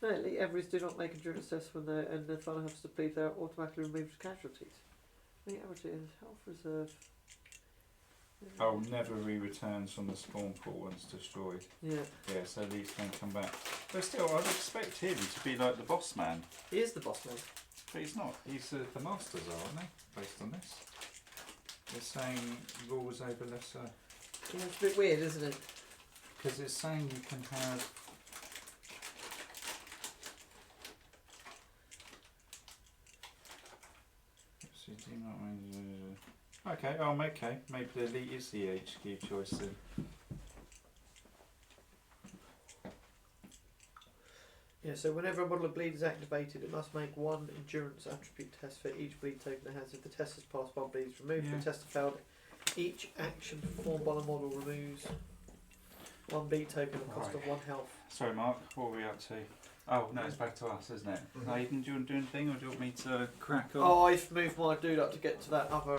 No, elite Everys do not make endurance tests when they're and the final has to bleed. They are automatically removed casualties. Elite Everys is health reserve. Oh, never re-returns from the spawn pool once destroyed. Yeah, Yeah, so these don't come back. But still, I'd expect him to be like the boss man. he is the boss man. But he's not. He's the masters are, aren't they? Based on this. They're saying rules over lesser. Yeah, it's a bit weird, isn't it? Because it's saying you can have... So you do not mind- Okay, okay. Maybe the elite is the HQ choice then. Yeah, so whenever a model of bleed is activated, it must make one endurance attribute test for each bleed token it has. If the test is passed, one bleed is removed. Yeah. If the test is failed, each action performed by the model removes one bleed token at the cost of 1 health. Sorry, Mark, what are we up to? Oh, no, it's back to us, isn't it? Mhm. Aiden, do you want to do anything or do you want me to crack on? Oh, I've moved my dude up to get to that other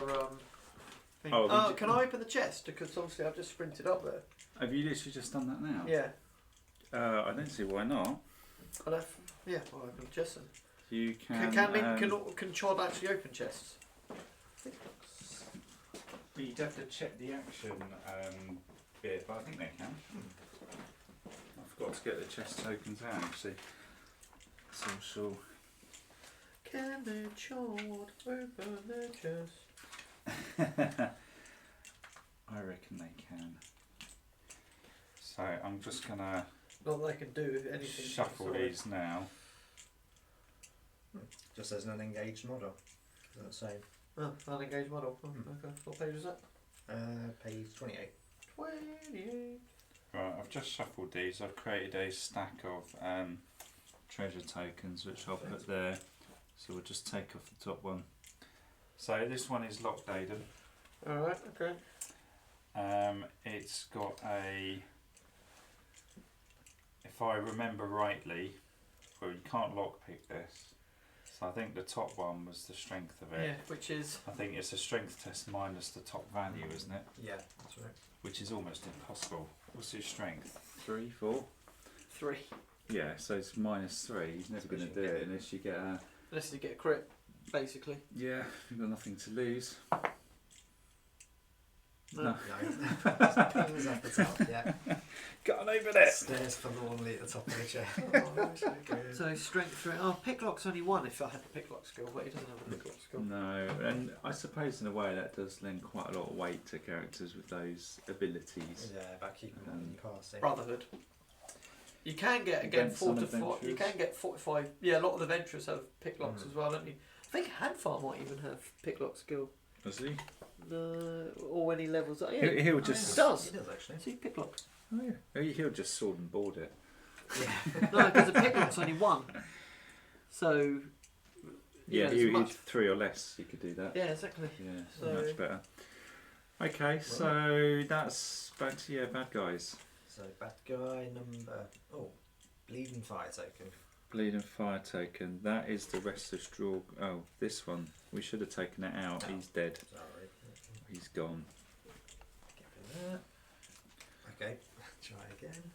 thing. Oh, Oh, did you- can I open the chest? Because obviously I've just sprinted up there. Have you literally just done that now? Yeah. I don't see why not. I'll open the chest then. You can. Can Chod actually open chests? But you'd have to check the action bit, but I think they can. I forgot to get the chest tokens out actually. So I'm sure. Can the Chod open the chest? I reckon they can. So I'm just gonna Not that they can do anything. shuffle sorry. these now. Just as an unengaged model. Doesn't say. Oh, unengaged model. Oh, Hmm. okay. What page is that? Page 28. 28. Right, I've just shuffled these. I've created a stack of treasure tokens, which I'll put there. So we'll just take off the top one. So this one is locked Aiden. Alright, okay. It's got a, if I remember rightly, well, you can't lockpick this. So I think the top one was the strength of it. Yeah, which is. I think it's a strength test minus the top value, isn't it? Yeah, that's right. Which is almost impossible. What's his strength? 3, 4? 3. Yeah, so it's -3. He's never going to do it unless you get a. Unless you get a crit, basically. Yeah, you've got nothing to lose. No. No. Pings up the top, yeah. Got over there. Stairs forlornly at the top of the chair. So strength 3. Oh, picklock's only 1 if I had the picklock skill, but he doesn't have a picklock skill. No, and I suppose in a way that does lend quite a lot of weight to characters with those abilities. Yeah, about keeping them in passing. Brotherhood. You can get again Against some 45. You adventurers. can get 45. Yeah, a lot of the adventurers have picklocks as well, don't you? I think Hadvar might even have picklock skill. Does he? No, or when he levels up. Yeah, He'll he just. does. He does actually. See picklock. Oh yeah. He'll just sword and board it. Yeah. No, because the picklock's only 1. So. Yeah, it's he much- 3 or less. You could do that. Yeah, exactly. Yeah, So- much better. Okay, so that's back to bad guys. So bad guy number bleeding fire token. Bleeding fire token. That is the restless Draugr. Oh, this one. We should have taken it out. He's dead. Sorry. He's gone. Get rid of that. Okay, try again.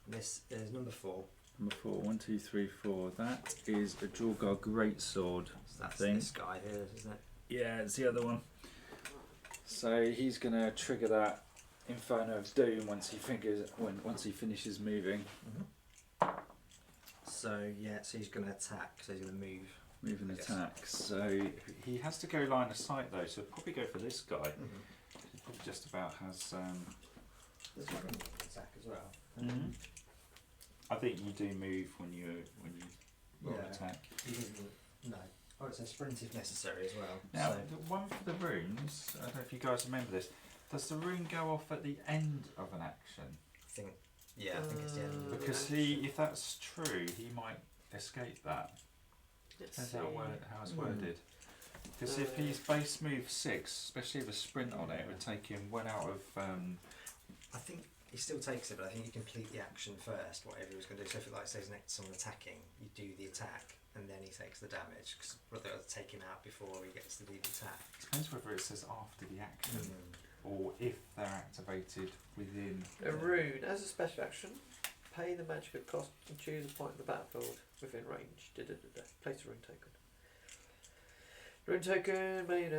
This is number 4. Number 4. 1, 2, 3, 4. That is a Draugr greatsword. So that's thing. this guy here, isn't it? Yeah, it's the other one. So he's gonna trigger that Inferno of Doom once he finishes moving. So yeah, so he's going to attack. So he's going to move. Move and I guess. attack. So he has to go line of sight though, so probably go for this guy. He probably just about has. There's one going to attack as well. I think you do move when you roll Yeah. attack. He doesn't. No. Oh, it's a sprint if necessary as well. Now so the one for the runes. I don't know if you guys remember this. Does the rune go off at the end of an action? I think. Yeah, I think it's the end. Of the Because if that's true, he might escape that. Depends how it's worded. Because if he's base move 6, especially with a sprint on it, it would take him well out of. I think he still takes it, but I think you complete the action first, whatever he was going to do. So if it says next to someone attacking, you do the attack, and then he takes the damage. Because whether it'll take him out before he gets to do the attack. Depends whether it says after the action or if they're activated within. A rune. As a special action, pay the magic at cost and choose a point in the battlefield within range. Place a rune token. Rune token made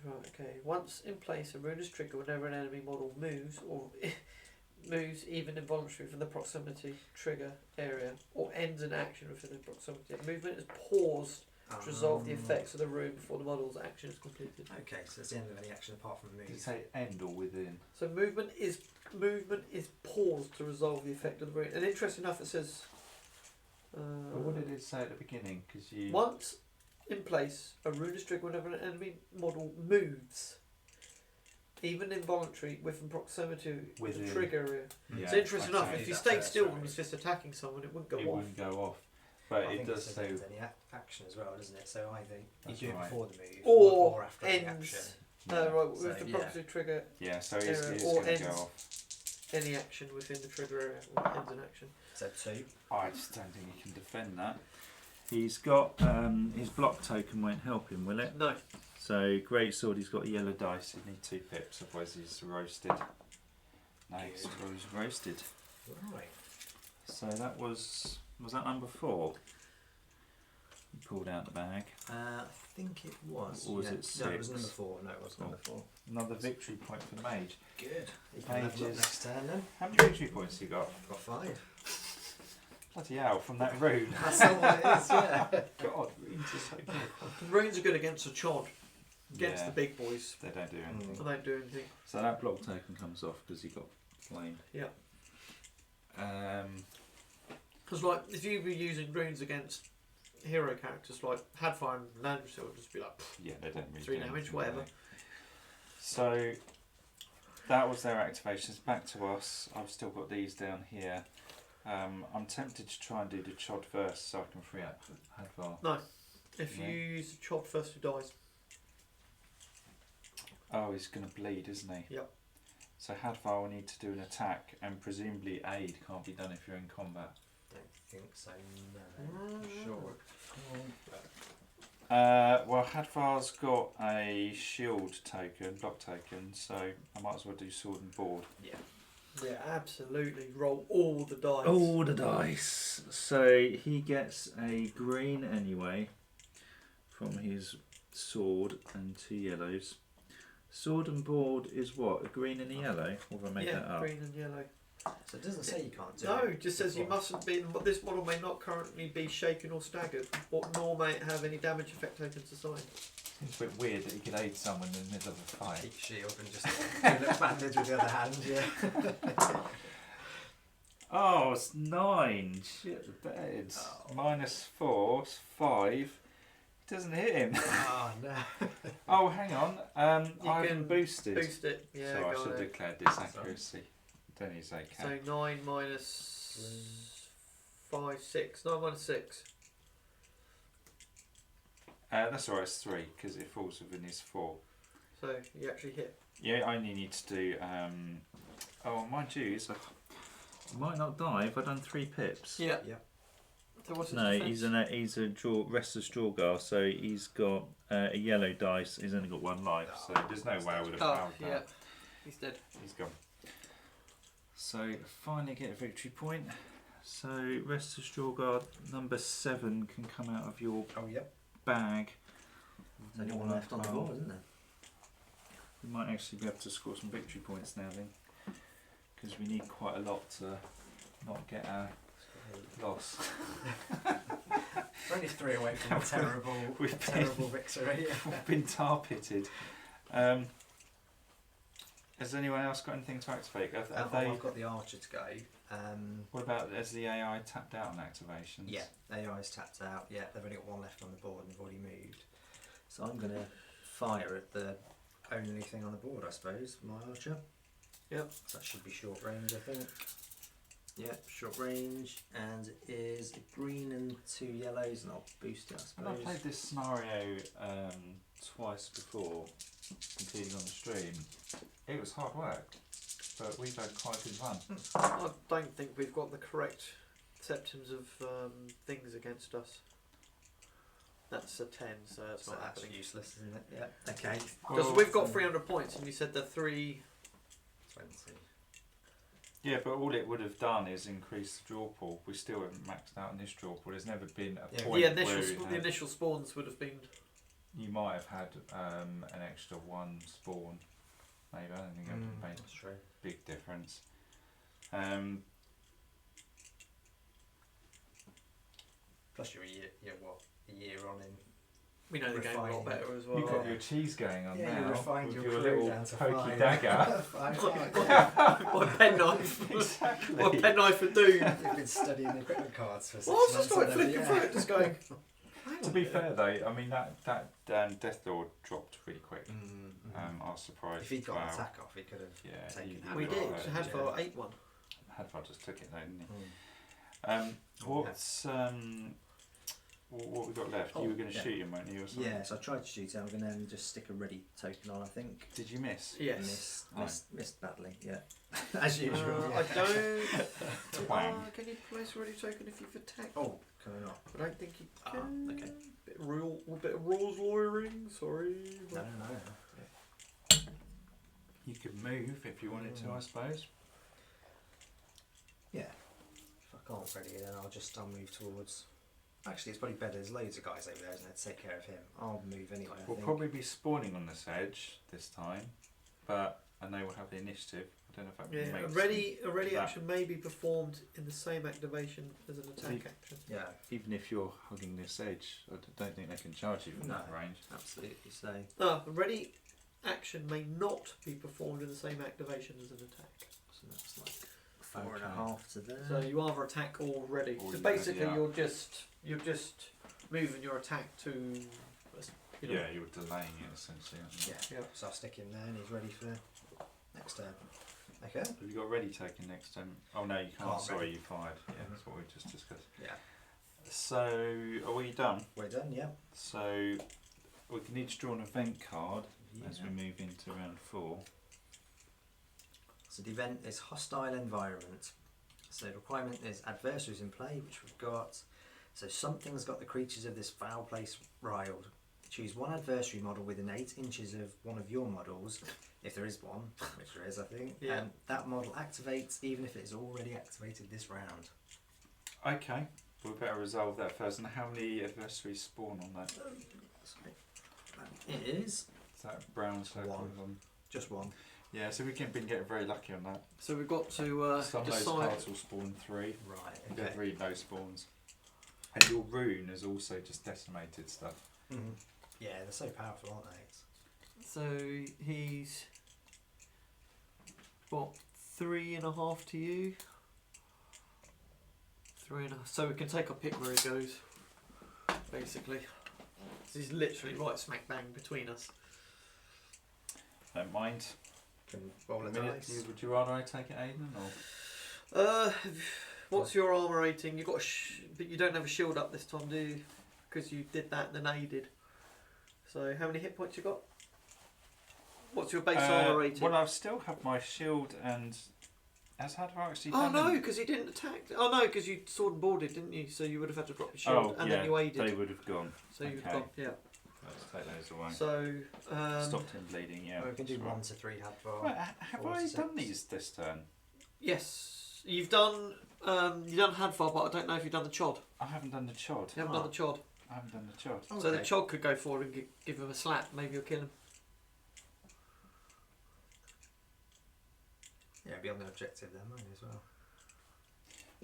right, okay. Once in place, a rune is triggered whenever an enemy model moves or moves even involuntarily from the proximity trigger area or ends an action within the proximity. Movement is paused to resolve the effects of the rune before the model's action is completed. Okay, so it's the end of any action apart from move. Did it say end or within? So movement is paused to resolve the effect of the rune. And interesting enough, it says. But what did it say at the beginning? Because you. Once in place, a rune is triggered whenever an enemy model moves, even involuntary, within proximity of Within. the trigger area. Yeah, So interesting I'd enough, say if you that stayed first, still right? and was just attacking someone, it wouldn't go it off. wouldn't go off. But I it think does says say. ends any action as well, doesn't it? So either you That's do it right. before the move Or after the ends. action. Right, with So, the yeah. proximity trigger, Yeah, so it is or going to go ends. off. any action within the trigger area or ends an action. So 2. I just don't think he can defend that. He's got his block token won't help him, will it? No. So greatsword, he's got yellow dice. He needs 2 pips, otherwise he's roasted. No, he's roasted. Right. So that was that number 4? You pulled out the bag. I think it was. Or was yeah. it No, it was 6? number 4. No, it was number 4. Another victory point for Mage. Good. You can have a look Pages. next turn then. How many victory points you got? Got 5. Bloody hell, from that rune. That's all it is, yeah. God, runes are so good. Runes are good against a chod. Against Yeah. the big boys. They don't do anything. They don't do anything. So that block token comes off because he got flamed. Yeah. Um, Because like, if you were using runes against hero characters like Hadvar and Landry, it would just be like yeah, they don't really 3 do damage, anything, whatever. do they? So that was their activations. Back to us. I've still got these down here. I'm tempted to try and do the chod first so I can free up Hadvar. No. If Yeah. you use the chod first, who dies? Oh, he's going to bleed, isn't he? Yep. So Hadvar will need to do an attack, and presumably aid can't be done if you're in combat. Don't think so. No. Sure. Well, Hadvar's got a shield token, block token, so I might as well do sword and board. Yeah, absolutely. Roll all the dice. All the dice. So he gets a green anyway from his sword and 2 yellows. Sword and board is what? A green and a yellow? Or have I made that up? Green and yellow. So it doesn't say you can't do No, it. it just says you mustn't be. This model may not currently be shaken or staggered, nor may it have any damage effect tokens assigned. Seems a bit weird that you could aid someone in the middle of a fight. Keep shield and just do the bandage with the other hand, yeah. Oh, it's 9. Shit, the bed. -4, it's 5. It doesn't hit him. Oh no. Oh, hang on. You I can haven't boosted. Boost it. Yeah, So I go should have on. declared this accuracy. Don't need to say So count. 9 minus 5, 6. 9 minus 6. That's alright, it's 3 because it falls within his 4. So you actually hit. Yeah, I only need to do. Oh, mind you, I might not die if I've done 3 pips. Yeah. Yeah. So what's his No, defense? he's a restless Draugr, so he's got a yellow dice. He's only got 1 life, so there's no way I would have Oh, powered yeah. that. He's dead. He's gone. So finally get a victory point. So restless Draugr number 7 can come out of your Oh yep. bag. There's only one left on the board, isn't there? We might actually be able to score some victory points now then, because we need quite a lot to not get a loss. We're only 3 away from a terrible, terrible victory. We've been tar pitted. Has anyone else got anything to activate? Have they? I've got the archer to go. What about has the AI tapped out on activations? Yeah, AI's tapped out. Yeah, they've only got 1 left on the board and they've already moved. So I'm going to fire at the only thing on the board, I suppose, my archer. Yep. So that should be short range, I think. Yep, short range, and it is a green and 2 yellows, and I'll boost it, I When I suppose. played this scenario twice before, competing on the stream, it was hard work, but we've had quite good fun. I don't think we've got the correct septums of things against us. That's a 10, so that's So not that's happening. useless, isn't it? Yeah, okay. Because we've got 300 points, and you said the 3. 20. Yeah, but all it would have done is increase the draw pool. We still haven't maxed out in this draw pool. There's never been a Yeah. point The initial, where the initial spawns would have been. you might have had an extra 1 spawn. Maybe I don't think that would have made That's true. a big difference. Plus you're a year on in. We know the game a lot Refining. better as well. You've got your cheese going on Yeah, you now refined with your your crew little down to pokey 5. dagger. My penknife. Exactly. My penknife for doom. You've been studying the equipment cards for 6 Well, I was months. just like and then, flipping yeah. through it, just going. To be fair though, I mean that Death Lord dropped pretty quick. I was surprised. If he'd got Wow. an attack off, he could have Yeah, taken he- that. We Yeah. did. Yeah. Hadvar 8-1. Hadvar just took it though, didn't he? Mm. What's what we got left? You were going to yeah. shoot him, weren't you? Or something? Yeah, so I tried to shoot it. I'm going to then just stick a ready token on, I think. Did you miss? Yes. Missed badly, yeah. As usual. I don't. Twang. Can you place a ready token if you've attacked? Oh, can I not? I don't think you can. Okay. Bit of rules lawyering. Sorry. No, but- no, no. You could move if you wanted to, I suppose. Yeah. If I can't ready, then I'll move towards. Actually, it's probably better. There's loads of guys over there, isn't it? To take care of him. I'll move anyway. I We'll think. probably be spawning on this edge this time, but I know we'll have the initiative. I don't know if I can Yeah, make a ready that. action may be performed in the same activation as an attack See- action. Yeah, Even if you're hugging this edge, I don't think they can charge you from No. that range. absolutely. So, No, a ready action may not be performed in the same activation as an attack. so that's like 4.5 Okay. to there. So you either attack or ready. Or So you basically, ready, yeah. you're just moving your attack to. You know, Yeah, you were delaying it essentially. Aren't you? Yeah. Yeah. So I'll stick him there, and he's ready for next turn. Okay. Have you got ready taken next time? Oh no, you can't. Can't Sorry, ready. you fired. Yeah, that's what we just discussed. Yeah. So, are we done? We're done. Yeah. So, we can each draw an event card as we Yeah. move into round 4. So the event is hostile environment. So the requirement is adversaries in play, which we've got. So something's got the creatures of this foul place riled. Choose one adversary model within 8 inches of one of your models, if there is one, which there is, I think. Yeah. And that model activates even if it is already activated this round. Okay, we better resolve that first. And how many adversaries spawn on that? Sorry. It is Is that brown circle? One. of them? just one. Yeah, so we've been getting very lucky on that. So we've got to Some of those decide. cards will spawn 3. Right. You get Okay. 3 no spawns. And your rune has also just decimated stuff. Mm-hmm. Yeah, they're so powerful, aren't they? So he's what, 3.5 to you? 3.5. So we can take our pick where he goes. Basically, so he's literally right smack bang between us. Don't mind. Can roll a Minute, dice. would you rather I take it, Aidan? Or? What's your armor rating? You got, but you don't have a shield up this time, do you? Because you did that and then aided. So how many hit points you got? What's your base armor rating? Well, I still have my shield and. Has Hadvar actually Oh done no, them? because he didn't attack. Oh no, because you sword and boarded, didn't you? So you would have had to drop your shield, Oh, and yeah, then you aided. they would have gone. So you would okay. have gone, yeah. Let's take those away. So Stopped him bleeding, yeah. Or we can do that's 1 right. to 3 Hadvar. Right, have 4 I to 6. done these this turn? yes, you've done Hadvar, but I don't know if you've done the chod. I haven't done the chod. You haven't done the chod. I haven't done the chod. Oh, So the okay. chod could go forward and give him a slap. Maybe you'll kill him. Yeah, be on the objective then, won't you, as well?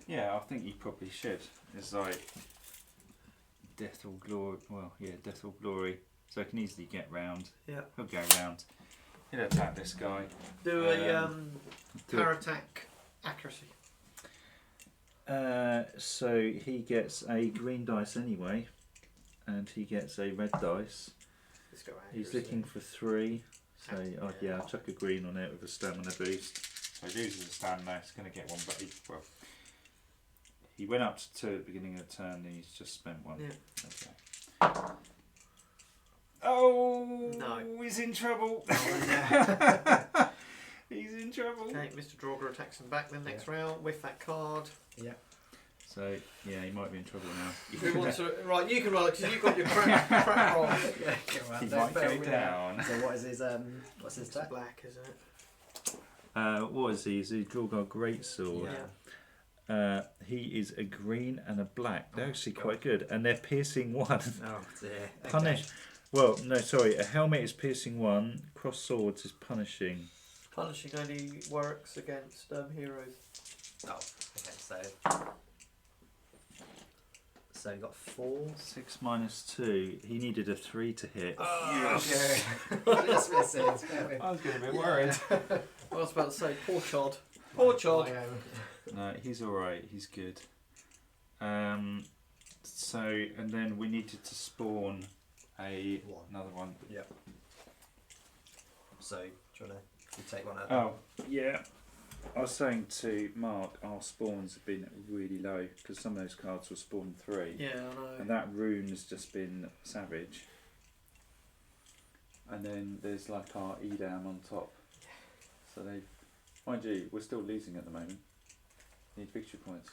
Yeah, I think you probably should. It's like death or glory. Well, yeah, death or glory. So I can easily get round. Yeah. He'll go round. He'll attack this guy. Do a Do power attack accuracy. So he gets a green dice anyway, and he gets a red dice. Let's go He's accuracy. looking for 3. So Yeah. I'll chuck a green on it with a stamina boost. So he loses a stamina. He's going to get one, but he went up to 2 at the beginning of the turn. And he's just spent 1. Yeah. Okay. Oh No. He's in trouble. He's in trouble. Okay, Mr. Draugr attacks him back then next round with that card. Yeah. So yeah, he might be in trouble now. Who wants to, right, you can roll it because you've got your crap roll. Yeah, go on, He don't might fail go me. down. So what's his It's attack? black, isn't it? What is he? Is he Draugr Greatsword? Yeah. He is a green and a black. They're Oh, actually God. quite good, and they're piercing 1. Oh dear. Okay. Punish. Well, no, sorry. A helmet is piercing 1. Cross swords is punishing. Punishing only works against heroes. Oh, okay, so you got 4. 6 minus 2. He needed a 3 to hit. Oh, okay. Just missing. I was getting a bit worried. I was about to say, poor chod. Poor chod. No, he's all right. He's good. So and then we needed to spawn another one. Yeah. So, do you want to take one out? Oh yeah. I was saying to Mark, our spawns have been really low because some of those cards were spawned 3. Yeah, I know. And that rune has just been savage. And then there's like our Edam on top. So they've, mind you, we're still losing at the moment. Need victory points.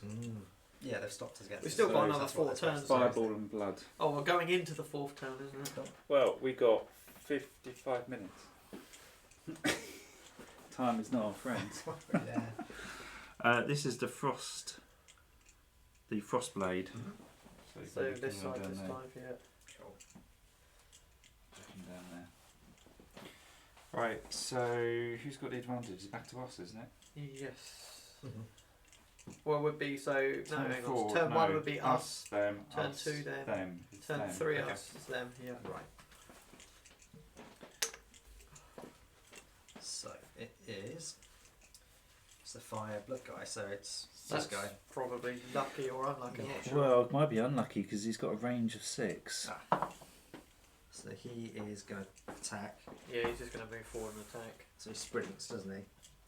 Yeah, they've stopped us against. We've still got So another that's what 4 they're turns. supposed to do. Fireball and blood. Oh, we're going into the 4th turn, isn't it? Well, we got 55 minutes. Time is not our friend. Yeah. This is the frost. The frost blade. So, you've So got this your side down this there. time, yeah. Cool. Looking down there. Right, so who's got the advantage? It's back to us, isn't it? Yes. Mhm. Well, would be so. No, Turn hang on. 4, Turn no, 1 would be us. them. Turn us, 2 them. them. It's Turn them. 3 Okay. us. It's them. Yeah. Right. So it is. It's the fire blood guy. So it's That's this guy. probably lucky or unlucky. I'm not Yeah. sure. Well, it might be unlucky because he's got a range of 6. So he is going to attack. Yeah, he's just going to move forward and attack. So he sprints, doesn't he?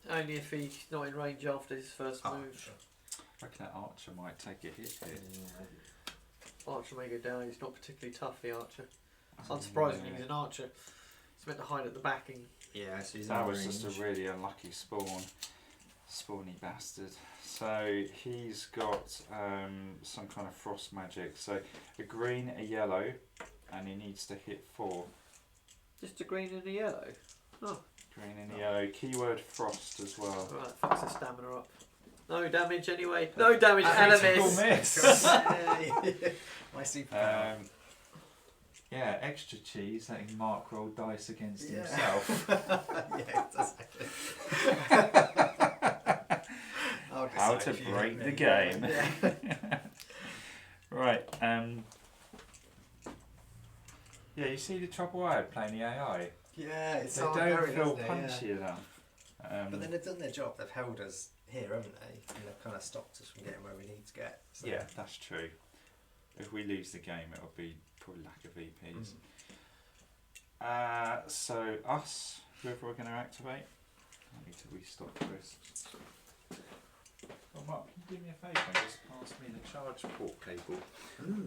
Only if he's not in range after his first move. Sure. I reckon that archer might take a hit here. Archer may go down. He's not particularly tough, the archer. Unsurprisingly, he's an archer. He's meant to hide at the back and Yeah, so he's That in was range. just a really unlucky spawn. Spawny bastard. So he's got some kind of frost magic. So a green, a yellow, and he needs to hit 4. just a green and a yellow. Oh, Green and yellow. Keyword frost as well. right, fix the stamina up. No damage anyway. No damage and a Critical miss. miss. My superpower. Yeah, extra cheese letting Mark roll dice against Yeah. himself. Yeah, it does actually. How to break the game. Yeah. Right. Yeah, you see the trouble I had playing the AI. Yeah, it's They hard don't going, feel isn't it? punchy Yeah. enough. But then they've done their job. They've held us here, haven't they? And they've kind of stopped us from getting where we need to get. So. yeah, that's true. If we lose the game, it'll be probably lack of VPs. So us, whoever we're going to activate. I need to restock this. Oh, Mark, can you do me a favour and just pass me the charge port cable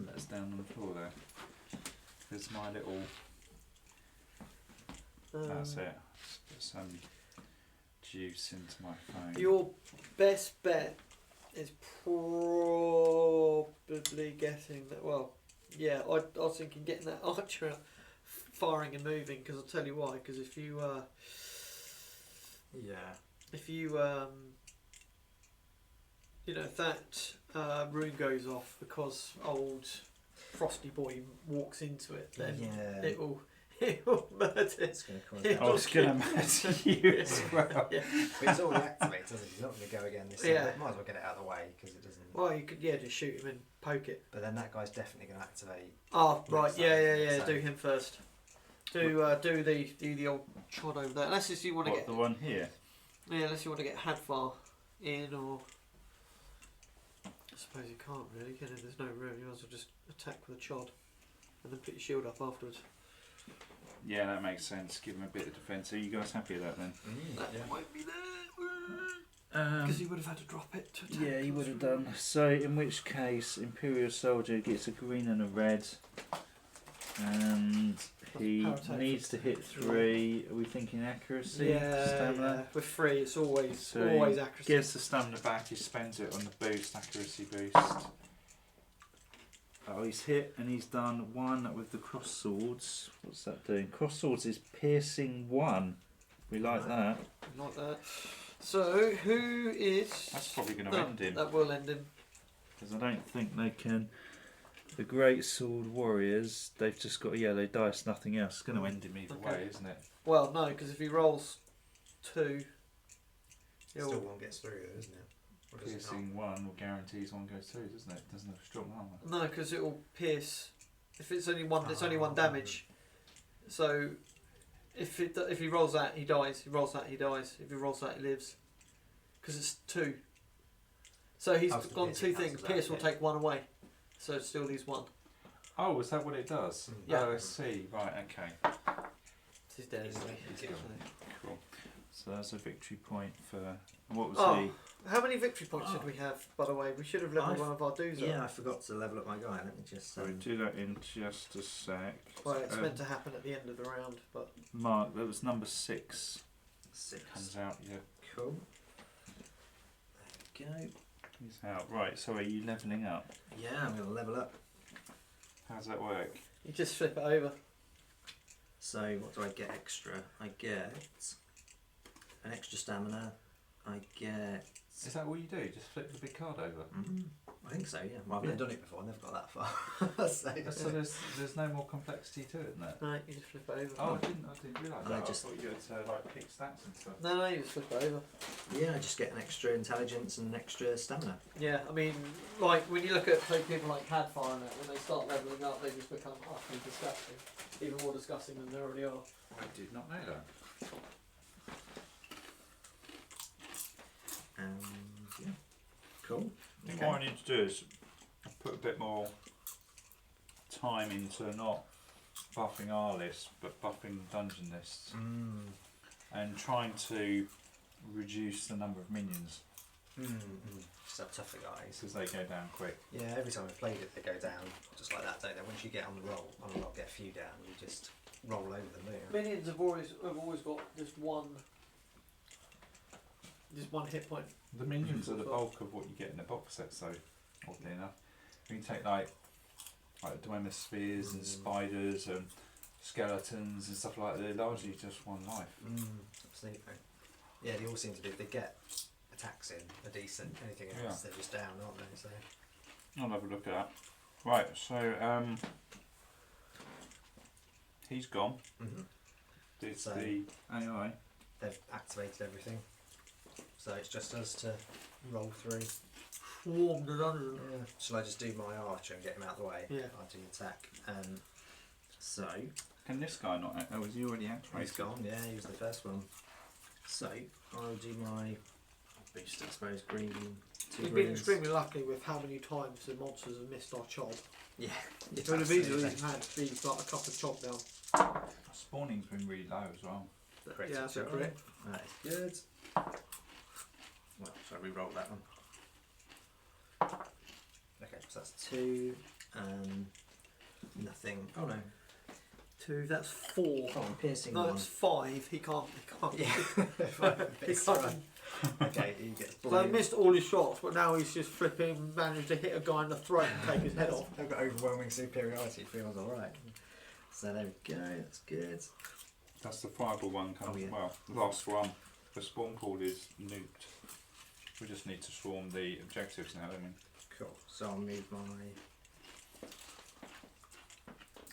that's down on the floor there? There's my little. That's it. Just put some juice into my phone. Your best bet is probably getting that. Well, yeah, I was thinking getting that archer out, firing and moving. Because I'll tell you why. Because if you you know, if that rune goes off because old Frosty Boy walks into it, then Yeah. it will murder. It's going to cause Yeah. I was going to murder you as well. Yeah. But it's already activated, doesn't it? He's not going to go again this Yeah. time. Might as well get it out of the way because it doesn't. Well, you could just shoot him and poke it. But then that guy's definitely going to activate. Oh right, Next yeah. time, Do so- him first. Do the old chod over there. Unless you want to What, get the one here? unless you want to get Hadvar in, or I suppose you can't really, can you? There's no room. You might as well just attack with a chod, and then put your shield up afterwards. Yeah, that makes sense. Give him a bit of defence. Are you guys happy with that then? That Yeah. might be there. Because he would have had to drop it to attack. Yeah, he would have done. So, in which case, Imperial Soldier gets a green and a red, and he Power needs to hit 3. Are we thinking accuracy? Yeah, Stamina? with 3, it's always So always he accuracy. Gets the stamina back, he spends it on the boost, accuracy boost. Oh, he's hit and he's done 1 with the cross swords. What's that doing? Cross swords is piercing 1. We like that. Like that. So who is? That's probably going to No, end him. That will end him. Because I don't think they can. The Great Sword Warriors, they've just got a yellow dice, nothing else. It's going to end him either Okay. way, isn't it? Well, no, because if he rolls 2, Still he'll. one gets through, though, isn't it? Or does it not? Piercing 1 will guarantees 1 goes through, doesn't it? Doesn't have strong armour. No, because it will pierce. If it's only one, it's only 1 damage. So, if he rolls that, he dies. He rolls that, he dies. If he rolls that, he lives. Because it's 2. So he's Oh, so gone piercing 2 things. cancels Pierce out, will yeah. take 1 away. So it still leaves 1. Oh, is that what it does? Yeah. Oh, I see. Right, okay. He's dead anyway. He's gone. Cool. So that's a victory point for. And what was Oh, he? how many victory points should we have, by the way? We should have leveled I've- one of our dudes Yeah, I up. forgot to level up my guy. Let me just. So we do that in just a sec. Well, it's meant to happen at the end of the round, but Mark, that was number 6. 6. Comes out, yeah. Cool. There we go. He's out. Right, so are you levelling up? Yeah, I'm going to level up. How does that work? you just flip it over. So, what do I get extra? I get an extra stamina. I get. Is that what you do? Just flip the big card over? I think so, yeah. Well, I've I've never never done it before. I've never got that far. So there's no more complexity to it than that? No, you just flip it over. Oh, I didn't realise And I that. just- I thought you had to like pick stats and stuff. No, you just flip it over. Yeah, I just get an extra intelligence and an extra stamina. Yeah, I mean, like when you look at say, people like Hadvar and that, when they start levelling up, they just become utterly disgusting, even more disgusting than they already are. I did not know that. Yeah. Cool. I think what I need to do is put a bit more time into not buffing our list, but buffing dungeon lists, and trying to reduce the number of minions Just have tougher guys. because they go down quick. Yeah, every time I've played it, they go down just like that, don't they? Once you get on the roll, get a few down, you just roll over them, don't you? Minions have always got just one hit point. The minions are the bulk of what you get in the box set, so oddly enough. You can take like Dwemer spheres and spiders and skeletons and stuff like that. They're largely just one life. Absolutely. Yeah, they all seem to be, if they get attacks in, are decent. Anything else, they're just down, aren't they? So I'll have a look at that. Right, so he's gone. It's So- the AI. they've activated everything. So it's just us to roll through. Swarmed the dungeon. Yeah. Shall I just do my archer and get him out of the way? Yeah. I'll do the attack. So Can this guy not act? Oh, is he already activated? He's gone, yeah, he was the first one. So I'll do my boost, I suppose, green. Two We've been greens. extremely lucky with how many times the monsters have missed our chop. Yeah. It would have easily had these like a couple of chop down. Spawning's been really low as well. Correct. Yeah, that's correct. That is good. Well, so I re-roll that one. Okay, so that's 2 and nothing. Oh no. 2, that's 4. Oh, I'm piercing No, one. that's 5. He can't. yeah. He can't. Okay, you get So he missed all his shots, but now he's just flipping, managed to hit a guy in the throat and take his head off. I've got overwhelming superiority, feels alright. So there we go. That's good. That's the fireball one comes Oh, yeah. well. The last one. The spawn pool is nuked. We just need to swarm the objectives now, don't we? Cool. So I'll move my.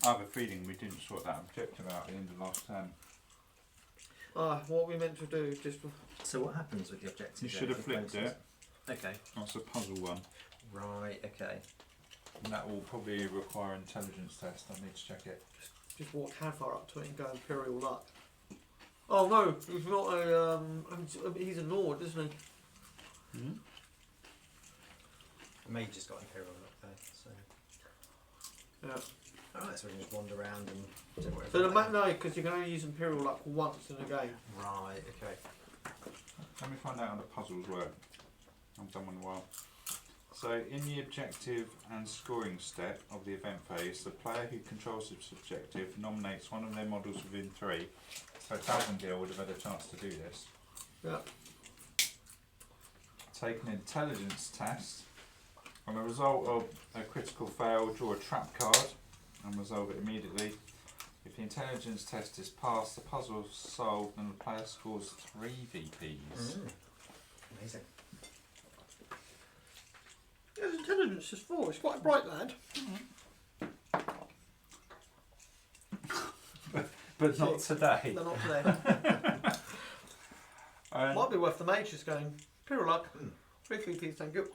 I have a feeling we didn't sort that objective out at the end of last term. What we meant to do, just So what happens with the objective? You then should have if flipped closes? it. Okay. That's a puzzle one. Right. Okay. And that will probably require intelligence test. I need to check it. walk Hadvar up to it and go Imperial luck. Oh no, he's not a he's a Nord, isn't he? Hmm? The mage has got Imperial luck though, so. Yeah. Alright, so we can just wander around and do whatever. So the we no, like. because you can only use Imperial luck once in a game. Right, okay. Let me find out how the puzzles work. I've done one in a while. So in the objective and scoring step of the event phase, the player who controls this objective nominates one of their models within 3. So Talbot would have had a chance to do this. Yeah. Take an intelligence test. On the result of a critical fail, draw a trap card and resolve it immediately. If the intelligence test is passed, the puzzle is solved and the player scores 3 VPs. Amazing. His intelligence is 4. He's quite a bright lad. But not today. They're not today. Might be worth the mage just going Imperial luck. 3 VPs, thank you.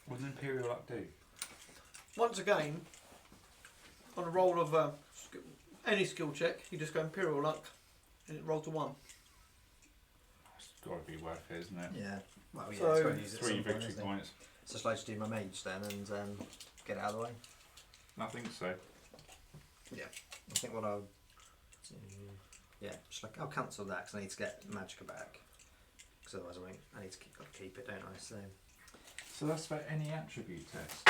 What does Imperial luck do? Once again, on a roll of any skill check, you just go Imperial luck and it rolls a 1. It's got to be worth it, isn't it? Yeah. Well, yeah, So- it's got to use it 3 at some point, victory isn't it? points. So shall I just do my mage then and get it out of the way? I think so. I think what I'll do... Yeah, I'll cancel that because I need to get Magicka back. Because otherwise I need to keep it, don't I? So that's for any attribute test.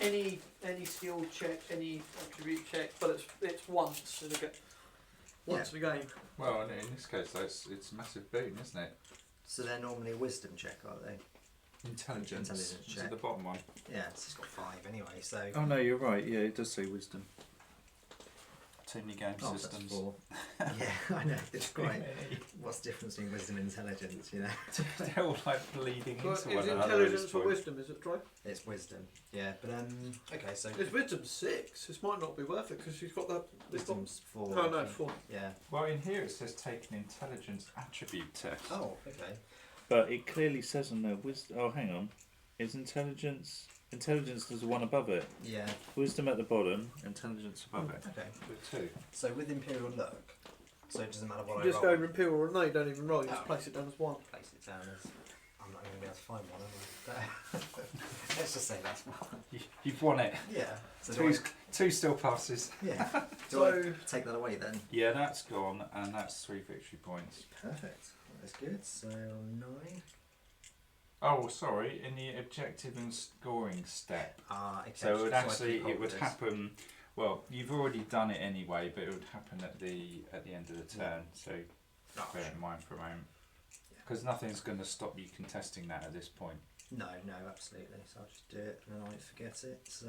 Any skill check, any attribute check, but it's once in a game. Once a game. Well, in this case, though, it's a massive boon, isn't it? So they're normally a wisdom check, are they? Intelligence. Intelligence Is check. it the bottom one? Yeah. It's got 5 anyway, so... Oh no, you're right. Yeah, it does say wisdom. Too many game Oh, that's systems. 4. Yeah, I know. It's great. What's the difference between wisdom and intelligence? You know. They're all like bleeding But into is one another. at intelligence this or point. wisdom, is it, Troy? It's wisdom. Yeah, but okay, so... It's wisdom 6. This might not be worth it because she's got that. Wisdom's 4. No, I no, think. 4. Yeah. Well, in here it says take an intelligence attribute test. Oh, okay. But it clearly says on there wisdom. Oh, hang on. Is intelligence? Intelligence there's one above it. Yeah. Wisdom at the bottom. Intelligence above it. Okay. With 2. So with Imperial luck, so it doesn't matter what You just I go roll. Imperial, no, you don't even roll, you just Oh. place it down as 1. Place it down as... I'm not going to be able to find one, am I? Let's just say that's one. You've won it. Yeah. So do I, 2 still passes. yeah. Do So, Take that away then. Yeah, that's gone, and that's 3 victory points. Perfect. That's good. So 9. Oh, sorry. In the objective and scoring step. Okay. So it would I actually keep hold it of would this. happen. Well, you've already done it anyway, but it would happen at the end of the turn. So bear in mind for a moment, because nothing's going to stop you contesting that at this point. No, absolutely. So I'll just do it and then I won't forget it. So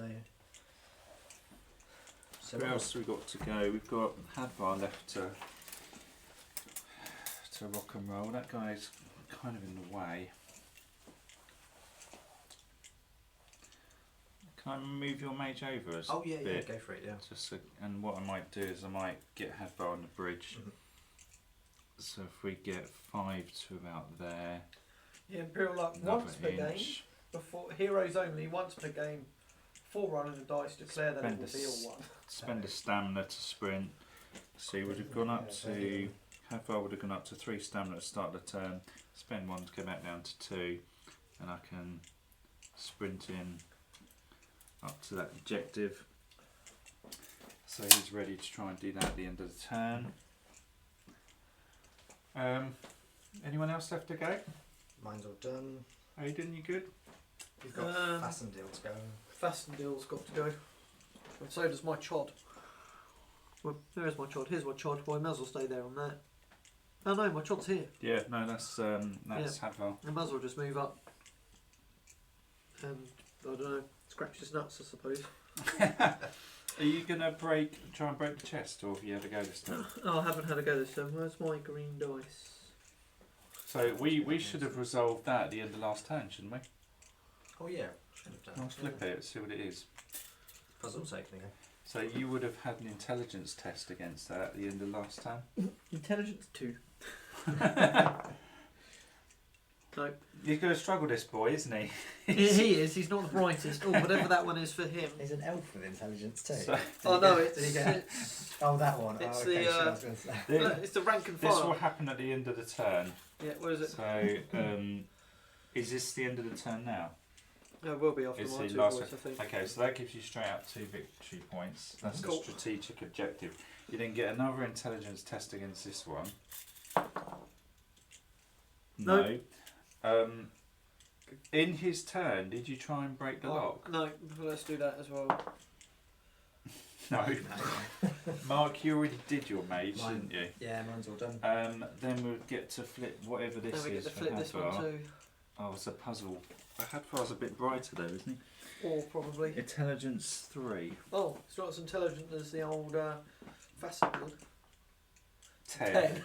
Where else have we got to go? We've got Hadvar left to rock and roll. That guy's kind of in the way. Can I move your mage over a yeah, bit? go for it. Yeah. Just and what I might do is I might get Hadvar on the bridge. Mhm. So if we get 5 to about there, Yeah, Imperial luck another once per game. inch. Before heroes only once per game. 4 rolling the dice declare that it will be a 1. Spend a stamina to sprint. So you would have gone up to Hadvar would have gone up to 3 stamina at the start of the turn. Spend 1 to go back down to 2, and I can sprint in up to that objective. So he's ready to try and do that at the end of the turn. Anyone else left to go? Mine's all done. Aiden, you good? You've got Fassendale to go. Fastendale's got to go. And so does my chod. Well, there's my chod. Here's my chod. Well, I may as well stay there on that. Oh no, my chod's here. Yeah, no, that's Hadvar. I might as well just move up. And, I don't know, scratch his nuts, I suppose. Are you gonna try and break the chest, or have you had a go this time? Oh, I haven't had a go this time. Where's my green dice? So we should have resolved that at the end of last turn, shouldn't we? Oh yeah. Should have done. Let's flip it, see what it is. Puzzle taking again. So you would have had an intelligence test against that at the end of last turn. Intelligence 2. No. He's going to struggle, this boy, isn't he? He is. He's not the brightest. Oh, whatever that one is for him. He's an elf with intelligence too. So- Oh no, Did he get? it's Oh, that one. It's okay, the, shit, I was gonna say. it's the rank and This will file. happen at the end of the turn. Yeah, what is it? So, is this the end of the turn now? No, it will be after It's my the 2 last voice, I think. Okay, so that gives you straight up 2 victory points. That's Cool. a strategic objective. You then get another intelligence test against this one. No. In his turn, did you try and break the lock? No, let's do that as well. No. Mark, you already did your mage, Mine. didn't you? Yeah, mine's all done. Then we'll get to flip whatever this Then we get is to for flip this one Hadvar. too. Oh, it's a puzzle. But Hadvar's a bit brighter though, isn't Or probably. he? Intelligence 3. Oh, it's not as intelligent as the old Fascinated. 10.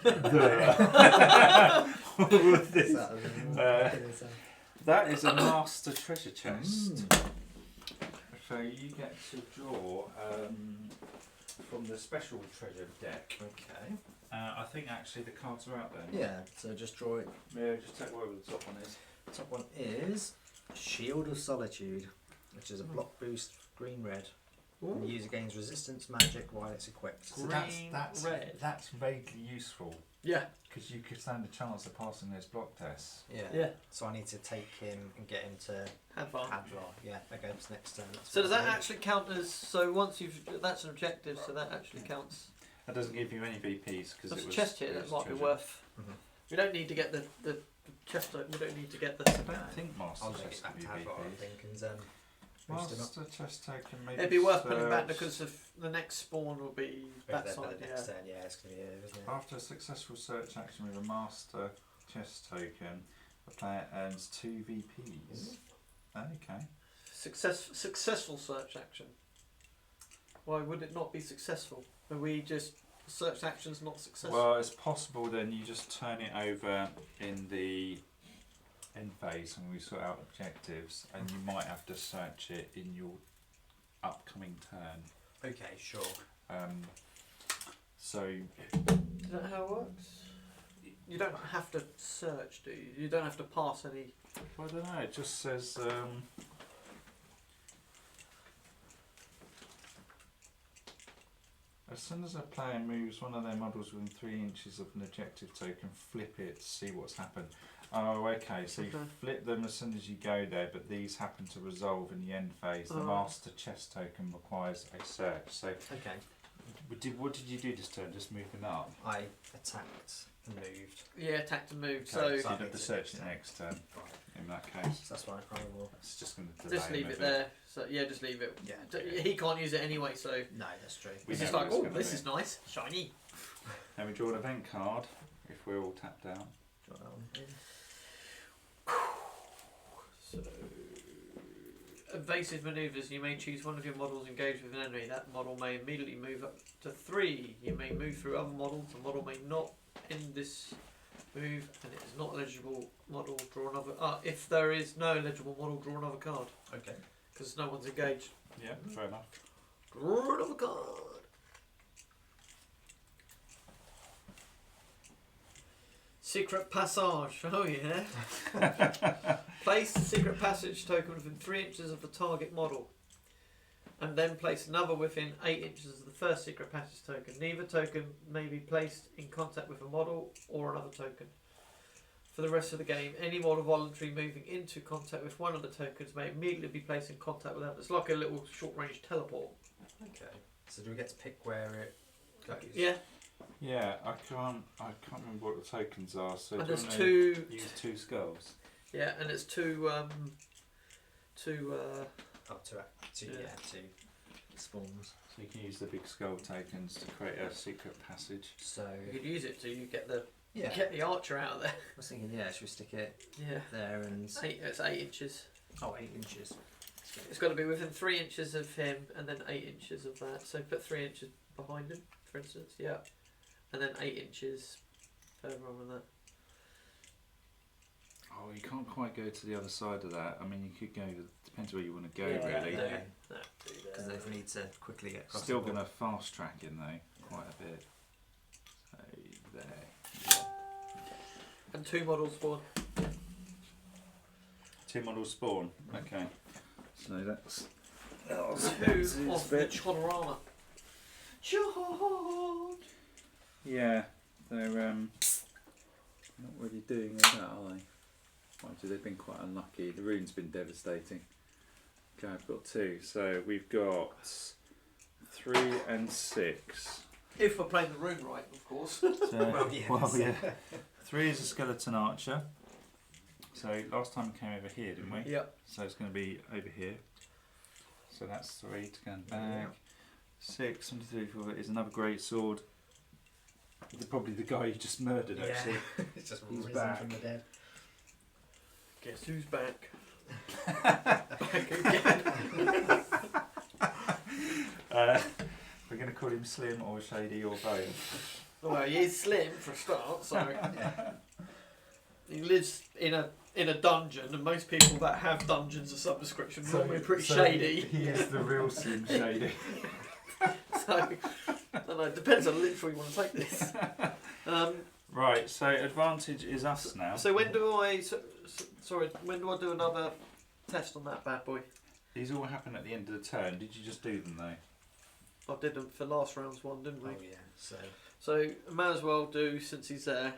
This That is a master treasure chest. So you get to draw from the special treasure deck. Okay. I think actually the cards are out there. Yeah, so just draw it. Yeah, just take whatever the top one is. Top one is Shield of Solitude, which is a block boost, green-red. And use against resistance magic while it's equipped. So Green, red. That's vaguely useful Yeah. because you could stand a chance of passing those block tests. Yeah. Yeah. So I need to take him and get him to Hadvar. Hadvar. Yeah, against next turn. That's So does what that I need. actually count as? So once you've that's an objective, so that actually counts. That doesn't give you any VPs because There's it a was chest here it that was might be treasure. worth. Mhm. We don't need to get the chest. We don't need to get the. I don't think master I'll take chest it back give to you Hadvar, I VPs. think, and boost him up. Master chest token maybe. It'd be worth putting back serves- because of the next spawn will be that side. Yeah. Next turn, yeah, it's going to be here, isn't it? After a successful search action with a master chest token, the player earns 2 VPs. Okay. Successful search action. Why would it not be successful? Are we just search actions not successful? Well, it's possible then you just turn it over in the end phase when we sort out objectives, and you might have to search it in your upcoming turn. Okay, sure. So Is that how it works? You don't have to search, do you? You don't have to pass any. I don't know. It just says. As soon as a player moves one of their models within 3 inches of an objective token, flip it to see what's happened. Oh, okay. So you Okay. flip them as soon as you go there, but these happen to resolve in the end phase. The Oh. master chest token requires a search. So, Okay. what did you do this turn? Just move them up. I attacked and moved. Yeah, attacked and moved. Okay, So you'd have to search it next turn. Right. In that case, So that's fine. I will. it's just going to delay just leave him a it bit. there. So yeah, just leave it. Yeah. He can't use it anyway, so No, that's true. We he's know just what like, it's oh, gonna this be. is nice, shiny. Then we draw an event card if we're all tapped down. Draw that one in. So, evasive manoeuvres. You may choose one of your models engaged with an enemy. That model may immediately move up to 3. You may move through other models. The model may not end this move, and it is not eligible model. Draw another. If there is no eligible model, draw another card Okay. because no one's engaged. Yeah, fair enough. Draw another card. Secret passage. Oh yeah. Place the secret passage token within 3 inches of the target model, and then place another within 8 inches of the first secret passage token. Neither token may be placed in contact with a model or another token. For the rest of the game, any model voluntarily moving into contact with one of the tokens may immediately be placed in contact with them. It's like a little short-range teleport. Okay. So do we get to pick where it goes? Yeah, Yeah, I can't remember what the tokens are. So and do you there's wanna 2. use 2 skulls. Yeah, and it's 2. Up to two. Yeah. Yeah, two. Spawns. So you can use the big skull tokens to create a secret passage. So You could use it to get the yeah. get the archer out of there. I was thinking, yeah, should we stick it Yeah, there and it's 8 inches. 8 inches. It's got to be within 3 inches of him, and then 8 inches of that. So put 3 inches behind him, for instance. Yeah, and then 8 inches further on than that. Oh, you can't quite go to the other side of that. I mean, you could go. Depends where you want to go, Yeah, really. no. Because Because they need to quickly get across. Still the going board. to fast track in though, quite a bit. So there. And 2 models spawn. 2 models spawn. Okay. So that's. 2 of the Chonorama. Charge! Yeah, they're not really doing all that, are they? Mind you, they've been quite unlucky. The rune's been devastating. Okay, I've got 2. So we've got 3 and 6. If we're playing the rune right, of course. So, Well, yeah. well, yeah. 3 is a skeleton archer. So last time we came over here, didn't we? Yep. So it's going to be over here. So that's 3 to go back. Yeah. 6, 1, 2, 3, 4 is another great sword. Probably the guy you just murdered, Yeah. actually. It's just He's risen back. from the dead. Guess who's back? Back again. We're going to call him Slim or Shady or both. Well, he is slim for a start, so he lives in a dungeon, and most people that have dungeons of some description normally pretty shady. He is the real Slim Shady. So I don't know. It depends on literally you want to take this. Right, so advantage is us now. So when do I? Sorry, when do I do another test on that bad boy? These all happen at the end of the turn. Did you just do them though? I did them for last round's one, didn't we? Oh yeah. So So I may as well do since he's there.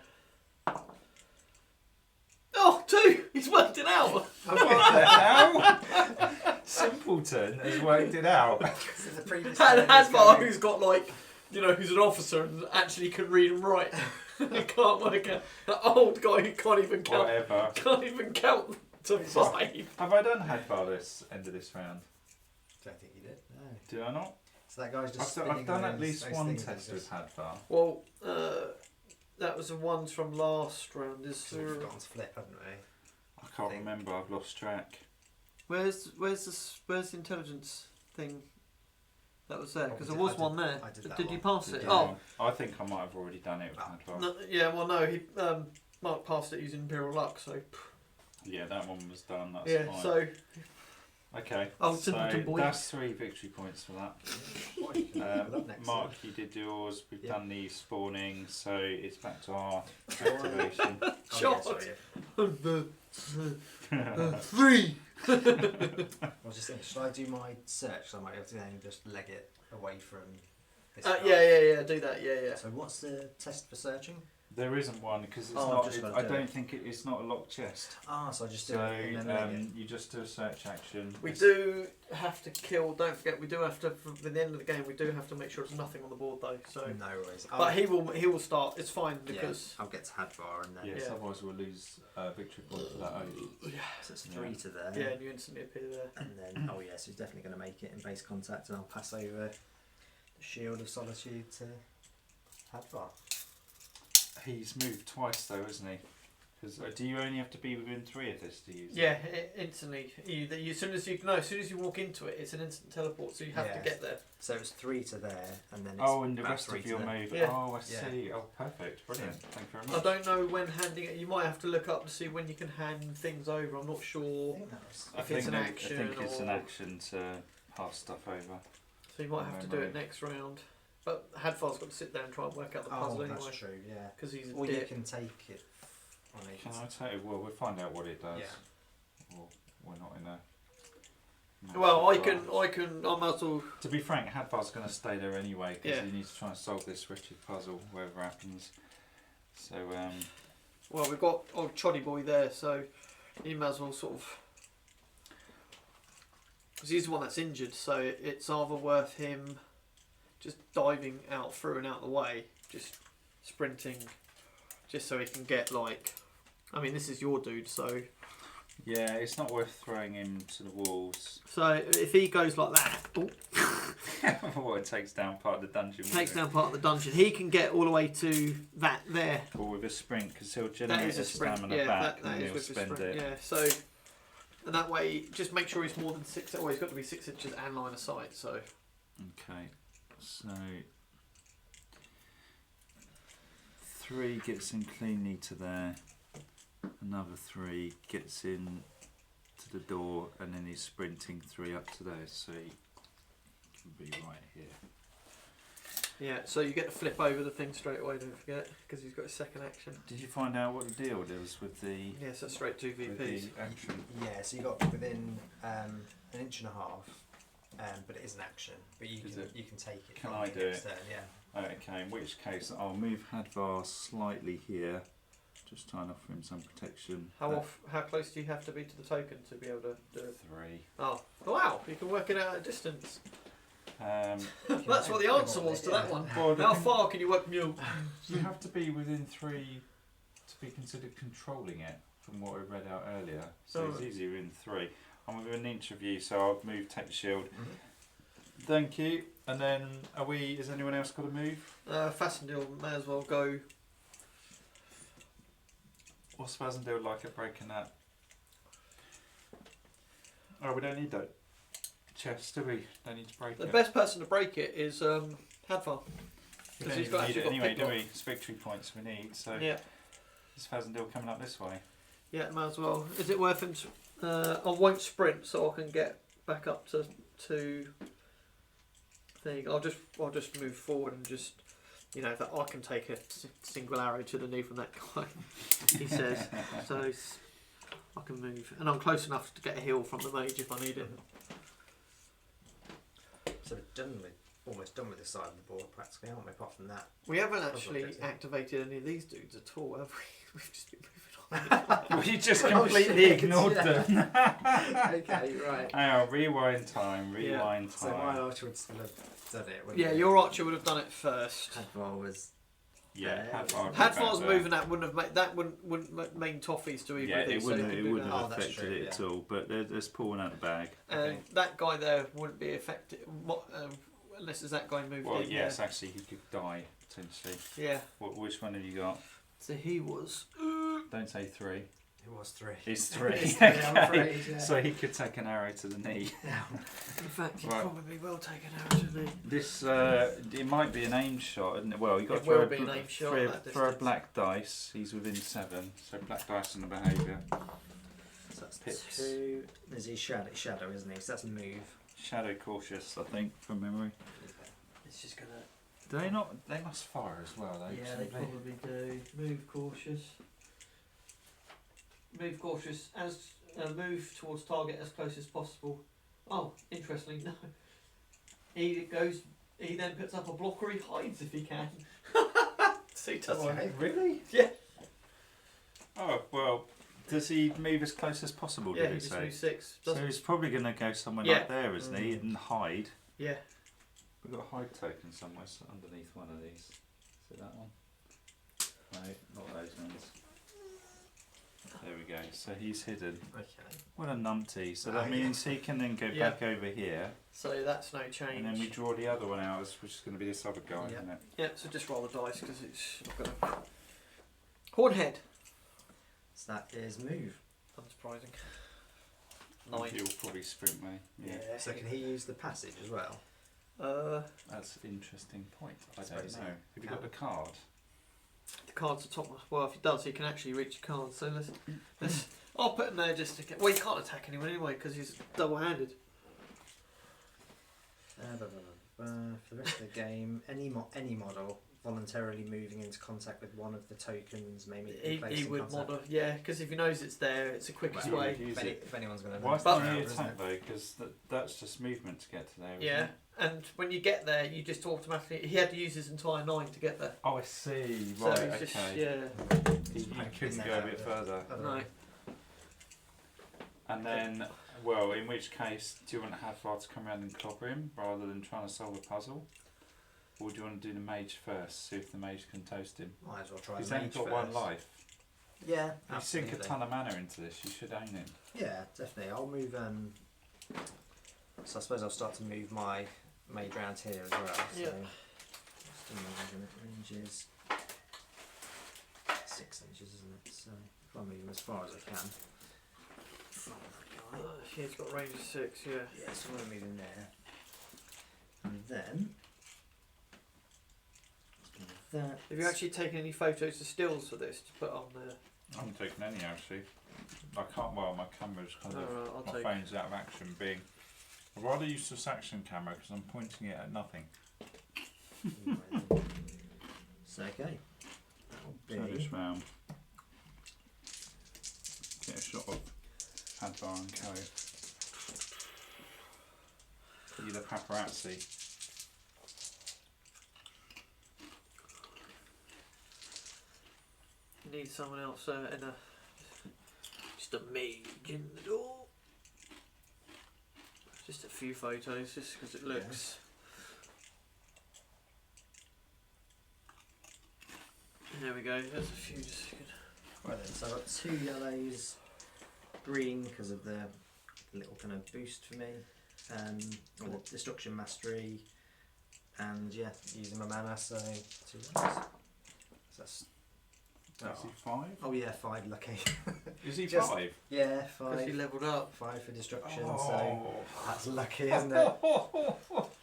Oh, 2! He's worked it out. What the hell? Simpleton has worked it out. so the previous And turn is Hadvar, going- who's got like, who's an officer and actually can read and write. He can't work out. That old guy who can't even count. Whatever. Can't even count to 5. Have I done Hadvar this end of this round? Don't think you did. No. Did I not? So that guy's just. I've spinning done at those- least those one things test and with just- Hadvar. Well, that was the ones from last round. Is We've there? forgotten to flip, haven't we? I can't Thing. remember. I've lost track. Where's the intelligence thing? That was there Oh, because we there did- was I did- one there. I did that you one. pass it? Did Oh, I think I might have already done it with Oh. Hadvar. no, yeah. Well, no. He Mark passed it using Imperial luck. So Yeah, that one was done. That's yeah. fine. So Okay. Oh, so Simpleton boy. that's 3 victory points for that. What you can level up next Mark, you did yours. We've Yeah. done the spawning, so it's back to our activation. Oh, yeah, shot. sorry, yeah. 3. I was just thinking, should I do my search? So I might be able to then just leg it away from this guy. Yeah. Do that. Yeah. So what's the test for searching? There isn't one because it's Oh, I've not. just gotta I do don't it. think it's not a locked chest. Ah, so I just do So it and then leg it. you just do a search action. We do have to kill. Don't forget, we do have to. For the end of the game, we do have to make sure there's nothing on the board though. So, No worries. but he will start. It's fine because I'll get to Hadvar and then. Yes, Yeah. otherwise we'll lose victory point for that oath. So it's 3 to there. yeah, and you instantly appear there. And then, oh yes, he's definitely going to make it in base contact, and I'll pass over the Shield of Solitude to Hadvar. He's moved twice though, isn't he? Because do you only have to be within 3 of this to use it? Yeah, instantly. As soon as you walk into it, it's an instant teleport, so you have to Yeah. get there. So it's 3 to there, and then it's Oh, and the about rest 3 of to your there. move. Yeah. Oh, I Yeah. see. Oh, perfect. Brilliant. Thank you very I much. don't know when handing it. You might have to look up to see when you can hand things over. I'm not I sure. think that was. If it's an I action think it's an or- action to pass stuff over. So you might have to do it next round. But Hadfar's got to sit there and try and work out the puzzle Oh, anyway. that's true. Yeah. Because he's a Or you dick. can take it on a. Can I tell you? Well, we'll find out what it does. Yeah. Well, we're not in a. Well, I massive rush. can. I might as well. To be frank, Hadvar's going to stay there anyway because Yeah. he needs to try and solve this wretched puzzle, whatever happens. So, Well, we've got old Choddy Boy there, so he may as well sort of. Because he's the one that's injured, so it's either worth him just diving out through and out the way, just sprinting, just so he can get like. I mean, this is your dude, so. yeah, it's not worth throwing him to the walls. So if he goes like that, Well, it takes down part of the dungeon. takes wouldn't down part of the dungeon, he can get all the way to that there. it? Or with a sprint, because he'll That generate is a a sprint. stamina Yeah, back that and is he'll with the spend sprint. it. Yeah, so and that way, just make sure he's more than 6. Oh, he's got to be 6 inches and line of sight. So Okay, so 3 gets in cleanly to there. Another 3 gets in to the door, and then he's sprinting 3 up to there. So he can be right here. yeah, so you get to flip over the thing straight away. Don't forget, because he's got his second action. Did you find out what the deal was with the Yes, that's straight 2 with VPs. the action? Yeah. So you got within an inch and a half, but it is an action. But you Is can it? you can take it. Can from I the do next it? turn, yeah. Okay, in which case I'll move Hadvar slightly here, just trying to offer him some protection. How close do you have to be to the token to be able to do it? 3. Oh, wow! You can work it out at distance. Um, That's what the answer was to that one. well, How far can you work mule? you have to be within 3 to be considered controlling it, from what I read out earlier. So it's Oh. easier in 3. I'm within an inch of you, so I'll move, take the shield. Thank you. And then, is anyone else got to move? Fassendil may as well go. What's Fazendale like at breaking that? Oh, we don't need that chest, do we? Don't need to break The it. best person to break it is Hadvar. We Because don't he's even got need actually it got anyway, pick do lock. we? It's victory points we need, so Yeah, is Fazendale coming up this way? yeah, may as well. Is it worth him? I won't sprint, so I can get back up to thing. I'll just move forward and just. You know, that I can take a single arrow to the knee from that guy, he says. So I can move. And I'm close enough to get a heal from the mage if I need it. So we're almost done with this side of the board practically, aren't we? Apart from that. We haven't Puzzle actually objective. activated any of these dudes at all, have we? We've just been moving on. We just Oh, completely shit, ignored yeah. them. Okay, right. Hang on, rewind time, rewind So my time. archer would still have done it. wouldn't Yeah, he? your archer would have done it first. Hadvar was. Yeah, Yeah. Hadvar. Hadvar's moving that wouldn't have made that wouldn't mean toffees to either Yeah, of these. it so wouldn't, he it can do wouldn't that. have Oh, that's affected true, it at all, but there's pulling out the bag. And Okay. that guy there wouldn't be affected unless there's that guy moved Well, in. yes, actually, he could die, potentially. Yeah. Which one have you got? So he was. Don't say 3. It was 3. It's 3. It's 3, I'm Okay. afraid, yeah. So he could take an arrow to the knee. In fact, he Right. probably will take an arrow to me. This, it might be an aim shot, isn't it? Well, you've got It to throw, will be an aim shot at that throw a distance. black dice. He's within 7, so black dice on the behaviour. So that's Pips. 2. There's his shadow, isn't he? So that's move. Shadow cautious, I think, from memory. It's just gonna. Do they not? They must fire as well, though. Yeah, they presumably. probably do. Move cautious. Move cautious. As move towards target as close as possible. Oh, interestingly, no. He then puts up a blocker. He hides if he can. So he does. Okay. Really? Yeah. Oh, well, does he move as close as possible, Yeah, did he it just say? moves 6. So Doesn't. he's probably going to go somewhere Yeah. like there, isn't he? And hide. Yeah. We've got a hide token somewhere underneath one of these. Is it that one? No, not those ones. There we go. So he's hidden. Okay. What a numpty. So Oh, that means he can then go Yeah. back over here. So that's no change. And then we draw the other one out, which is going to be this other guy, Yeah. isn't it? Yeah, so just roll the dice because it's not going to. Hornhead. So that is move. Unsurprising. I 9. think he'll probably sprint me. Yeah. So can he use the passage as well? That's an interesting point. I don't Suppose know. he Have you got can. the card? The card's the top. Well, if he does, he can actually reach your card. So let's. I'll put him there just to get. Well, he can't attack anyone anyway because he's double-handed. For the rest of the game, any model voluntarily moving into contact with one of the tokens may be He placed in would contact. model, yeah, because if he knows it's there, it's the quickest Well, way. Use it. If anyone's going to Why is But- that only isn't attack it? though? Because that's just movement to get to there. Isn't Yeah, it? and when you get there, you just automatically. He had to use his entire 9 to get there. Oh, I see. So Right. he's Okay. just yeah. You Just couldn't go a bit further. No. And then, well, in which case, do you want Hadvar to come around and clobber him rather than trying to solve a puzzle? Or do you want to do the mage first, see if the mage can toast him? Might as well try He's mage only got first. one life. Yeah, You sink a absolutely. ton of mana into this, you should own him. Yeah, definitely. I'll move. So I suppose I'll start to move my mage round here as well. So Yeah. just imagine it ranges 6 inches, isn't it? So if I move him as far as I can from that guy. He's got range of 6. Yeah. Yeah, so I'm going to move him there, and then that. Have you actually taken any photos of stills for this to put on there? I haven't taken any actually. I can't, well, my camera's kind of, Alright, I'll my take. phone's out of action being. I'd rather use this action camera because I'm pointing it at nothing. So okay, Turn that'll this be. round. Get a shot of Hadvar and Co. Put you the paparazzi. You need someone else in a. Just a mage in the door. Just a few photos, just because it looks. There we go. There's a few. Just good. Right then, so I've got 2 yellows, green because of the little kind of boost for me, or the destruction mastery, and yeah, using my mana, so 2 yellows. So that's, Is he 5? oh yeah, 5 lucky. Is he Just- 5? Yeah, Because he 5. leveled up. 5 for destruction, Oh. so that's lucky, isn't it?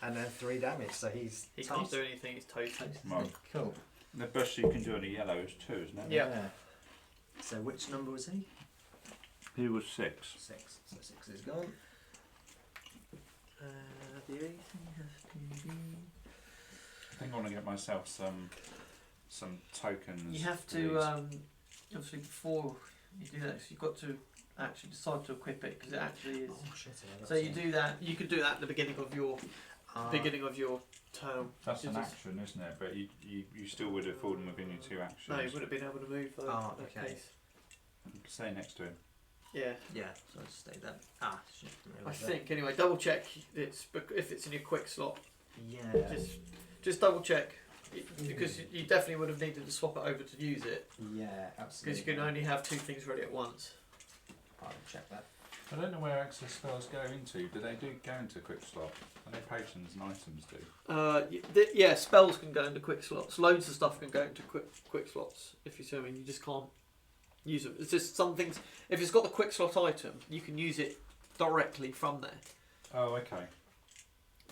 And then 3 damage, so he's He can't toast. do anything. He's toasted. Mug. Cool. The best you can do on a yellow is 2, isn't it? Yeah. So which number was he? He was 6. 6. So 6 is gone. The 8 has to be. I think I want to get myself some tokens. You have for to these. obviously before you do that, so you've got to actually decide to equip it because it actually is. Oh shit! I So you do that. You could do that at the beginning of your turn. That's You an just- action, isn't it? But you still would have fallen within your 2 actions. No, you wouldn't have been able to move though. Oh, in that okay. case. Stay next to him. Yeah. Yeah, so I just stay there. Ah, shit! Didn't I realise that. think anyway. Double check if it's in your quick slot. Yeah. Just double check because you definitely would have needed to swap it over to use it Yeah, because absolutely. you can only have 2 things ready at once. I'll check that. I don't know where access spells go into. Do they do go into quick slot? I know potions and items do. Yeah, spells can go into quick slots. Loads of stuff can go into quick slots. If you see what I mean, you just can't use them. It's just some things. If it's got the quick slot item, you can use it directly from there. Oh, okay.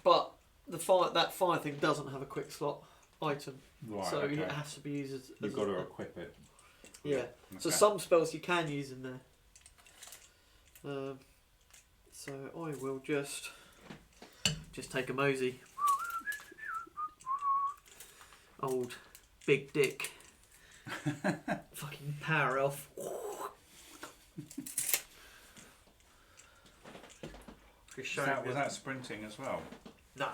But that fire thing doesn't have a quick slot item, Right, so okay. it has to be used as. You've got to equip it. Yeah. Okay. So some spells you can use in there. So I will just take a mosey. Old big dick. Fucking power elf. Was that sprinting as well? No, I'm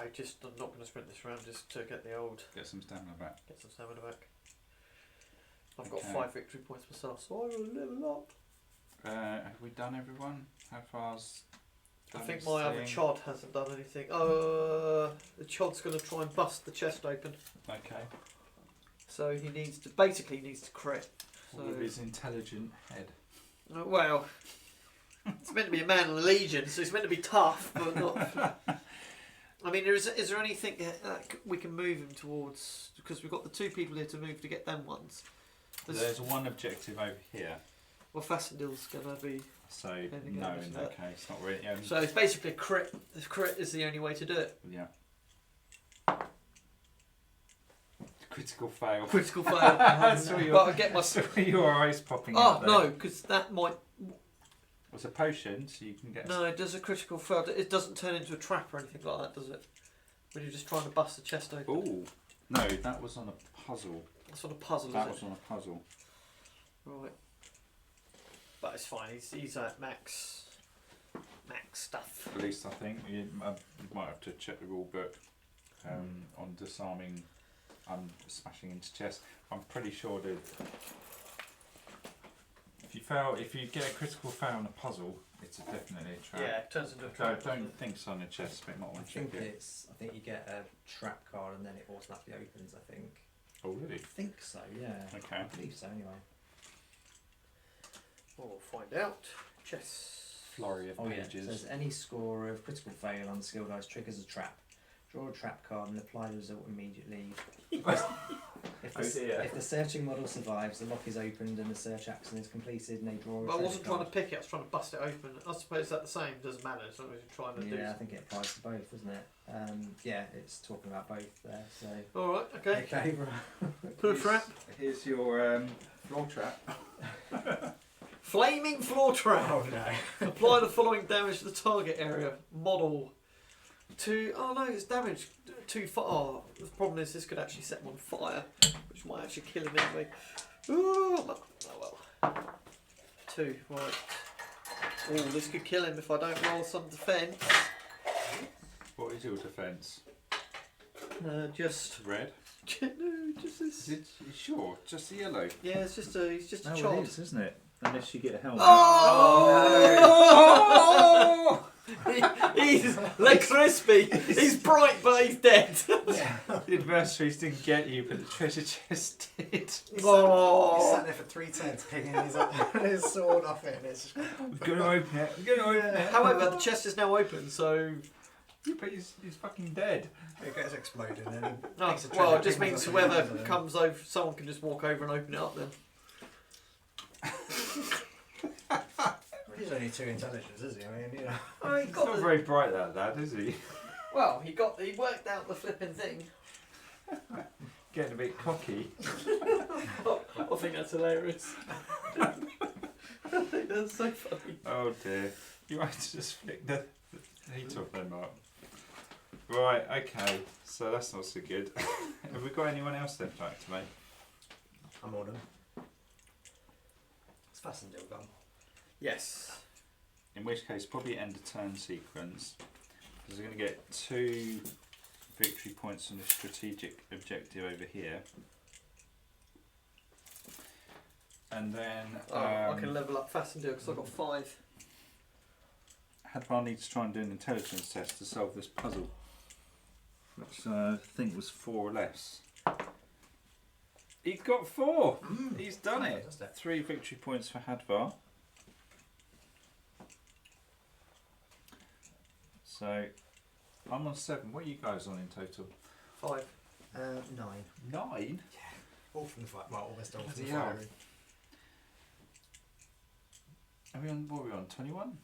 not going to sprint this round just to get the old Get some stamina back. get some stamina back. I've got Okay. 5 victory points myself, so I will level up. Have we done everyone? How far's I done think his my other thing? chod hasn't done anything. The chod's going to try and bust the chest open. Okay. So he needs to crit. So, With his intelligent head. well, it's meant to be a man of the Legion, so it's meant to be tough, but not. I mean, is there anything we can move him towards? Because we've got the 2 people here to move to get them ones. There's one objective over here. Well, Fassendale's going to be. So Anything no, else in there? that case, not really. So it's basically a crit. The crit is the only way to do it. Yeah. Critical fail. Critical fail. That's what But I get my. Your eyes popping Oh out there. no, because that might. It's a potion, so you can get. No, it does a critical fail. It doesn't turn into a trap or anything like that, does it? When you're just trying to bust the chest open. Ooh. No, that was on a puzzle. That's sort of puzzle, That is was on a puzzle. it? Right. But it's fine. He's at max stuff. At least I think you might have to check the rule book on disarming, smashing into chest. I'm pretty sure that if you get a critical fail on a puzzle, it's definitely a trap. Yeah, it turns into a I trap. don't think so on a chest, but you might I want to check think it. I think you get a trap card and then it automatically opens. I think. Oh really? I think so. Yeah. Okay. I believe so. Anyway. We'll find out. Chess. Flurry of Oh yeah. pages. Says any score of critical fail on the skill dice triggers a trap. Draw a trap card and apply the result immediately. If the searching model survives, the lock is opened and the search action is completed, and they draw a But I treasure wasn't trying to card. pick it. I was trying to bust it open. I suppose that's the same. Doesn't matter. As long as you're trying to do. Yeah, I think it applies to both, doesn't it? Yeah, it's talking about both there. So. All right. Okay. Okay. Right. Put a trap. Here's your floor trap. Flaming floor trap. Oh no. Apply the following damage to the target area. Model. Oh no, it's damage. 2 fire. Oh, the problem is this could actually set him on fire, which might actually kill him anyway. Ooh, oh well. 2, right. Oh, this could kill him if I don't roll some defence. What is your defence? Just Red? no, just this. Sure, just the yellow. Yeah, it's just a. He's just a Oh, child. it is, isn't it? Unless you get a helmet. Oh! He's like crispy. He's bright, but he's dead. The adversaries didn't get you, but the treasure chest did. He sat Oh! there for 3 turns picking his sword off it, and it's just. I'm going to open it. I'm going to open it. However, the chest is now open, so. Yeah, but he's fucking dead. It gets exploded, and then. Oh, takes a well, treasure, it just picks means up whoever the other. comes over, someone can just walk over and open it up then. He's only 2 intelligence, is he? I mean, you know. Oh, he He's not very bright, that lad, is he? Well, he worked out the flipping thing. Getting a bit cocky. I think that's hilarious. I think that's so funny. Oh dear. You might just flick the heat off them up. Right, okay. So that's not so good. Have we got anyone else left to activate? I'm on him. It's Fassendale gone. Yes. In which case, probably end a turn sequence. Because we're going to get 2 victory points on the strategic objective over here. And then I can level up fast and do it because I've got 5. Hadvar needs to try and do an intelligence test to solve this puzzle, which I think was 4 or less. He's got 4! He's done it! Fantastic. 3 victory points for Hadvar. So, I'm on 7. What are you guys on in total? 5. 9. 9? All from the fire. Well, almost all from the Bloody hell. firing. Are we on, what are we on, 21?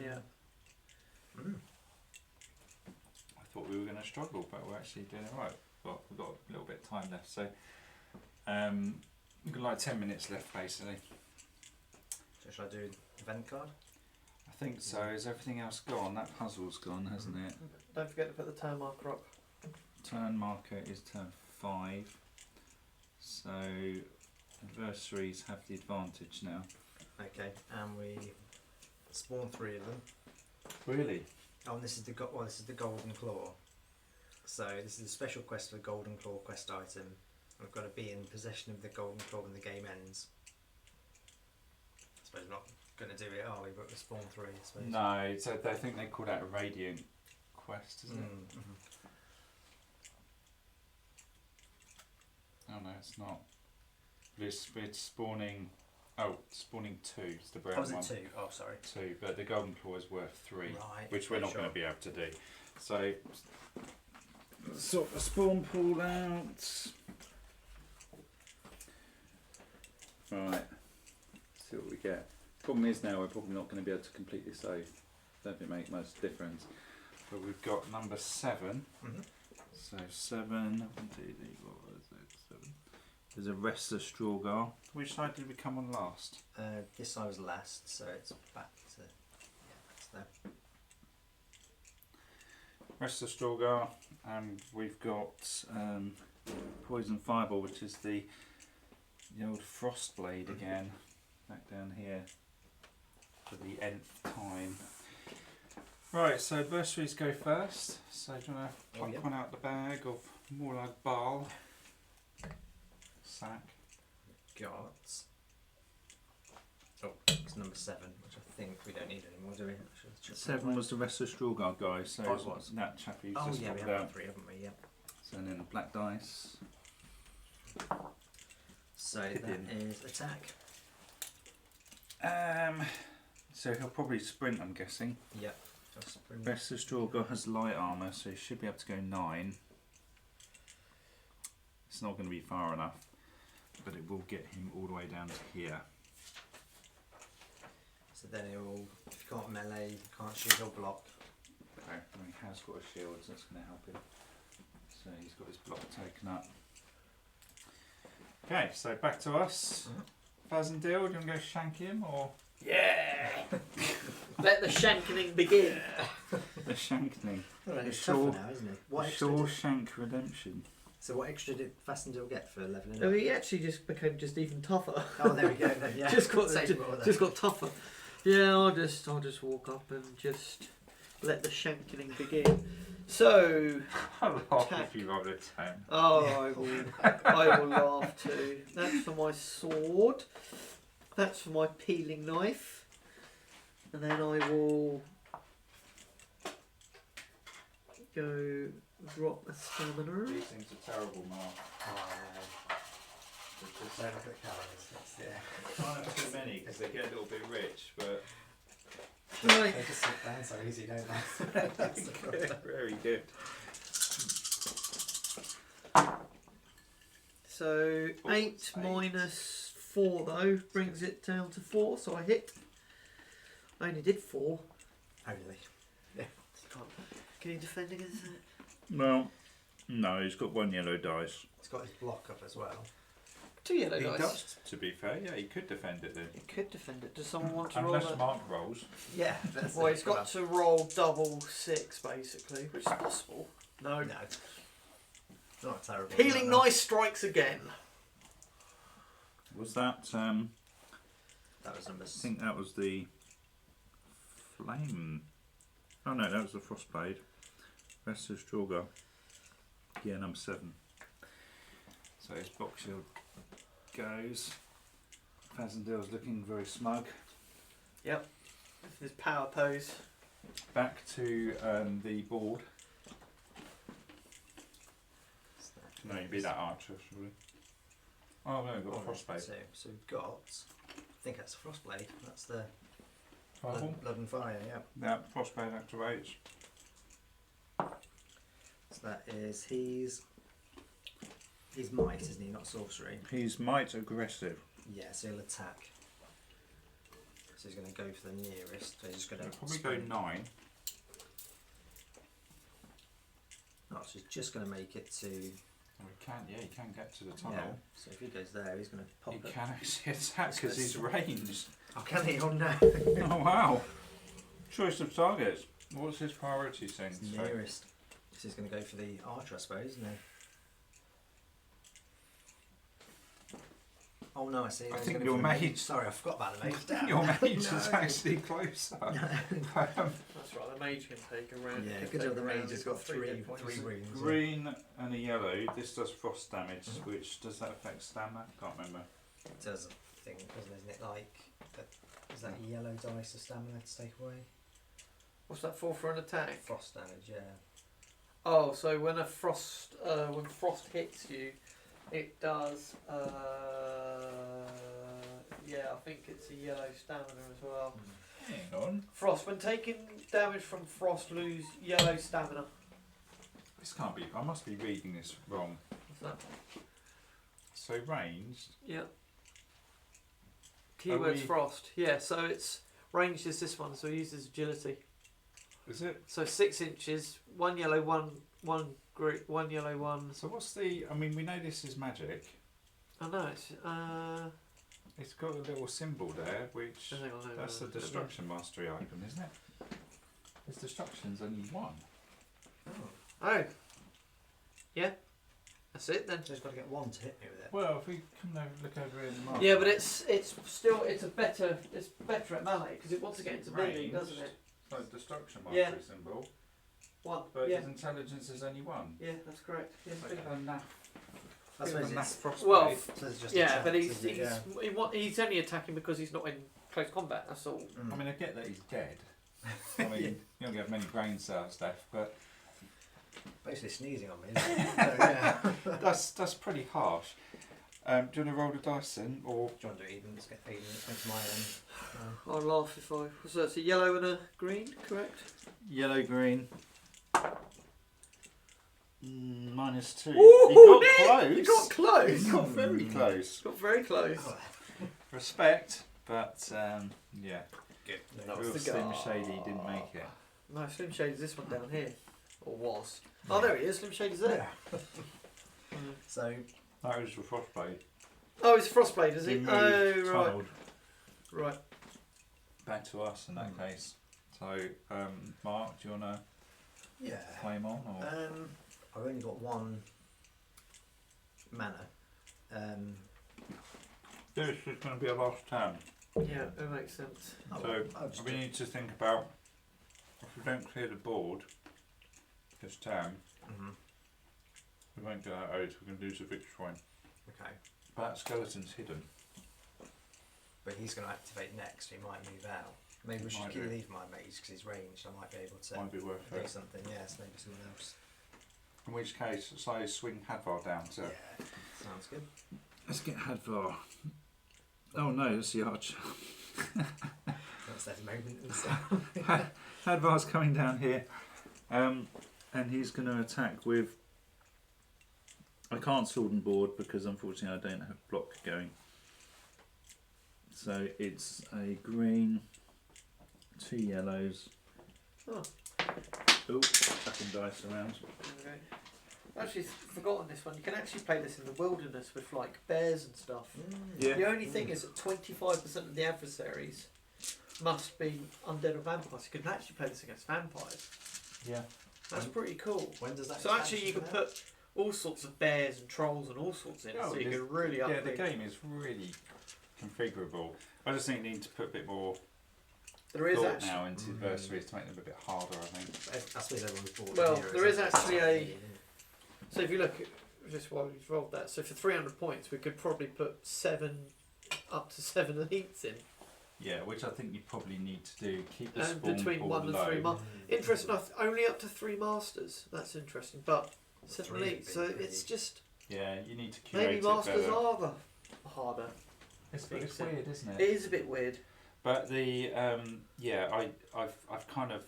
Yeah. I thought we were going to struggle, but we're actually doing it right. But we've got a little bit of time left, so we've got like 10 minutes left basically. So should I do event card? I think so. Is everything else gone? That puzzle's gone, hasn't it? Don't forget to put the turn marker up. Turn marker is turn 5. So adversaries have the advantage now. Okay, and we spawn 3 of them. Really? Oh, and this is the this is the Golden Claw. So this is a special quest for Golden Claw quest item. We've got to be in possession of the golden claw when the game ends. I suppose we're not going to do it, are we? But we'll spawn 3, I suppose. No, so I think they call that a radiant quest, isn't it? Mm-hmm. Oh no, it's not. But it's spawning. Oh, spawning 2. It's the brown Oh, was one. it 2? Oh, sorry. 2, but the golden claw is worth 3, Right. which we're okay, not sure. going to be able to do. So, sort the spawn pool out. Right. See what we get. Problem is now we're probably not going to be able to complete this save. Don't think it make much difference. But we've got number 7. Mm-hmm. So 7. 1, 2, 3, 4, 5, 6, 7. There's a restless Draugr. Which side did we come on last? This side was last, so it's back to there. Restless Draugr, and we've got Poison Fireball, which is the old Frost Blade again, back down here for the nth time. Right, so bursaries go first. So do you want to pluck yep. one out the bag of more like Baal? Sack. Got. Oh, it's number 7, which I think we don't need anymore, do we? 7 was the Restless Draugr guy, so Oh, it was. that chap who's Oh, just yeah, we popped have out. 3, haven't we? Yep. So then black dice. So Hit that in. is attack. So he'll probably sprint, I'm guessing. Yep. Just bring Restless Draugr has light armour, so he should be able to go 9. It's not going to be far enough, but it will get him all the way down to here. So then he'll, if you can't melee, you can't shoot or block. Okay, and he has got a shield, so that's going to help him. So he's got his block taken up. Okay, so back to us. Fazendil, do you want to go shank him or? Yeah! Let the shankening begin. The shankning. Well, The he's Shaw- tougher now, isn't he? What extra Shawshank Redemption. so what extra did Fastendil get for leveling No, up? he actually just became just even tougher. Oh, there we go then, yeah. just got Same roll then. just got tougher. Yeah, I'll just walk up and just let the shankening begin. So, I'll laugh Attack. if you roll a 10. oh, I will laugh too. That's for my sword. That's for my peeling knife, and then I will go drop a stamina. These things are terrible, Mark. Oh, no. Don't look at the calories. That's, yeah. Can't have too many because they get a little bit rich, but Right. They just sit down so easy, don't they? That's the problem. very good. So Oh, 8 it's 8. minus 4 though brings it down to 4. So I hit. I only did 4. Only. Can you defend against that? Well, no, he's got 1 yellow dice. It's got his block up as well. 2 yellow He dice. does, to be fair, yeah, he could defend it then. It could defend it. Does someone want to roll Unless that? Mark rolls. Yeah. That's Well, it. he's got to roll double 6 basically, which is possible. No. No. Not terrible. Healing No. Knife strikes again. Was that, That was number I think that was the flame. Oh no, that was the Frostblade. Restless Draugr. Yeah, number 7. So his box shield goes. Fazendil's looking very smug. Yep. His power pose. Back to the board. No, you'd be that archer, surely. Oh no, we've got Frostblade. So we've got, I think that's a Frostblade. That's the Fireball. blood and fire, yeah. Yeah, Frostblade activates. So that is he's might, isn't he? Not sorcery. He's might aggressive. Yeah, so he'll attack. So he's going to go for the nearest. So he's just going He'll to probably go 9. Oh, so he's just going to make it to. Oh, he can get to the tunnel. Yeah. So if he goes there, he's going to pop He it. can actually attack because he's ranged. Oh, can he? Oh no. Oh wow! Choice of targets. What's his priority thing? It's nearest. So he's going to go for the archer, I suppose, isn't he? Oh no, I see. I He's think going your for a mage- Sorry, I forgot about the mage. Damn. Your mage is No. actually closer. That's right. The mage can take a round. Yeah, can good take job. The a round. mage has It's got three hit points. wounds. Green and a yellow. This does frost damage, Mhm. which does that affect stamina? Can't remember. It does a thing, doesn't it? Isn't it like that? Is that a yellow dice of stamina to take away? What's that for an attack? Frost damage, yeah. Oh, so when when frost hits you, it does. Yeah, I think it's a yellow stamina as well. Hang on. Frost. When taking damage from frost, lose yellow stamina. This can't be. I must be reading this wrong. What's that? So ranged. Yeah. Keyword's we- frost. Yeah, so it's ranged is this one, so it uses agility. Is it? So 6 inches, one yellow, one green, one yellow, one. So what's the? I mean, we know this is magic. I know it's. It's got a little symbol there, which Hang on, that's the destruction mastery icon, isn't it? This destruction's only one. Oh. Yeah. That's it then. So he's got to get one to hit me with it. Well, if we come over, look over here in the market. Yeah, but it's still it's better at melee because it wants to get into melee, Ranged. doesn't it? So destruction mastery Yeah. symbol, One. but Yeah. his intelligence is only one. Yeah, that's correct. Yeah, Like a naff. I Bit of suppose a naff it's, frostbite. well, so it's just a yeah, chance, but isn't it? he's only attacking because he's not in close combat. That's all. Mm. I mean, I get that he's dead. I mean, you don't have many brain cells left, but Basically sneezing on me, isn't it? So, yeah. that's pretty harsh. Do you want to roll the dice then, or Do you want to do even? Let's get even. It's my I'll laugh if I. So it's a yellow and a green, correct? yellow green? -2. Ooh, He got close. You got close. He got very close. Got very close. Oh, Respect, but yeah. That Real was the Slim guy. Shady didn't make it. No, Slim Shady's this one down here, or was. Oh, there he is. Slim Shady's there. So That was the frostblade. Oh, it's Frostblade, is He it? moved, Oh, right. tunnelled Right. back to us in that case. So, Mark, do you want to yeah. claim on? Or? I've only got one mana. This is going to be a last turn. Yeah, that makes sense. So, I'll just we do- need to think about if we don't clear the board this turn, Mhm. we won't get out out, we're going to lose a victory point. Okay. But that skeleton's hidden. But he's going to activate next. He might move out. Maybe we should Might do. leave my mage because he's ranged. I might be able to Might be worth do it. something. Yes, maybe someone else. In which case, so swing Hadvar down to. Yeah, sounds good. Let's get Hadvar. Oh no, that's the archer. That's that moment and stuff. Hadvar's coming down here, and he's going to attack with. I can't sword and board because unfortunately I don't have block going. So it's a green, 2 yellows. Oh. Oh, chucking dice around. Okay. I've actually forgotten this one. You can actually play this in the wilderness with like bears and stuff. Yeah. The only thing is that 25% of the adversaries must be undead or vampires. You can actually play this against vampires. Yeah. That's pretty cool. When does that? So actually, you expansion can come out? put all sorts of bears and trolls and all sorts in, Oh, so you there's- can really up Yeah, the the- game is really configurable. I just think you need to put a bit more There is thought actually. now into adversaries to make them a bit harder, I think. I suppose everyone's bored. Well, of heroes, there is isn't it? actually a- So if you look at just while we've rolled that, so for 300 points, we could probably put up to 7 elites in, Yeah, which I think you probably need to do. Keep the and spawn between pool 1 and low. 3 masters. Interesting enough, only up to 3 masters. That's interesting, but 7 Three would elites. be So pretty- it's just Yeah, you need to curate maybe it masters better. are the harder. It's It's weird, isn't It it? is a bit weird. But the I've kind of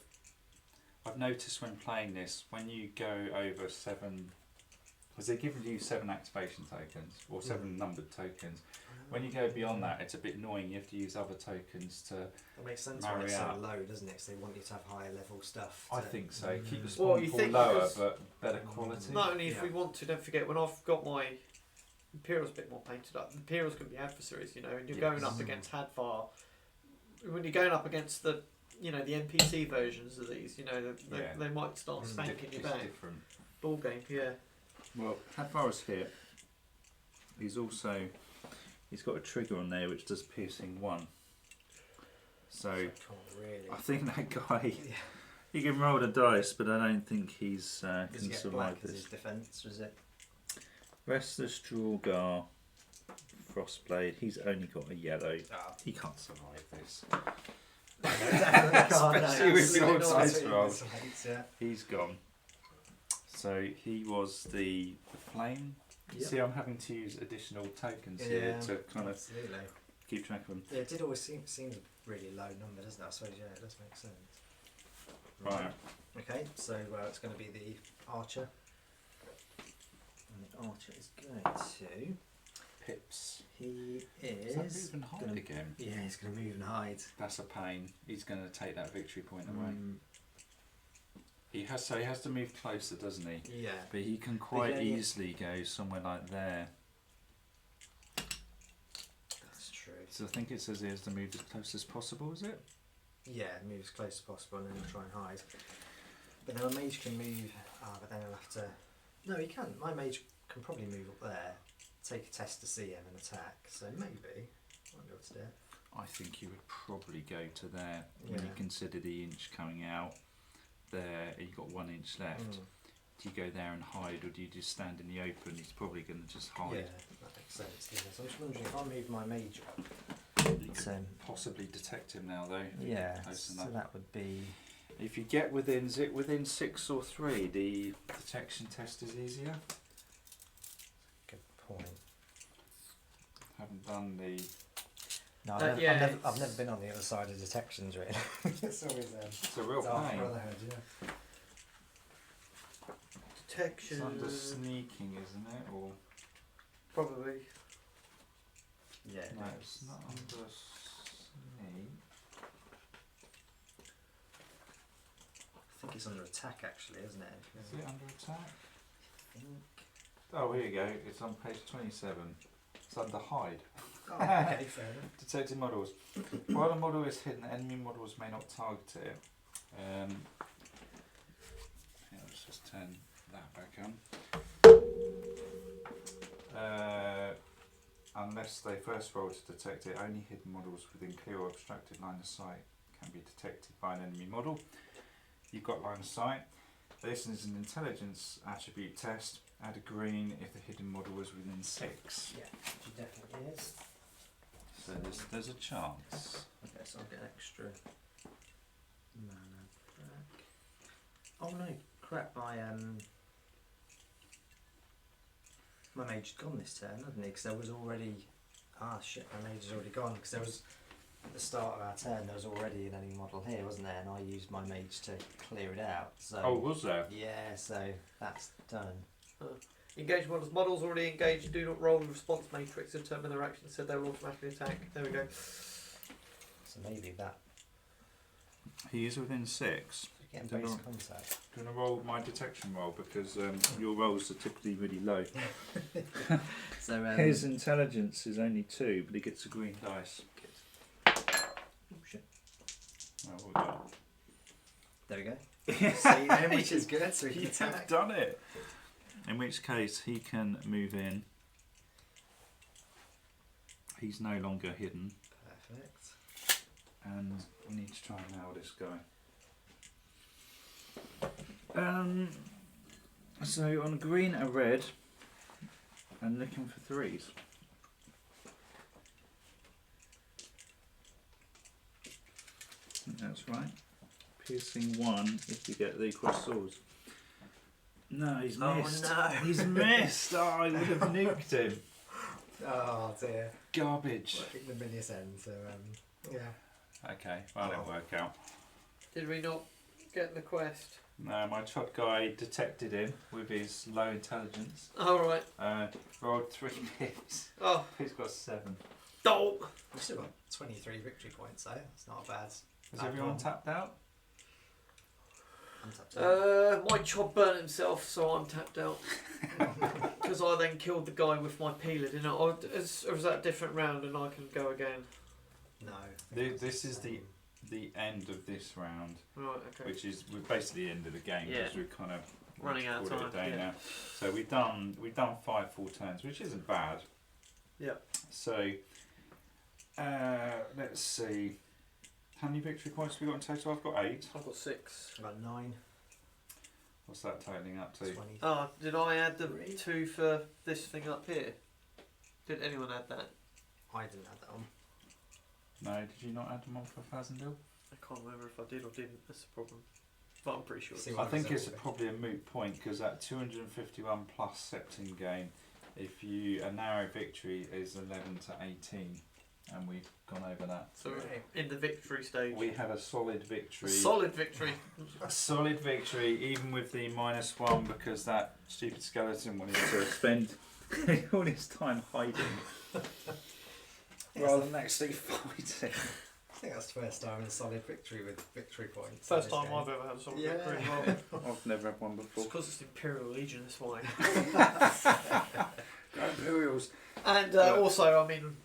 I've noticed when playing this, when you go over 7, because they're giving you 7 activation tokens or 7 numbered tokens. When you go beyond that, it's a bit annoying. You have to use other tokens to. That makes sense marry when it's so up. low, doesn't it? 'Cause they want you to have higher level stuff. I to- think so. Keep the Well, spawn you pool think lower, because- but better quality. Not only if we Yeah. want to, don't forget when I've got my Imperials a bit more painted up. Imperials can be adversaries, you know, and you're going Yes. up against Hadvar. When you're going up against the, you know, the NPC versions of these, you know, Yeah. they might start It's spanking you It's back. different. Ball game, yeah. Well, Hadvar is here. He's also he's got a trigger on there which does piercing 1. So I can't really. I think that guy, Yeah. he can roll the dice, but I don't think he's Does he can get survive black as this. his defence, was it? Restless Draugr, Frostblade. He's only got a yellow. Ah. He can't survive this. Especially with your dice between roll. the sides, yeah. He's gone. So he was the flame. You Yep. see, I'm having to use additional tokens Yeah, here to kind of absolutely. keep track of them. Yeah, it did always seem a really low number, doesn't it? I suppose, yeah, it does make sense. Right. Okay, so it's going to be the archer. And the archer is going to. Pips. He Is that is. move and hide gonna- again? Yeah, he's going to move and hide. That's a pain. He's going to take that victory point away. Mm, He has to move closer, doesn't he? Yeah. But he can quite yeah, yeah. easily go somewhere like there. That's true. So I think it says he has to move as close as possible, is it? Yeah, move as close as possible and then try and hide. But then a mage can move. But then he'll have to. No, he can. My mage can probably move up there, take a test to see him and attack. So maybe might be able to do it. I think you would probably go to there when you Yeah. consider the inch coming out. There, you've got 1 inch left. Mm. Do you go there and hide, or do you just stand in the open? He's probably going to just hide. Yeah, that makes sense. Yeah. So I'm just wondering if I move my mage up. You It's, can possibly detect him now, though. yeah, Close so enough. that would be. If you get within 6 or 3, the detection test is easier. Good point. Haven't done the. No, yeah, I've never been on the other side of detections really. It's always It's a real Dark pain. Brotherhood, yeah. Detection. It's under sneaking, isn't it? Or Probably. Yeah. no, it's not under sneak. I think it's under attack actually, isn't it? Is it under attack? I think. Oh, here you go. It's on page 27. It's under hide. Oh, okay, fair enough. Detected models. While a model is hidden, enemy models may not target it. Yeah, let's just turn that back on. Unless they first roll to detect it, only hidden models within clear or obstructed line of sight can be detected by an enemy model. You've got line of sight. This is an intelligence attribute test. Add a green if the hidden model is within 6. Yeah, she definitely is. So there's a chance. Okay, so I'll get extra mana back. Oh no, crap! My mage had gone this turn, hadn't he? Because there was already. Ah shit! My mage is already gone because there was at the start of our turn there was already an enemy model here, wasn't there? And I used my mage to clear it out. So Oh, was there? yeah, so that's done. Engage models. Models already engaged do not roll the response matrix to determine their action, so they will automatically attack. There we go. So maybe that. He is within 6. Getting Don't base know. contact. Do you want to roll my detection roll because your rolls are typically really low. So His intelligence is only 2, but he gets a green dice. oh shit! Well, we'll go. There we go. See, then, which is good, so he can You've attack. done it. In which case he can move in. He's no longer hidden, Perfect. and we need to try and nail this guy. So on green a red, and looking for 3s. I think that's right. Piercing 1 if you get the cross swords. No, he's missed. Oh no! He's missed. Oh, I would have nuked him. Oh dear. Garbage. Working the minius end, so yeah. Okay, well, it'll work out. Did we not get the quest? No, my chod guy detected him with his low intelligence. All right. Rolled 3 pips. Oh, He's got 7. dope. We've still got 23 victory points though. That's not bad. Is everyone tapped out? Untapped. My chop burnt himself, so I'm tapped out. Because I then killed the guy with my peeler, didn't I? Or is that a different round and I can go again? No. This is the end of this round, Right, okay. which is we're basically the end of the game because Yeah. we're kind of Running out of called it a time, day yeah. now. So we've done 5 full turns, which isn't bad. Yeah. So, let's see. How many victory points have we got in total? I've got 8. I've got 6. About 9, What's that totaling up to? 20. Oh, did I add the Three. 2 for this thing up here? Did anyone add that? I didn't add that on. No, did you not add them on for Fazendil? I can't remember if I did or didn't. That's the problem. But I'm pretty sure. See It's what I think it's result probably a moot point because that 251 plus Septim gain, if you a narrow victory is 11 to 18, and we've gone over that. so in the victory stage. We have a solid victory. Solid victory. A solid victory, even with the -1 because that stupid skeleton wanted to spend all his time hiding rather than actually fighting. I think that's the first time in a solid victory with victory points. First in this time game. I've ever had a solid Yeah. victory as well. I've never had one It's before. because it's the Imperial Legion, that's why. Go Imperials. And Yeah. also, I mean,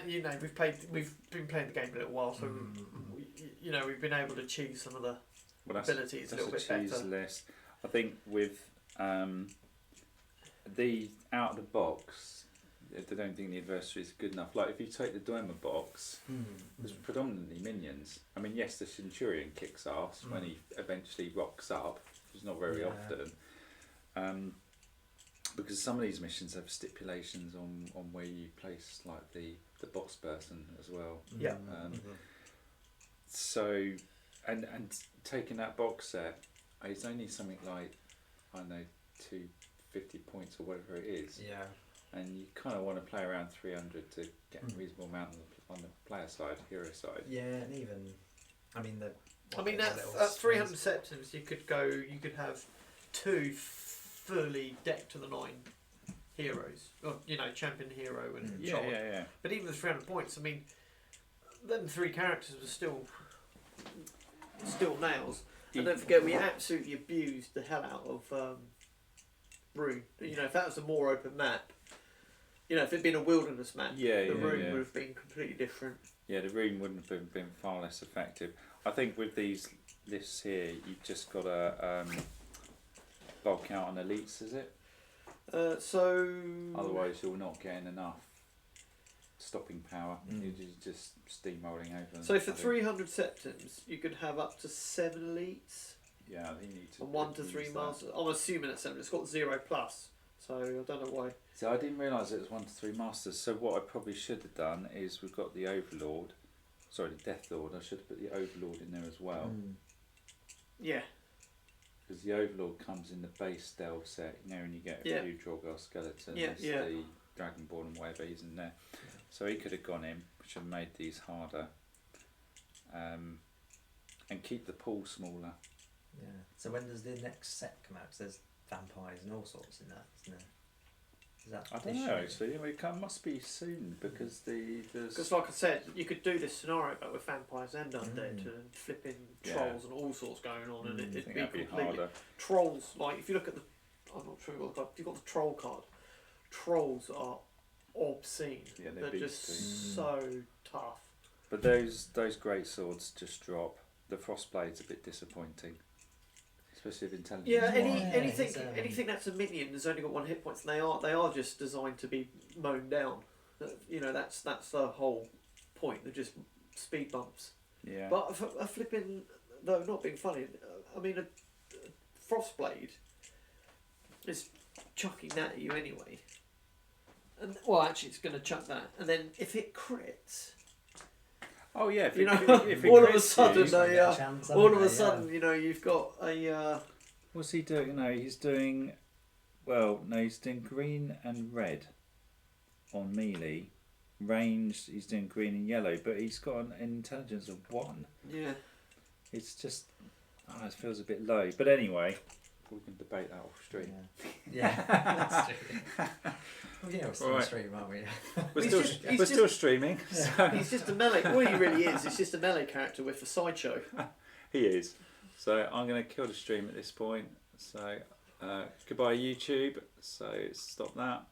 you know, we've been playing the game a little while, so you know, we've been able to cheese some of the Well, that's abilities a That's little a bit cheese better. list. I think with the out of the box, I don't think the adversaries are good enough. Like if you take the Dwemer box, it's predominantly minions. I mean, yes, the Centurion kicks ass when he eventually rocks up, which is not very Yeah. often. Because some of these missions have stipulations on where you place like the boss person as well. Yeah. So, and taking that box set, it's only something like, I don't know, 250 points or whatever it is, Yeah. and you kind of want to play around 300 to get a reasonable amount on the player side, hero side. Yeah, and even, I mean, at 300 septims, you could have 2 fully decked to the 9 heroes, or you know, champion hero and Yeah, child. yeah. But even with 300 points, I mean, them 3 characters were still nails. And don't forget, we absolutely abused the hell out of Rune. You know, if that was a more open map, you know, if it'd been a wilderness map, the Rune would have been completely different. Yeah, the rune wouldn't have been far less effective. I think with these lists here, you've just got to bulk out on elites, is it? So. Otherwise, you're not getting enough stopping power. You're just steamrolling over them. So for I think. 300 septims, you could have up to 7 elites Yeah, you need to. and 1 to use 3 that. masters. I'm assuming at 7. It's got 0 plus, so I don't know why. So I didn't realise it was 1 to 3 masters. So what I probably should have done is we've got the Overlord, sorry, the Death Lord. I should have put the Overlord in there as well, Yeah. because the Overlord comes in the base delve set, you know, and you get a Yeah. few Draugr skeletons, Yeah, yeah. the Dragonborn and whatever he's in there. So he could have gone in, which would have made these harder, and keep the pool smaller. Yeah. So when does the next set come out? 'Cause there's vampires and all sorts in that, isn't there? Is that I this don't know year? actually. It must be soon because Because there's like I said, you could do this scenario but with vampires and undead and flipping Yeah. trolls and all sorts going on, and I it'd think be that'd be completely harder. trolls. Like if you look at the, I'm not sure what you've got the troll card. Trolls are obscene. Yeah, they're just beastly. so tough. But those great swords just drop. The Frostblade's a bit disappointing, especially if intelligence. Yeah, Yeah, anything it's, anything that's a minion has only got 1 hit points, and they are just designed to be mown down. You know, that's the whole point. They're just speed bumps. Yeah. But a flipping, though not being funny, I mean a Frostblade is chucking that at you anyway. And well, actually, it's going to chuck that, and then if it crits, Oh yeah. If you it, know, if it all of a crits sudden, you- Chance, all of haven't a they? sudden, you know, you've got a. What's he doing? No, he's doing. Well, no, he's doing green and red on melee. Ranged, he's doing green and yellow, but he's got an intelligence of 1. Yeah. It's just, it feels a bit low. But anyway, we can debate that off stream. Yeah, that's true. Well, yeah, we're still on Right. stream, aren't we? We're He's still just- he's we're just- still streaming. So He's just a melee. All he really is just a melee character with a sideshow. he is. So I'm going to kill the stream at this point. So goodbye YouTube. So stop that.